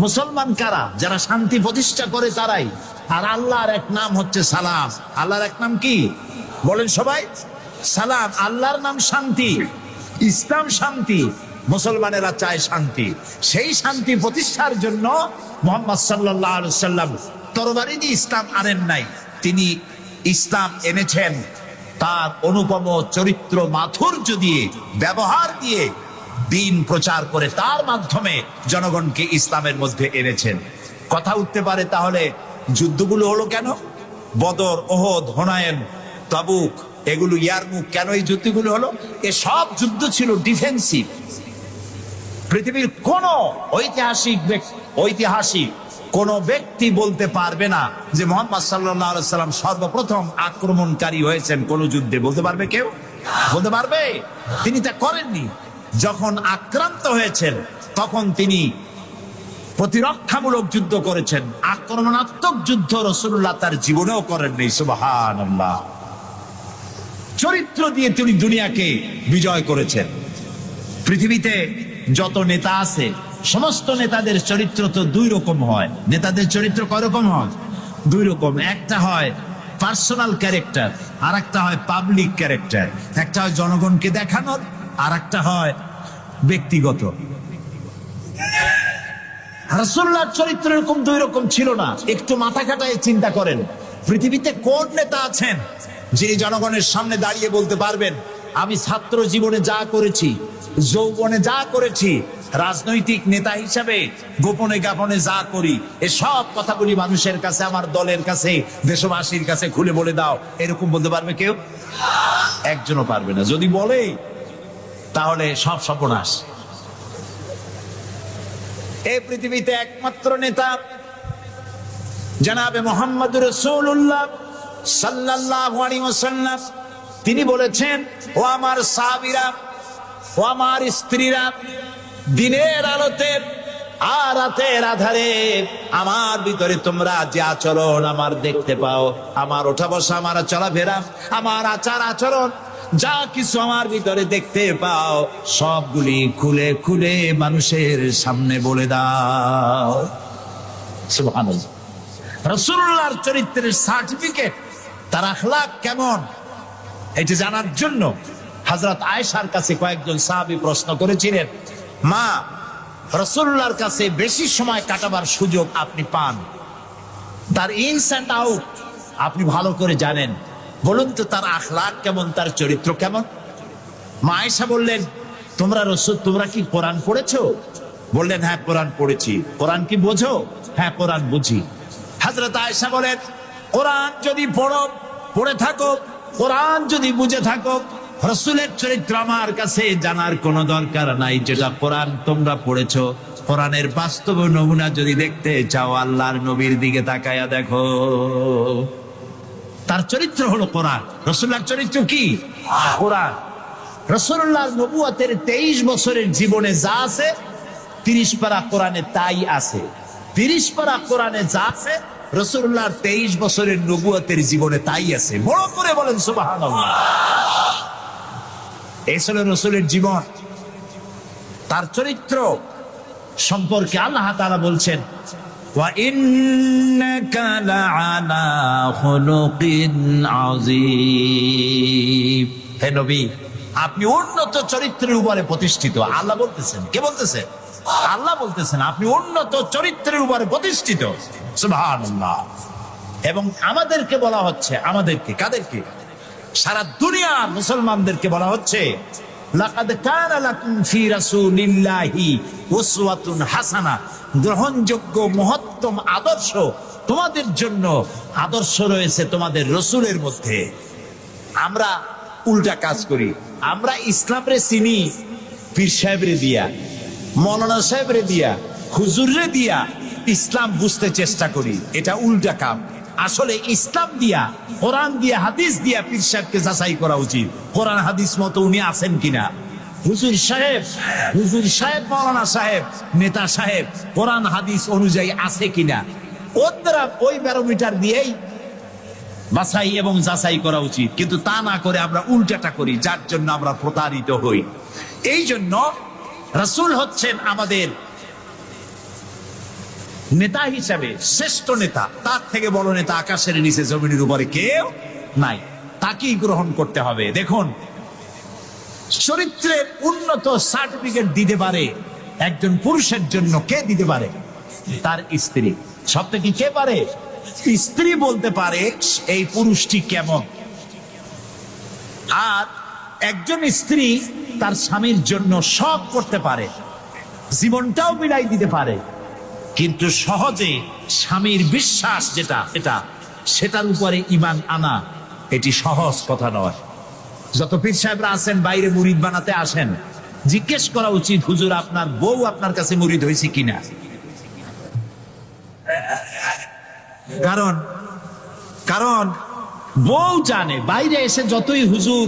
মুসলমান কারা? যারা শান্তি প্রতিষ্ঠা করে তারাই। আর আল্লাহর এক নাম হচ্ছে সালাম। আল্লাহর এক নাম কি বলেন সবাই? সালাম। আল্লাহর নাম শান্তি, ইসলাম শান্তি, মুসলমানেরা চায় শান্তি। সেই শান্তি প্রতিষ্ঠার জন্য মুহাম্মদ সাল্লাল্লাহু আলাইহি সাল্লাম তরবারি দিয়ে ইসলাম আনেন নাই, তিনি ইসলাম এনেছেন তার অনুপম চরিত্র মাধুর্য দিয়ে, ব্যবহার দিয়ে, দিন প্রচার করে তার মাধ্যমে জনগণকে ইসলামের মধ্যে এনেছেন। কথা উঠতে পারে তাহলে যুদ্ধগুলো হলো কেন? বদর, ওহদ, হুনাইন, তাবুক, এগুলো ইয়ারমুক, কেন এই যুদ্ধগুলো হলো? এসব যুদ্ধ ছিল ডিফেন্সিভ। পৃথিবীর কোন ঐতিহাসিক কোন ব্যক্তি বলতে পারবে না যে মুহাম্মদ সাল্লাল্লাহু আলাইহি সাল্লাম সর্বপ্রথম আক্রমণকারী হয়েছেন কোন যুদ্ধে। বলতে পারবে কেউ? বলতে পারবে? তিনি তা করেননি। যখন আক্রান্ত হয়েছেন তখন তিনি প্রতিরক্ষামূলক যুদ্ধ করেছেন। আক্রমণাত্মক যুদ্ধ রাসূলুল্লাহ তার জীবনেও করেননি। সুবহানাল্লাহ। চরিত্র দিয়ে তিনি দুনিয়াকে বিজয় করেছেন। পৃথিবীতে যত নেতা আছে সমস্ত নেতাদের চরিত্র তো দুই রকম হয়। নেতাদের চরিত্র কয় রকম হয়? দুই রকম। একটা হয় পার্সোনাল ক্যারেক্টার, আর একটা হয় পাবলিক ক্যারেক্টার। একটা হয় জনগণকে দেখানোর, আর একটা হয় ব্যক্তিগত। রাসূলুল্লাহর চরিত্র এরকম দুই রকম ছিল না। একটু মাথা খাটায় চিন্তা করেন, পৃথিবীতে কোন নেতা আছেন যিনি জনগণের সামনে দাঁড়িয়ে বলতে পারবেন আমি ছাত্র জীবনে যা করেছি, যৌবনে যা করেছি, রাজনৈতিক নেতা হিসাবে গোপনে গোপনে যা করি, এসব কথাগুলি মানুষের কাছে, আমার দলের কাছে, দেশবাসীর কাছে খুলে বলে দাও, এরকম বলতে পারবে কেউ? একজনও পারবে না। যদি বলে তাহলে সব সর্বনাশ। এই পৃথিবীতে একমাত্র নেতা জনাবে মুহাম্মদুর রাসূলুল্লাহ সাল্লাল্লাহু আলাইহি ওয়াসাল্লাম। তিনি বলেছেন, ও আমার সাহাবীরা, ও আমার স্ত্রীরা, দিনের আলোতে আর রাতের আধারে আমার ভিতরে তোমরা যে আচরণ আমার দেখতে পাও, আমার ওঠা বসা, আমার চলাফেরা, আমার আচার আচরণ, যা কিছু আমার ভিতরে দেখতে পাও, সবগুলি খুলে খুলে মানুষের সামনে বলে দাও। সুবহানাল্লাহ। রাসূলুল্লাহর চরিত্রের সার্টিফিকেট, তার আখলাক কেমন, এটা জানার জন্য হযরত আয়েশার কাছে কয়েকজন সাহাবী প্রশ্ন করেছিলেন, মা, রাসূলুল্লাহর কাছে বেশি সময় কাটাবার সুযোগ আপনি পান, তার ইনস এন্ড আউট আপনি ভালো করে জানেন, বলুন তো তার আখলাক কেমন, তার চরিত্র কেমন? মা আয়েশা বললেন, তোমরা কি কোরআন পড়েছো? বললেন, হ্যাঁ কোরআন পড়েছি। কোরআন কি বোঝো? হ্যাঁ কোরআন বুঝি। হযরত আয়েশা বলেন, কোরআন যদি পড়ে থাকো, কোরআন যদি বুঝে থাকো, রাসূলের চরিত্র আমার কাছে জানার কোনো দরকার নাই। যেটা কোরআন তোমরা পড়েছো, কোরআনের বাস্তব নমুনা যদি দেখতে চাও, আল্লাহর নবীর দিকে তাকায়া দেখো। তার চরিত্র হলো কোরআন। রাসূলুল্লাহর চরিত্র কি? কোরআন। রাসূলুল্লাহর নবুয়তের 23 বছরের জীবনে যা আছে, 30 পারা কোরআনে তাই আছে। 30 পারা কোরআনে যা আছে, রাসূলুল্লাহর 23 বছরের নবুয়তের জীবনে তাই আছে। বড় করে বলেন সুবহানাল্লাহ। এই ছিল রাসূলের জীবন। তার চরিত্র সম্পর্কে আল্লাহ তাআলা বলছেন, ওয়া ইন্নাকা লাআলা খুলুকিন আযীম। হে নবী, আপনি উন্নত চরিত্রের উপরে প্রতিষ্ঠিত। আল্লাহ বলতেছেন। কে বলতেছেন? আল্লাহ বলতেছেন আপনি উন্নত চরিত্রের উপরে প্রতিষ্ঠিত। সুবহানাল্লাহ। এবং আমাদেরকে বলা হচ্ছে, আমাদেরকে, কাদেরকে? সারা দুনিয়ার মুসলমানদেরকে বলা হচ্ছে, লাকাদ কানা লাকুম ফি রাসূলিল্লাহি উসওয়াতুন হাসানা। গ্রহণযোগ্য মহত্তম আদর্শ তোমাদের জন্য আদর্শ রয়েছে তোমাদের রাসূলের মধ্যে। আমরা উল্টা কাজ করি। আমরা ইসলামরে চিনি পীর সাহেবরে দিয়া, মৌলানা সাহেবরে দিয়া, হুজুররে দিয়া ইসলাম বুঝতে চেষ্টা করি। এটা উল্টা কাম। আসলে ইসলাম দিয়া, কোরআন দিয়া, হাদিস দিয়া পীর সাহেবকে যাচাই করা উচিত, কোরআন হাদিস মতো উনি আছেন কিনা। হুজুর সাহেব, হুজুর সাহেব, মৌলানা সাহেব, নেতা সাহেব কোরআন হাদিস অনুযায়ী আছে কিনা ওরা ওই ব্যারোমিটার দিয়েই বাছাই এবং যাচাই করা উচিত। কিন্তু তা না করে আমরা উল্টাটা করি, যার জন্য আমরা প্রতারিত হই। এই জন্য রাসূল হচ্ছেন আমাদের নেতা হিসাবে শ্রেষ্ঠ নেতা। তার থেকে বড় নেতা আকাশের নিচে জমিনের উপরে কেউ নাই, তাকেই গ্রহণ করতে হবে। দেখুন, চরিত্রের উন্নত সার্টিফিকেট দিতে পারে একজন পুরুষের জন্য কে দিতে পারে? তার স্ত্রী। সব থেকে কে পারে? স্ত্রী বলতে পারে এই পুরুষটি কেমন। আর একজন স্ত্রী তার স্বামীর জন্য সব করতে পারে, জীবনটাও বিলাই দিতে পারে, কিন্তু সহজে স্বামীর বিশ্বাস যেটা সেটার উপরে ঈমান আনা এটি সহজ কথা নয়। যত পীর সাহেবরা আছেন বাইরে মুরিদ বানাতে আসেন, জিজ্ঞেস করা উচিত হুজুর আপনার বউ আপনার কাছে মুরিদ হয়েছে কিনা। কারণ বউ জানে বাইরে এসে যতই হুজুর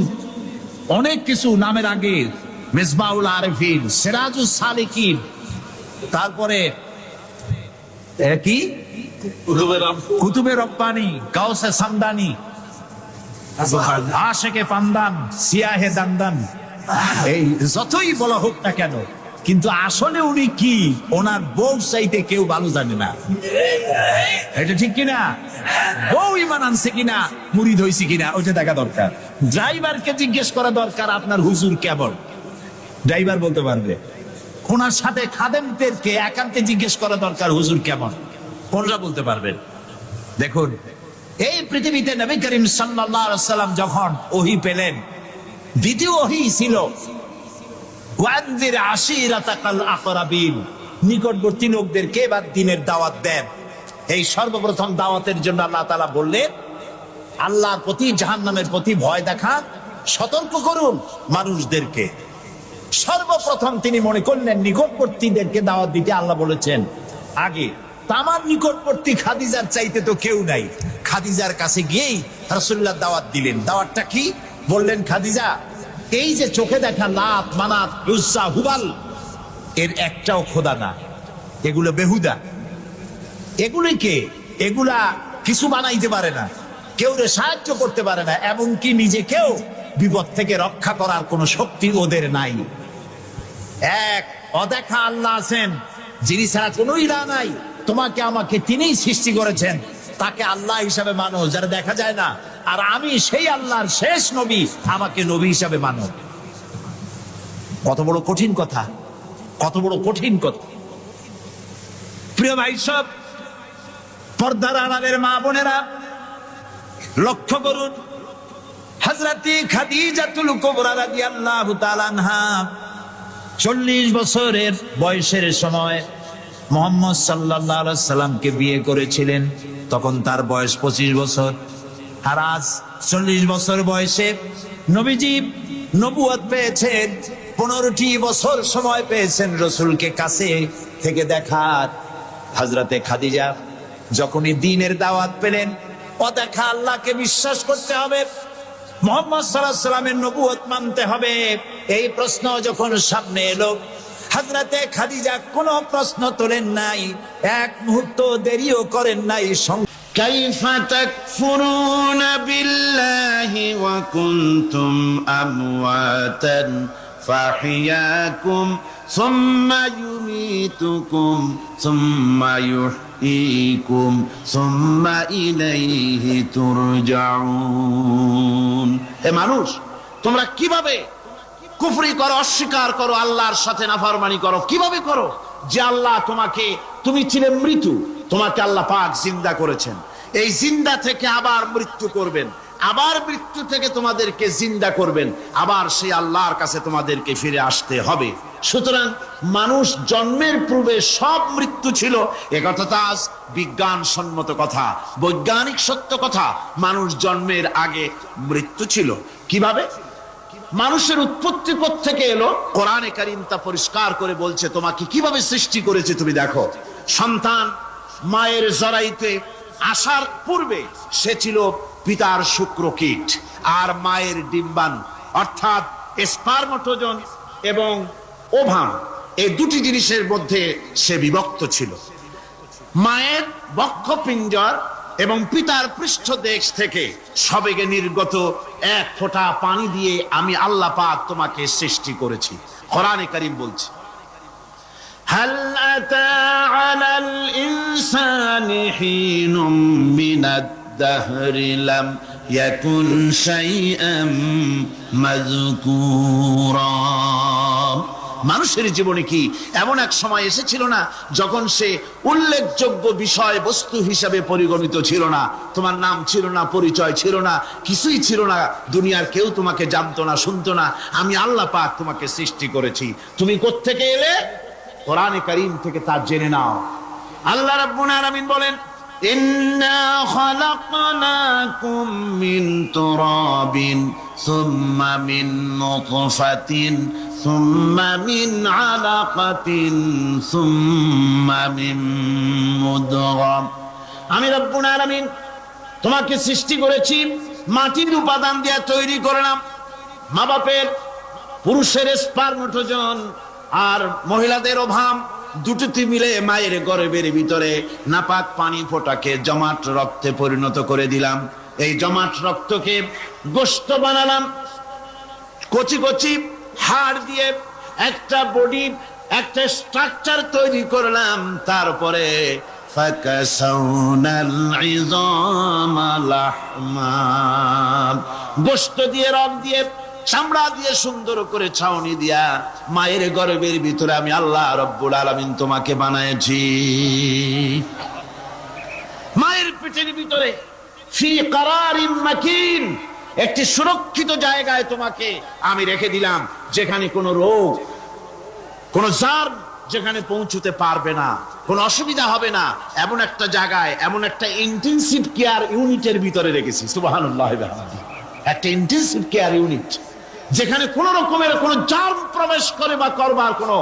অনেক কিছু নামের আগে মেজবাউল আরেফিন, সিরাজুস সালিকিন, তারপরে কি কুতুবে রব্বানি, গাউসে সামদানি, আশেকে পান্দান, সিয়াহে দান্দান, এই যতই বলা হোক না কেন, কিন্তু আসলে উনি কি ওনার বউ চাইতে কেউ ভালো জানে না। এটা ঠিক কিনা? বউ ঈমান আনছে কিনা, মুরিদ হইছে কিনা, ওইটা দেখা দরকার। ড্রাইভারকে জিজ্ঞেস করা দরকার আপনার হুজুর কেমন, ড্রাইভার বলতে পারবে। ওনার সাথে খাদেমদেরকে একান্তে জিজ্ঞেস করা দরকার হুজুর কেমন, কোনরা বলতে পারবেন। দেখুন, এই পৃথিবীতে নবী করিম সাল্লাল্লাহু আলাইহি ওয়াসাল্লাম যখন ওহী পেলেন, দ্বিতীয় ওহী ছিল ওয়ানজির আশিরাতাকাল আকরাবিন, নিকটবর্তী লোকদেরকে এবার দ্বীনের দাওয়াত দেন। এই সর্বপ্রথম দাওয়াতের জন্য আল্লাহ তাআলা বললেন আল্লাহর প্রতি, জাহান্নামের প্রতি ভয় দেখান, সতর্ক করুন মানুষদেরকে। সর্বপ্রথম তিনি মনে করলেন নিকটবর্তীদেরকে দাওয়াত দিতে আল্লাহ বলেছেন আগে। আমার নিকটবর্তী খাদিজার চাইতে তো কেউ নাই। খাদিজার কাছে গিয়েই রাসূলুল্লাহ দাওয়াত দিলেন। দাওয়াতটা কি? বললেন, খাদিজা, এই যে চোখে দেখা লাত, মানাত, উজ্জা, হুবাল, এর একটাও খোদা না, এগুলো বেহুদা। এগুলা কিছু বানাইতে পারে না, কেউ সাহায্য করতে পারে না, এমনকি নিজেকেও বিপদ থেকে রক্ষা করার কোন শক্তি ওদের নাই। এক অদেখা আল্লাহ আছেন, যিনি ছাড়া কোনো ইলাহ নাই। তোমাকে আমাকে তিনিই সৃষ্টি করেছেন, তাকে আল্লাহ হিসাবে মানো, যারা দেখা যায় না। আর আমি সেই আল্লাহর শেষ নবী, আমাকে নবী হিসাবে মানো। কত বড় কঠিন কথা, কত বড় কঠিন কথা। প্রিয় ভাই সব, পর্দার আড়ালের মা বোনেরা লক্ষ্য করুন, হযরতে খাদিজাতুল কুবরা রাদিয়াল্লাহু তাআলা আনহা 40 বছরের বয়সের সময় মুহাম্মদ সাল্লাল্লাহু আলাইহি সাল্লামকে বিয়ে করেছিলেন। তখন তার বয়স 25 বছর। আর আজ 40 বছর বয়সে নবীজি নবুয়ত পেয়েছেন, 15টি বছর সময় পেয়েছেন রাসূলকে কাছে থেকে দেখার। হযরতে খাদিজা যখনই দ্বীনের দাওয়াত পেলেন, অদেখা আল্লাহকে বিশ্বাস করতে হবে, মুহাম্মদ সাল্লাল্লাহু আলাইহি সাল্লামের নবুয়ত মানতে হবে, এই প্রশ্ন যখন সামনে এলো, হযরতে খাদিজা কোনো প্রশ্ন তোলেন নাই, এক মুহূর্ত দেরিও করেন নাই। كيف تكفرون بالله وكنتم أمواتا فأحياكم ثم يميتكم ثم يحييكم ثم إليه ترجعون। এ মানুষ, তোমরা কিভাবে কুফরি করো, অস্বীকার করো, আল্লাহর সাথে নাফরমানি করো? কিভাবে করো? যে আল্লাহ তুমি ছিলে মৃত্যু, তোমাকে আল্লাহ পাক জিন্দা করেছেন, এই জিন্দা থেকে আবার মৃত্যু করবেন, আবার মৃত্যু থেকে তোমাদেরকে জিন্দা করবেন, আবার সেই আল্লাহর কাছে তোমাদেরকে ফিরে আসতে হবে। সুতরাং মানুষ জন্মের পূর্বে সব মৃত্যু ছিল, একথা তো আজ বিজ্ঞান সম্মত কথা, বৈজ্ঞানিক সত্য কথা। মানুষ জন্মের আগে মৃত্যু ছিল। কিভাবে? মানুষের উৎপত্তি থেকে এলো, কোরআনে কারীম তা পরিষ্কার করে বলছে। তোমাকে কিভাবে সৃষ্টি করেছে তুমি দেখো। সন্তান মায়ের জরায়ুতে আসার পূর্বে সে ছিল পিতার শুক্রকীট আর মায়ের ডিম্বাণু, অর্থাৎ স্পার্মটোজন এবং ওভাম, এই দুটি জিনিসের মধ্যে সে বিভক্ত ছিল। মায়ের বক্ষপিঞ্জর এবং পিতার পৃষ্ঠদেশ থেকে সবেগে নির্গত এক ফোঁটা পানি দিয়ে আমি আল্লাহ পাক তোমাকে সৃষ্টি করেছি। কোরআনে কারীম বলছে, হাল আতা আলাল ইনসানি হিনুম মিনাদ দাহরি লাম ইয়াকুন শাইআম মাযকুরা। মানুষের জীবনে কি এমন এক সময় এসেছিল না যখন সে উল্লেখযোগ্য বিষয় বস্তু হিসাবে পরিগণিত ছিল না? তোমার নাম ছিল না, পরিচয় ছিল না, কিছুই ছিল না, দুনিয়ার কেউ তোমাকে জানতো না, শুনতো না। আমি আল্লাহ পাক তোমাকে সৃষ্টি করেছি। তুমি কোত্থেকে এলে? কোরআনে কারীম থেকে তা জেনে নাও। আল্লাহ রাব্বুল আলামিন বলেন, ইন্না খালাকনাকুম মিন তুরাবিন সুম্মা মিন নুতফাতিন সুম্মা মিন আলাকাতিন সুম্মা মিন মুদগাম। আমি রব্বুল আলামিন তোমাকে সৃষ্টি করেছি, মাটির উপাদান দিয়ে তৈরি করলাম। মা বাপের, পুরুষের স্পার্মটোজন আর মহিলাদের ওভাম দুটোতে মিলে মায়ের গর্ভের ভিতরে নাপাক পানি ফোঁটাকে জমাট রক্তে পরিণত করে দিলাম। এই জমাট রক্তকে গোশত বানালাম, কচি কচি হাড় দিয়ে একটা বডি, একটা স্ট্রাকচার তৈরি করলাম। তারপরে ফাকাসাউনাল ইযামা লাহমা, গোশত দিয়ে, রক দিয়ে, চামড়া দিয়ে সুন্দর করে ছাউনি দিয়া মায়ের গর্ভের ভিতরে আমি আল্লাহ রব্বুল আলামিন তোমাকে বানাইছি। মায়ের পেটের ভিতরে ফি কারারিম মাকিন, একটি সুরক্ষিত জায়গায় তোমাকে আমি রেখে দিলাম, যেখানে কোনো রোগ, কোনো জার্ম যেখানে পৌঁছতে পারবে না, কোনো অসুবিধা হবে না। এমন একটা জায়গায়, এমন একটা ইন্টেনসিভ কেয়ার ইউনিটের ভিতরে রেখেছি। সুবহানাল্লাহ, একটা ইন্টেনসিভ কেয়ার ইউনিট যেখানে কোন রকমের কোনো জার্ম প্রবেশ করে বা করবার কোনো